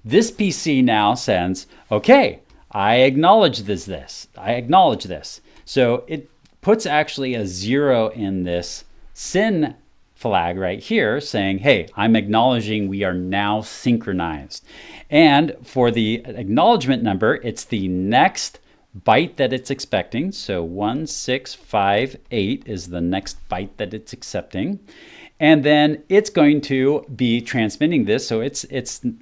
This PC now sends, okay, I acknowledge this. I acknowledge this. So it puts actually a 0 in this SYN flag right here saying, hey, I'm acknowledging we are now synchronized. And for the acknowledgement number, it's the next byte that it's expecting. So 1658 is the next byte that it's accepting. And then it's going to be transmitting this. So its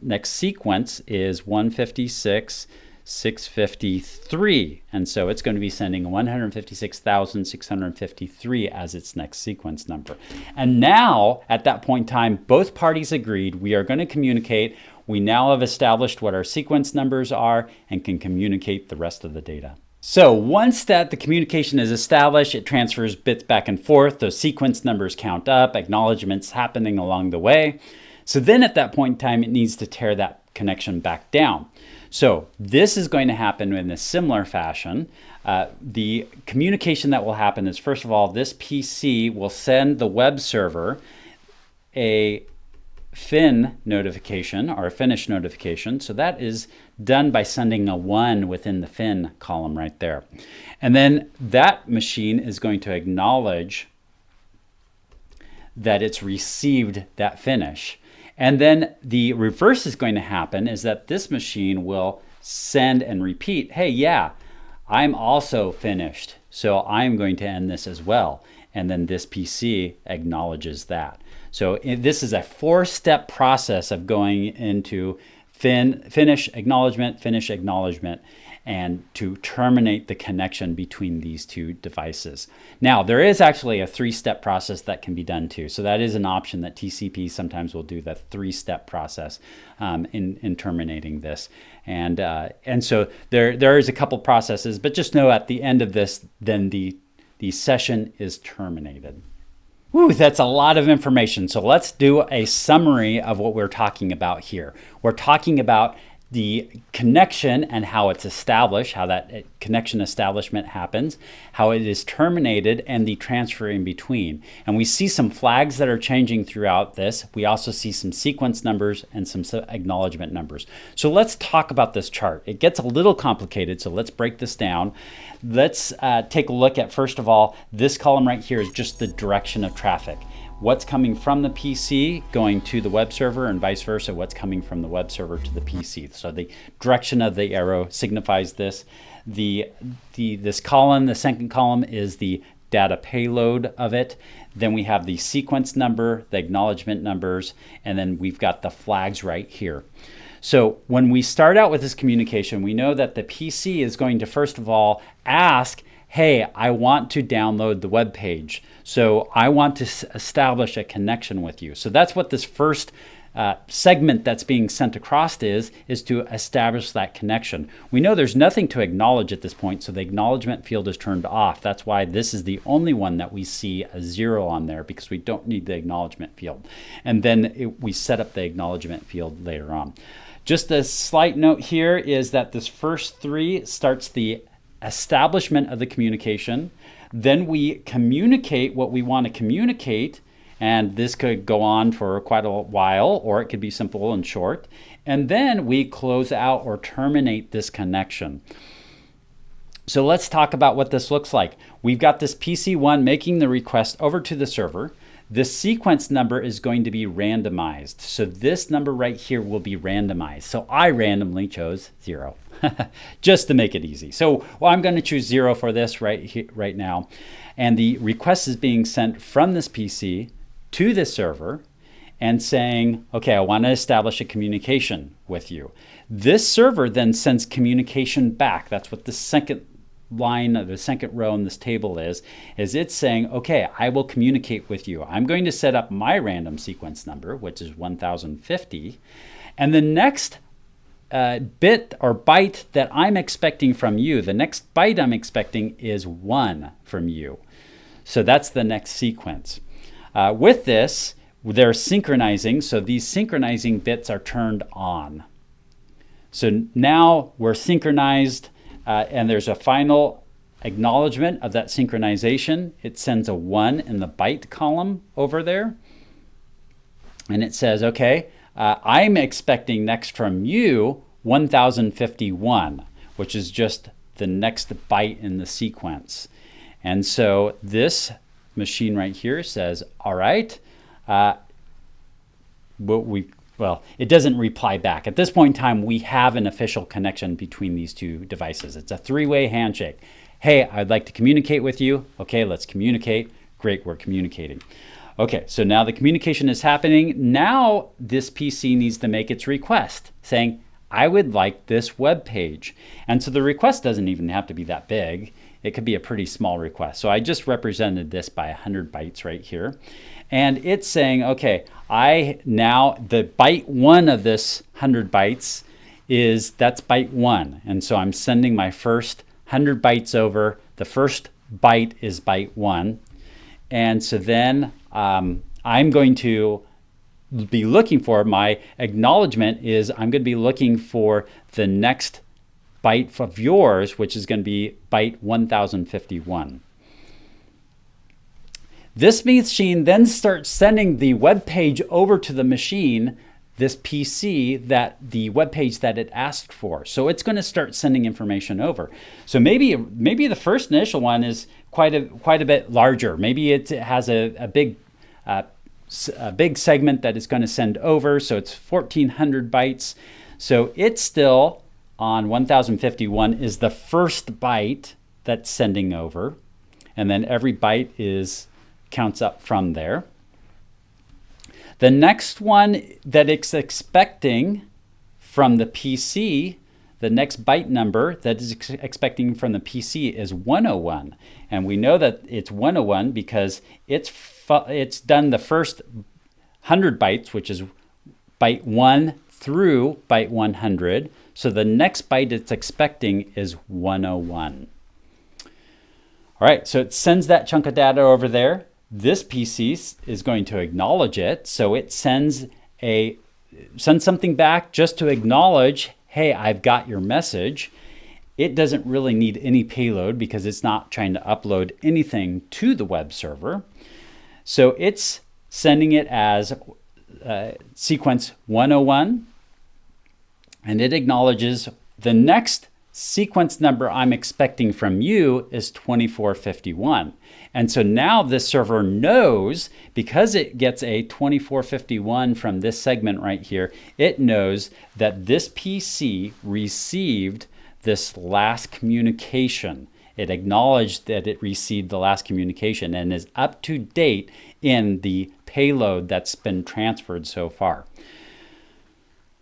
next sequence is 156,653. And so it's going to be sending 156,653 as its next sequence number. And now, at that point in time, both parties agreed we are going to communicate. We now have established what our sequence numbers are and can communicate the rest of the data. So once that the communication is established, it transfers bits back and forth. Those sequence numbers count up, acknowledgements happening along the way. So then at that point in time, it needs to tear that connection back down. So this is going to happen in a similar fashion. The communication that will happen is, first of all, this PC will send the web server a fin notification or a finish notification. So that is done by sending a 1 within the fin column right there. And then that machine is going to acknowledge that it's received that finish. And then the reverse is going to happen is that this machine will send and repeat, hey, yeah, I'm also finished. So I'm going to end this as well. And then this PC acknowledges that. So this is a 4-step process of going into finish, acknowledgement, and to terminate the connection between these two devices. Now, there is actually a 3-step process that can be done too. So that is an option that TCP sometimes will do, that 3-step process in terminating this. And so there is a couple processes, but just know at the end of this, then the session is terminated. Whew, that's a lot of information. So let's do a summary of what we're talking about here. We're talking about the connection and how it's established, how that connection establishment happens, how it is terminated, and the transfer in between. And we see some flags that are changing throughout this. We also see some sequence numbers and some acknowledgement numbers. So let's talk about this chart. It gets a little complicated, so let's break this down. Let's take a look at, first of all, this column right here is just the direction of traffic. What's coming from the PC going to the web server, and vice versa, what's coming from the web server to the PC. So the direction of the arrow signifies this. This column, the second column, is the data payload of it. Then we have the sequence number, the acknowledgement numbers, and then we've got the flags right here. So when we start out with this communication, we know that the PC is going to, first of all, ask, hey, I want to download the web page. So I want to establish a connection with you. So that's what this first segment that's being sent across is to establish that connection. We know there's nothing to acknowledge at this point, so the acknowledgement field is turned off. That's why this is the only one that we see a 0 on there, because we don't need the acknowledgement field. And then we set up the acknowledgement field later on. Just a slight note here is that this first 3 starts the establishment of the communication. Then we communicate what we want to communicate, and this could go on for quite a while, or it could be simple and short. And then we close out or terminate this connection. So let's talk about what this looks like. We've got this PC1 making the request over to the server. The sequence number is going to be randomized. So this number right here will be randomized. So I randomly chose 0. Just to make it easy. So I'm going to choose 0 for this right now. And the request is being sent from this PC to the server and saying, okay, I want to establish a communication with you. This server then sends communication back. That's what the second line of the second row in this table is it's saying, okay, I will communicate with you. I'm going to set up my random sequence number, which is 1050. And the next bit or byte that I'm expecting from you, the next byte I'm expecting is 1 from you. So that's the next sequence. With this, they're synchronizing, so these synchronizing bits are turned on. So now we're synchronized, and there's a final acknowledgement of that synchronization. It sends a 1 in the byte column over there. And it says, okay, I'm expecting next from you 1051, which is just the next byte in the sequence. And so this machine right here says, all right, well, it doesn't reply back. At this point in time, we have an official connection between these two devices. It's a 3-way handshake. Hey, I'd like to communicate with you. Okay, let's communicate. Great, we're communicating. Okay, so now the communication is happening. Now this PC needs to make its request, saying, I would like this web page. And so the request doesn't even have to be that big. It could be a pretty small request. So I just represented this by 100 bytes right here. And it's saying, okay, the byte 1 of this 100 bytes that's byte 1. And so I'm sending my first 100 bytes over. The first byte is byte 1. And so then I'm going to be looking for, my acknowledgement is I'm going to be looking for the next byte of yours, which is going to be byte 1051. This machine then starts sending the web page over to the machine, this PC, the web page that it asked for. So it's going to start sending information over. So maybe the first initial one is quite a bit larger. Maybe it has a big segment that it's going to send over. So it's 1400 bytes. So it's still on 1051 is the first byte that's sending over, and then every byte counts up from there. The next one that it's expecting from the PC, the next byte number that is expecting from the PC is 101, and we know that it's 101 because it's done the first 100 bytes, which is byte 1 through byte 100. So the next byte it's expecting is 101. All right, so it sends that chunk of data over there. This PC is going to acknowledge it. So it sends something back just to acknowledge, hey, I've got your message. It doesn't really need any payload because it's not trying to upload anything to the web server. So it's sending it as sequence 101. And it acknowledges the next sequence number I'm expecting from you is 2451. And so now this server knows, because it gets a 2451 from this segment right here, it knows that this PC received this last communication. It acknowledged that it received the last communication and is up to date in the payload that's been transferred so far.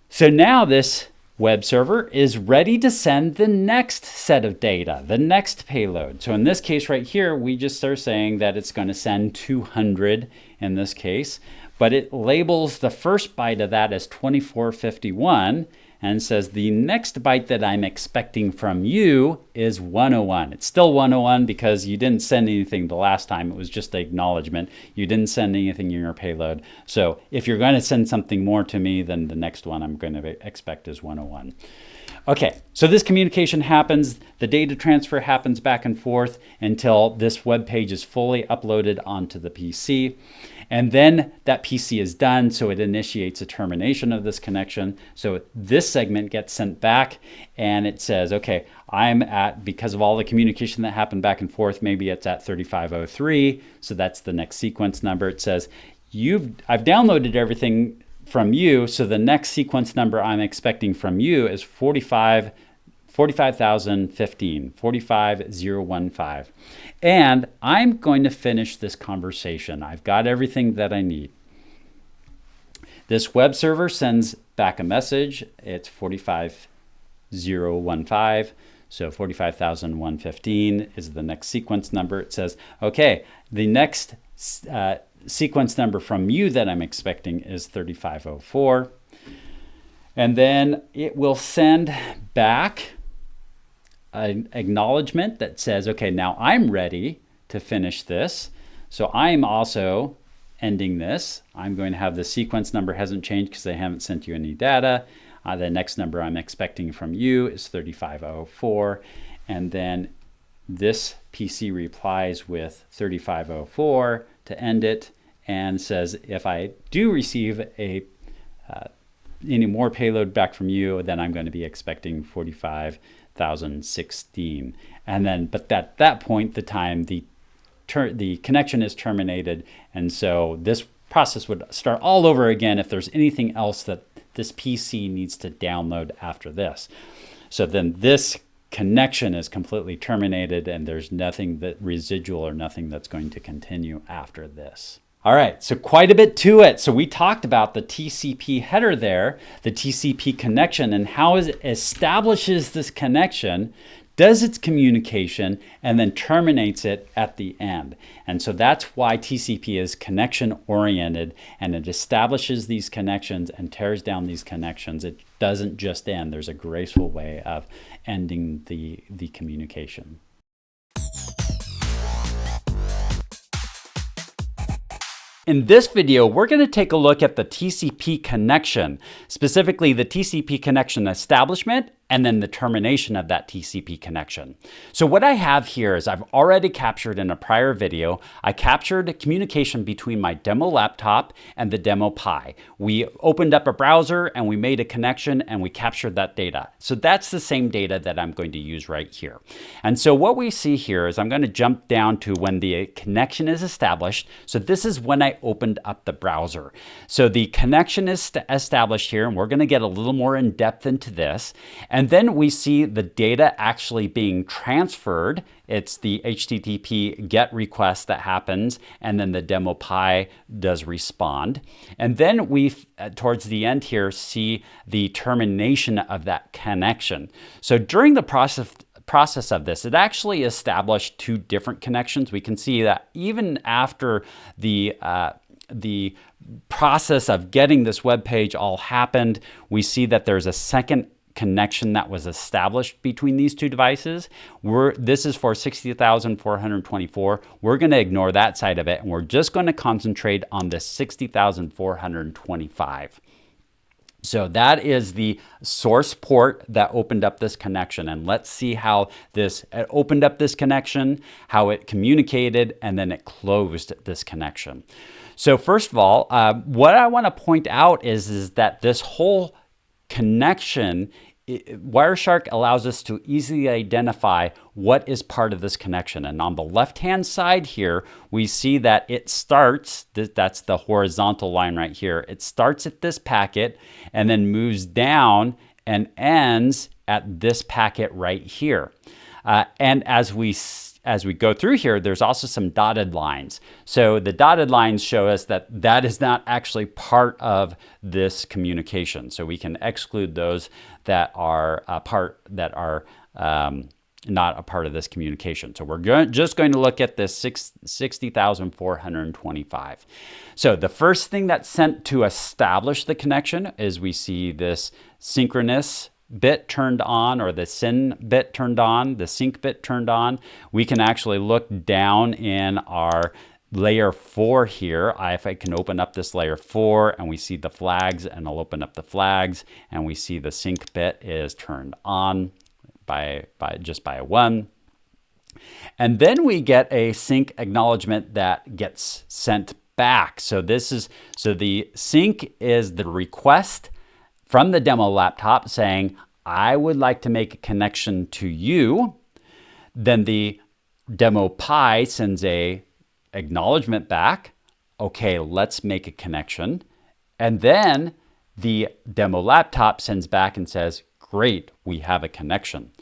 So now this web server is ready to send the next set of data, the next payload. So in this case right here, we just are saying that it's going to send 200 in this case, but it labels the first byte of that as 2451 and says the next byte that I'm expecting from you is 101. It's still 101 because you didn't send anything the last time. It was just an acknowledgement. You didn't send anything in your payload. So if you're going to send something more to me, then the next one I'm going to expect is 101. Okay, so this communication happens, the data transfer happens back and forth until this web page is fully uploaded onto the PC. And then that PC is done, so it initiates a termination of this connection. So this segment gets sent back and it says, okay, I'm at, because of all the communication that happened back and forth, maybe it's at 3503. So that's the next sequence number. It says, I've downloaded everything from you, so the next sequence number I'm expecting from you is 45,015, 45015. And I'm going to finish this conversation. I've got everything that I need. This web server sends back a message. It's 45015. So 45,115 is the next sequence number. It says, okay, the next sequence number from you that I'm expecting is 3504. And then it will send back an acknowledgement that says, okay, now I'm ready to finish this. So I'm also ending this. I'm going to have the sequence number hasn't changed because I haven't sent you any data. The next number I'm expecting from you is 3504. And then this PC replies with 3504 to end it and says, if I do receive any more payload back from you, then I'm going to be expecting 45,016. And then, but at that point, the connection is terminated. And so this process would start all over again if there's anything else that this PC needs to download after this. So then this connection is completely terminated and there's nothing that residual or nothing that's going to continue after this. All right, so quite a bit to it. So we talked about the TCP header there, the TCP connection, and how it establishes this connection, does its communication, and then terminates it at the end. And so that's why TCP is connection oriented, and it establishes these connections and tears down these connections. It doesn't just end. There's a graceful way of ending the communication. In this video, we're going to take a look at the TCP connection, specifically the TCP connection establishment and then the termination of that TCP connection. So what I have here is I've already captured in a prior video, I captured communication between my demo laptop and the demo Pi. We opened up a browser and we made a connection and we captured that data. So that's the same data that I'm going to use right here. And so what we see here is I'm going to jump down to when the connection is established. So this is when I opened up the browser. So the connection is established here, and we're going to get a little more in depth into this. And then we see the data actually being transferred. It's the HTTP GET request that happens, and then the demo Pi does respond. And then we, towards the end here, see the termination of that connection. So during the process of this, it actually established two different connections. We can see that even after the process of getting this web page all happened, we see that there's a second connection that was established between these two devices. This is for 60,424. We're going to ignore that side of it, and we're just going to concentrate on the 60,425. So that is the source port that opened up this connection. And let's see how it opened up this connection, how it communicated, and then it closed this connection. So first of all, what I want to point out is that this whole connection, wireshark allows us to easily identify what is part of this connection. And on the left-hand side here, we see that it starts, that's the horizontal line right here. It starts at this packet and then moves down and ends at this packet right here. And as we as we go through here, there's also some dotted lines. So the dotted lines show us that that is not actually part of this communication. So we can exclude those that are not a part of this communication. So we're just going to look at this 60,425. So the first thing that's sent to establish the connection is we see this synchronous bit turned on, or the SYN bit turned on, the sync bit turned on. We can actually look down in our layer 4 here. If I can open up this layer 4 and we see the flags, and I'll open up the flags and we see the sync bit is turned on by a 1. And then we get a sync acknowledgement that gets sent back. So the sync is the request from the demo laptop saying, I would like to make a connection to you. Then the demo Pi sends a acknowledgement back. Okay, let's make a connection. And then the demo laptop sends back and says, great, we have a connection.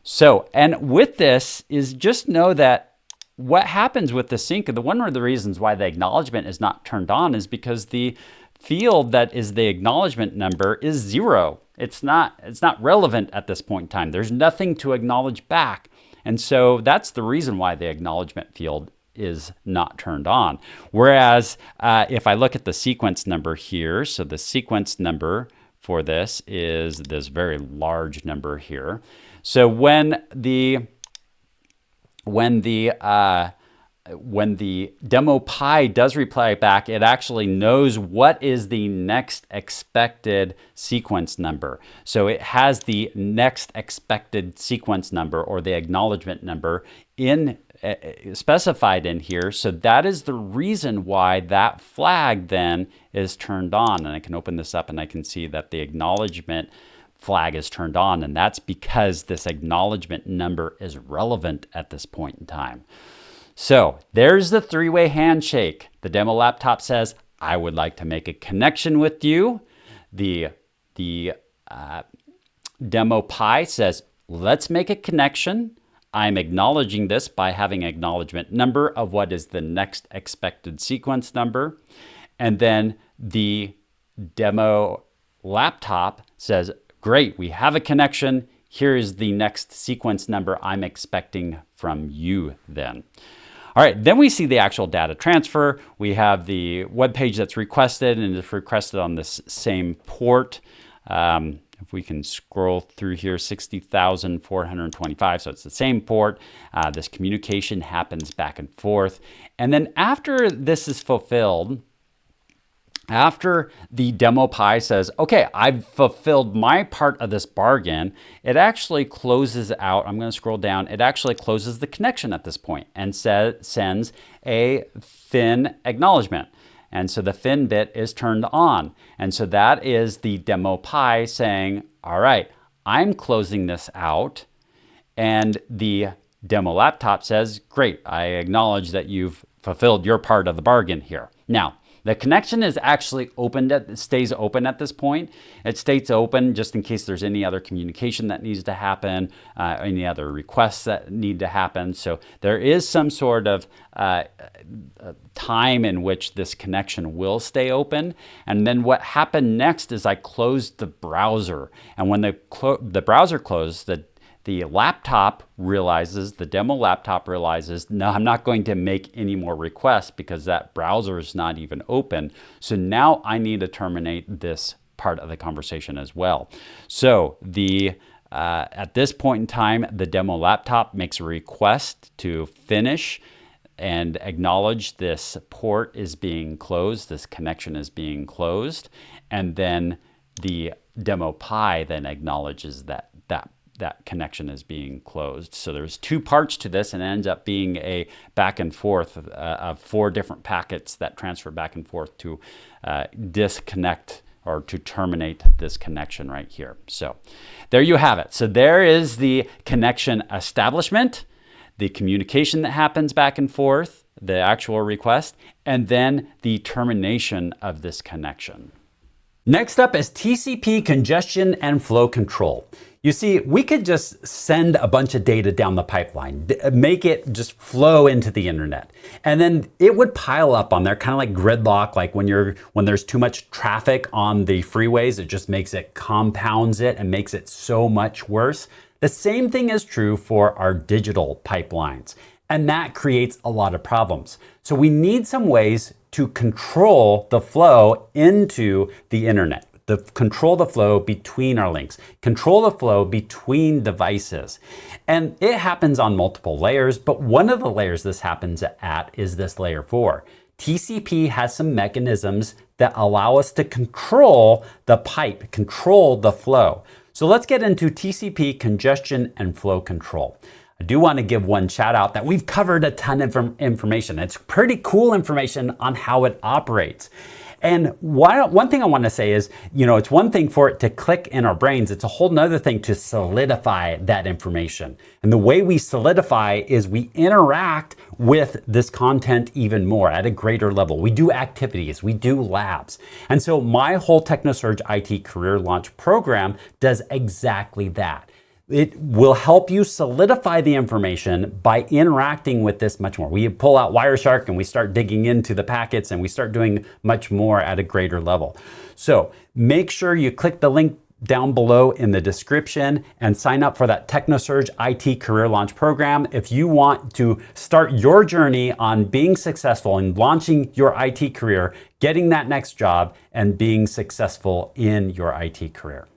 So, and with this is just know that what happens with the sync, one of the reasons why the acknowledgement is not turned on is because the field that is the acknowledgement number is 0. It's not relevant at this point in time. There's nothing to acknowledge back. And so that's the reason why the acknowledgement field is not turned on. Whereas if I look at the sequence number here, so the sequence number for this is this very large number here. So when the demo Pi does reply back, it actually knows what is the next expected sequence number. So it has the next expected sequence number, or the acknowledgement number, specified in here. So that is the reason why that flag then is turned on. And I can open this up and I can see that the acknowledgement flag is turned on. And that's because this acknowledgement number is relevant at this point in time. So there's the three-way handshake. The demo laptop says, I would like to make a connection with you. The demo Pi says, let's make a connection. I'm acknowledging this by having an acknowledgement number of what is the next expected sequence number. And then the demo laptop says, great, we have a connection. Here is the next sequence number I'm expecting from you then. All right, then we see the actual data transfer. We have the web page that's requested, and it's requested on this same port. If we can scroll through here, 60,425, so it's the same port. This communication happens back and forth. And then after this is fulfilled, after the demo Pi says, okay, I've fulfilled my part of this bargain, it actually closes out. I'm going to scroll down. It actually closes the connection at this point and sends a FIN acknowledgement. And so the FIN bit is turned on. And so that is the demo Pi saying, all right, I'm closing this out. And the demo laptop says, great, I acknowledge that you've fulfilled your part of the bargain here. Now, the connection is actually opened, it stays open at this point. It stays open just in case there's any other communication that needs to happen, any other requests that need to happen. So there is some sort of time in which this connection will stay open. And then what happened next is I closed the browser. And when the browser closed, the laptop realizes, the demo laptop realizes, no, I'm not going to make any more requests because that browser is not even open. So now I need to terminate this part of the conversation as well. So at this point in time, the demo laptop makes a request to finish and acknowledge this port is being closed, this connection is being closed, and then the demo Pi then acknowledges that connection is being closed. So there's two parts to this, and it ends up being a back and forth of 4 different packets that transfer back and forth to disconnect or to terminate this connection right here. So there you have it. So there is the connection establishment, the communication that happens back and forth, the actual request, and then the termination of this connection. Next up is TCP congestion and flow control. You see, we could just send a bunch of data down the pipeline, make it just flow into the internet. And then it would pile up on there, kind of like gridlock, like when there's too much traffic on the freeways, it just compounds it and makes it so much worse. The same thing is true for our digital pipelines. And that creates a lot of problems. So we need some ways to control the flow into the internet, control the flow between our links, control the flow between devices. And it happens on multiple layers, but one of the layers this happens at is this layer 4. TCP has some mechanisms that allow us to control the pipe, control the flow. So let's get into TCP congestion and flow control. I do want to give one shout out that we've covered a ton of information. It's pretty cool information on how it operates. And one thing I want to say is, it's one thing for it to click in our brains. It's a whole nother thing to solidify that information. And the way we solidify is we interact with this content even more at a greater level. We do activities, we do labs. And so my whole TechnoSurge IT Career Launch program does exactly that. It will help you solidify the information by interacting with this much more. We pull out wireshark and we start digging into the packets and we start doing much more at a greater level. So make sure you click the link down below in the description and sign up for that TechnoSurge IT Career Launch program if you want to start your journey on being successful in launching your IT career, getting that next job, and being successful in your IT career.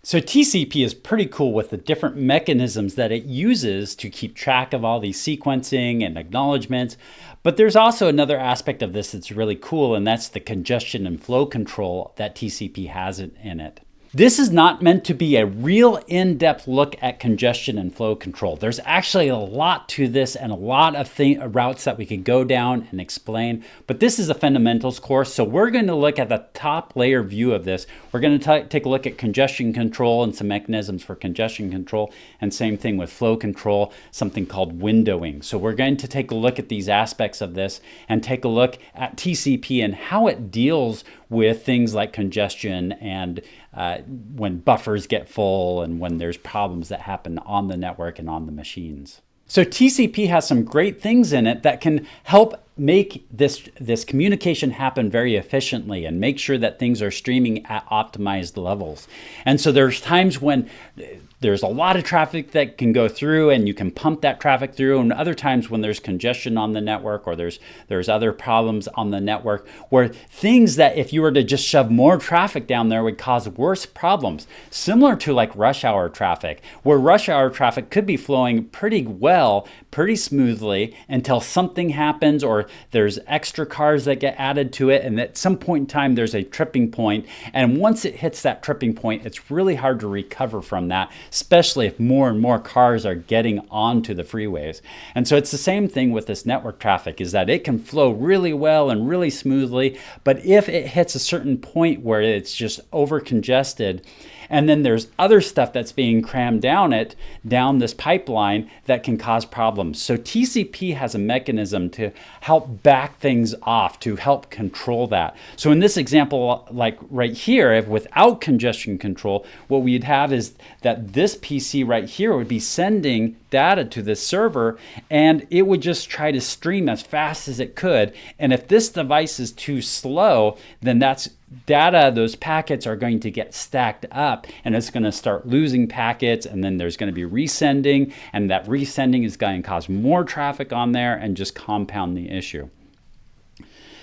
So TCP is pretty cool with the different mechanisms that it uses to keep track of all these sequencing and acknowledgements. But there's also another aspect of this that's really cool, and that's the congestion and flow control that TCP has in it. This is not meant to be a real in-depth look at congestion and flow control. There's actually a lot to this and a lot of routes that we could go down and explain, but this is a fundamentals course, so we're going to look at the top layer view of this. We're going to take a look at congestion control and some mechanisms for congestion control, and same thing with flow control, something called windowing. So we're going to take a look at these aspects of this and take a look at TCP and how it deals with things like congestion and when buffers get full and when there's problems that happen on the network and on the machines. So TCP has some great things in it that can help make this communication happen very efficiently and make sure that things are streaming at optimized levels. And so there's times when there's a lot of traffic that can go through and you can pump that traffic through, and other times when there's congestion on the network or there's other problems on the network where things that if you were to just shove more traffic down there would cause worse problems. Similar to like rush hour traffic, where rush hour traffic could be flowing pretty well, pretty smoothly until something happens or there's extra cars that get added to it, and at some point in time there's a tripping point, and once it hits that tripping point it's really hard to recover from that, especially if more and more cars are getting onto the freeways. And so it's the same thing with this network traffic, is that it can flow really well and really smoothly, but if it hits a certain point where it's just over congested, and then there's other stuff that's being crammed down this pipeline that can cause problems. So TCP has a mechanism to help back things off, to help control that. So in this example, like right here, if without congestion control, what we'd have is that this PC right here would be sending data to this server, and it would just try to stream as fast as it could. And if this device is too slow, then that's data, those packets are going to get stacked up and it's going to start losing packets, and then there's going to be resending, and that resending is going to cause more traffic on there and just compound the issue.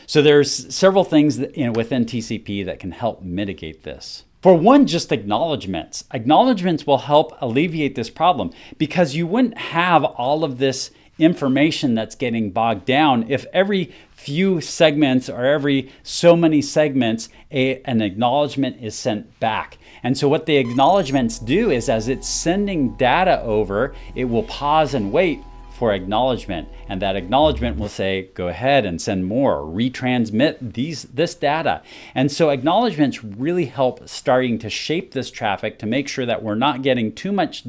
So there's several things within TCP that can help mitigate this. For one, just acknowledgements. Acknowledgements will help alleviate this problem, because you wouldn't have all of this information that's getting bogged down if every few segments or every so many segments an acknowledgement is sent back. And so what the acknowledgements do is, as it's sending data over, it will pause and wait for acknowledgement, and that acknowledgement will say go ahead and send more, retransmit this data. And so acknowledgements really help starting to shape this traffic to make sure that we're not getting too much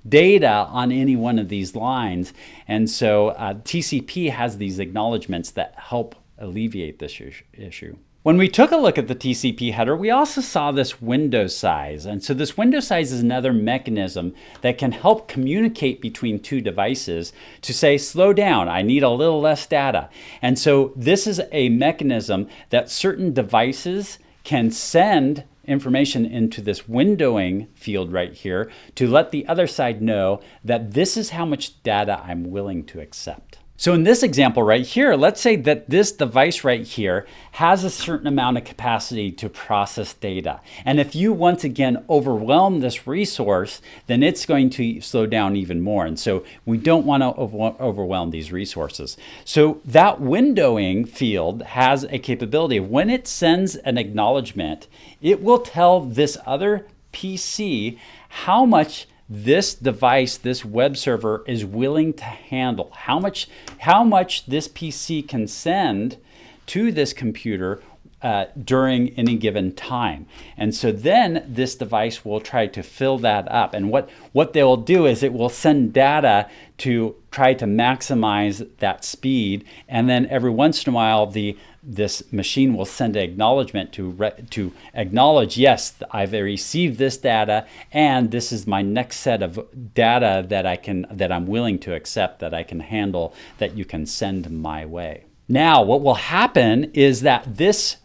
data on any one of these lines. And so TCP has these acknowledgments that help alleviate this issue. When we took a look at the TCP header, we also saw this window size. And so this window size is another mechanism that can help communicate between two devices to say, slow down, I need a little less data. And so this is a mechanism that certain devices can send information into this windowing field right here to let the other side know that this is how much data I'm willing to accept. So in this example right here, let's say that this device right here has a certain amount of capacity to process data. And if you once again overwhelm this resource, then it's going to slow down even more. And so we don't want to overwhelm these resources. So that windowing field has a capability of when it sends an acknowledgement, it will tell this other PC how much this device, this web server, is willing to handle, how much this PC can send to this computer during any given time. And so then this device will try to fill that up. And what they will do is it will send data to try to maximize that speed. And then every once in a while, this machine will send an acknowledgement to acknowledge, yes, I've received this data, and this is my next set of data that I'm willing to accept, that I can handle, that you can send my way. Now, what will happen is that this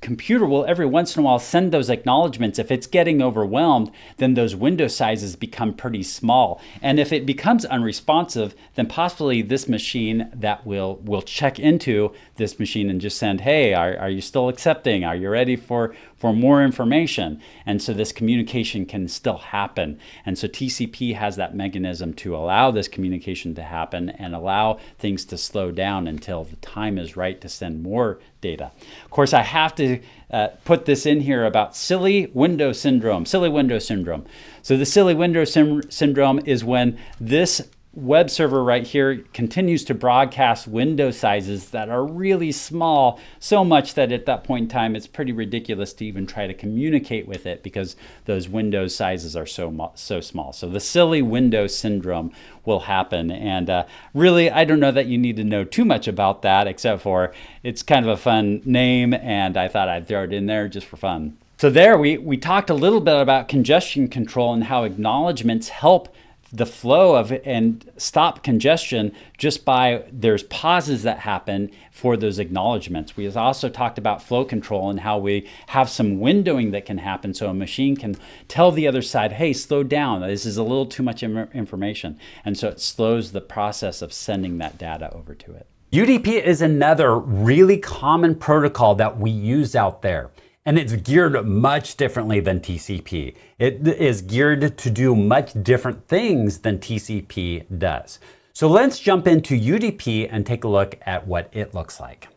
computer will every once in a while send those acknowledgments. If it's getting overwhelmed, then those window sizes become pretty small. And if it becomes unresponsive, then possibly this machine that will check into this machine and just send, hey, are you still accepting? Are you ready for more information? And so this communication can still happen. And so TCP has that mechanism to allow this communication to happen and allow things to slow down until the time is right to send more data. Of course, I have to put this in here about silly window syndrome. Silly window syndrome. So the silly window syndrome is when this web server right here continues to broadcast window sizes that are really small, so much that at that point in time it's pretty ridiculous to even try to communicate with it because those window sizes are so small. So the silly window syndrome will happen, and really I don't know that you need to know too much about that, except for it's kind of a fun name and I thought I'd throw it in there just for fun. So there we talked a little bit about congestion control and how acknowledgements help the flow of it and stop congestion just by there's pauses that happen for those acknowledgements. We also talked about flow control and how we have some windowing that can happen so a machine can tell the other side, hey, slow down, this is a little too much information. And so it slows the process of sending that data over to it. UDP is another really common protocol that we use out there. And it's geared much differently than TCP. It is geared to do much different things than TCP does. So let's jump into UDP and take a look at what it looks like.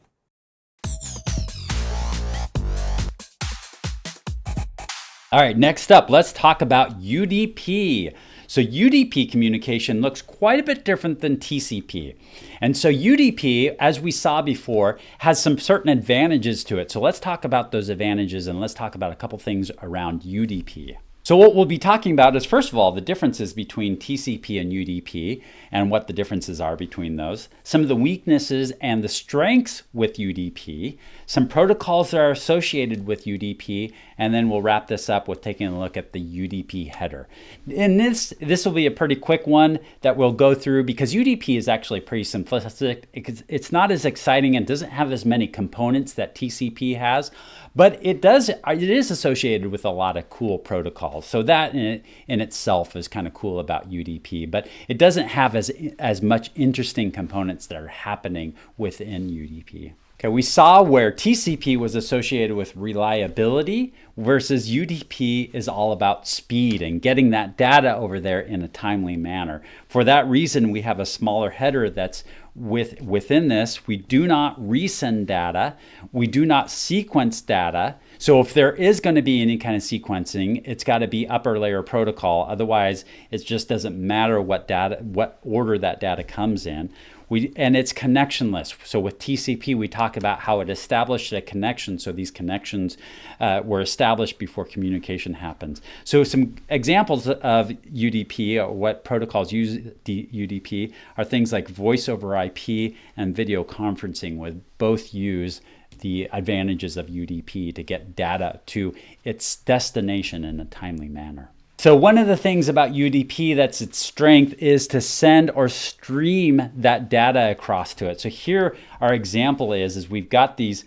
All right, next up, let's talk about UDP. So UDP communication looks quite a bit different than TCP. And so UDP, as we saw before, has some certain advantages to it. So let's talk about those advantages and let's talk about a couple things around UDP. So what we'll be talking about is, first of all, the differences between TCP and UDP and what the differences are between those, some of the weaknesses and the strengths with UDP, some protocols that are associated with UDP, and then we'll wrap this up with taking a look at the UDP header. And this will be a pretty quick one that we'll go through because UDP is actually pretty simplistic. It's not as exciting and doesn't have as many components that TCP has, but it is associated with a lot of cool protocols. So that in itself is kind of cool about UDP, but it doesn't have as much interesting components that are happening within UDP. Okay, we saw where TCP was associated with reliability versus UDP is all about speed and getting that data over there in a timely manner. For that reason, we have a smaller header that's within this. We do not resend data. We do not sequence data. So if there is going to be any kind of sequencing, it's got to be upper layer protocol. Otherwise, it just doesn't matter what order that data comes in. And it's connectionless. So with TCP, we talk about how it established a connection. So these connections were established before communication happens. So some examples of UDP, or what protocols use UDP, are things like voice over IP and video conferencing, with both use the advantages of UDP to get data to its destination in a timely manner. So one of the things about UDP that's its strength is to send or stream that data across to it. So here our example is we've got these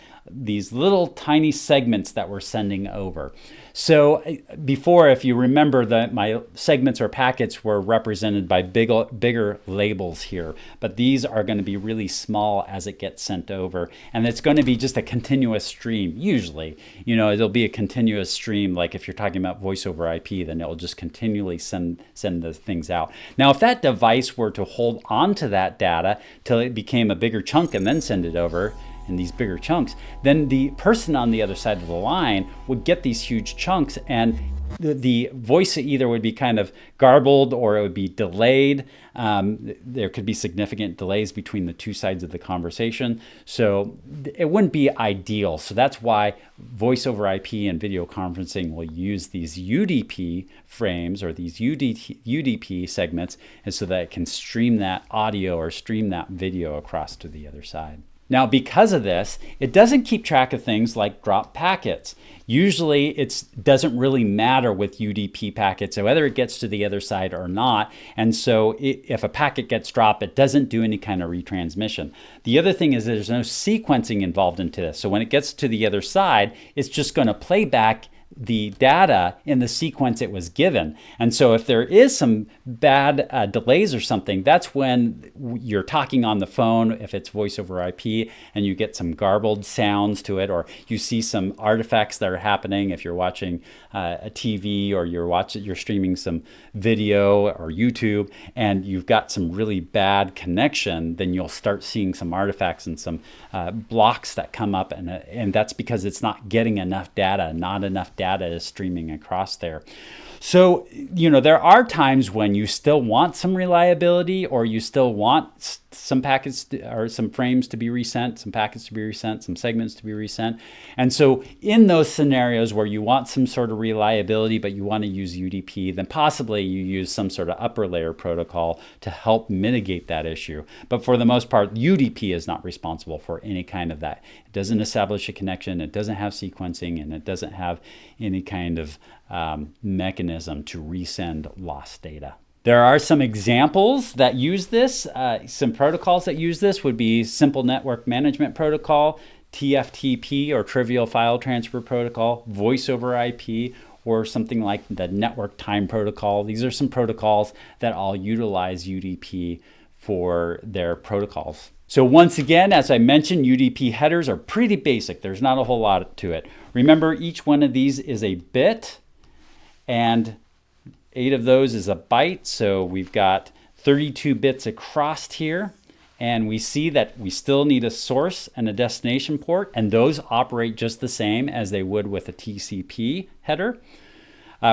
little tiny segments that we're sending over. So before, if you remember, that my segments or packets were represented by bigger labels here, but these are going to be really small as it gets sent over, and it's going to be just a continuous stream. Usually, it'll be a continuous stream. Like if you're talking about voice over IP, then it'll just continually send the things out. Now, if that device were to hold on to that data till it became a bigger chunk and then send it over in these bigger chunks, then the person on the other side of the line would get these huge chunks, and the voice either would be kind of garbled or it would be delayed. There could be significant delays between the two sides of the conversation. So it wouldn't be ideal. So that's why voice over IP and video conferencing will use these UDP frames or these UDP segments, and so that it can stream that audio or stream that video across to the other side. Now, because of this, it doesn't keep track of things like drop packets. Usually it doesn't really matter with UDP packets, whether it gets to the other side or not. And so if a packet gets dropped, it doesn't do any kind of retransmission. The other thing is there's no sequencing involved into this. So when it gets to the other side, it's just going to play back the data in the sequence it was given. And so if there is some bad delays or something, that's when you're talking on the phone, if it's voice over IP, and you get some garbled sounds to it, or you see some artifacts that are happening if you're watching a TV, or you're streaming some video or YouTube, and you've got some really bad connection, then you'll start seeing some artifacts and some blocks that come up, and that's because it's not getting enough data, not enough data is streaming across there. So, there are times when you still want some reliability, or you still want some packets or some frames to be resent, some packets to be resent, some segments to be resent. And so in those scenarios where you want some sort of reliability, but you want to use UDP, then possibly you use some sort of upper layer protocol to help mitigate that issue. But for the most part, UDP is not responsible for any kind of that. It doesn't establish a connection, it doesn't have sequencing, and it doesn't have any kind of mechanism to resend lost data. There are some examples that use this. Some protocols that use this would be Simple Network Management Protocol, TFTP or Trivial File Transfer Protocol, Voice over IP, or something like the Network Time Protocol. These are some protocols that all utilize UDP for their protocols. So once again, as I mentioned, UDP headers are pretty basic. There's not a whole lot to it. Remember, each one of these is a bit, and 8 of those is a byte. So we've got 32 bits across here. And we see that we still need a source and a destination port, and those operate just the same as they would with a TCP header.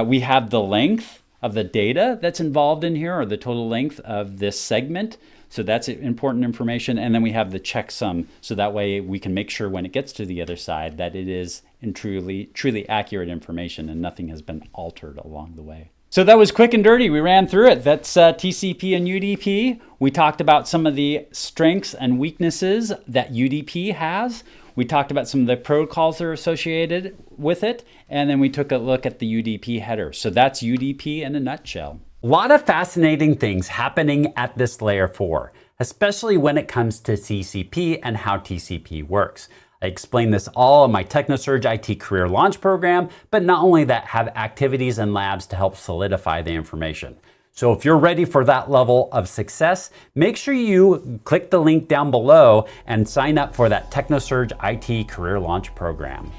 We have the length of the data that's involved in here, or the total length of this segment. So that's important information. And then we have the checksum, so that way we can make sure when it gets to the other side that it is in truly accurate information and nothing has been altered along the way. So that was quick and dirty. We ran through it. That's TCP and UDP. We talked about some of the strengths and weaknesses that UDP has. We talked about some of the protocols that are associated with it. And then we took a look at the UDP header. So that's UDP in a nutshell. A lot of fascinating things happening at this layer 4, especially when it comes to TCP and how TCP works. I explain this all in my TechnoSurge IT Career Launch Program, but not only that, have activities and labs to help solidify the information. So if you're ready for that level of success, make sure you click the link down below and sign up for that TechnoSurge IT Career Launch Program.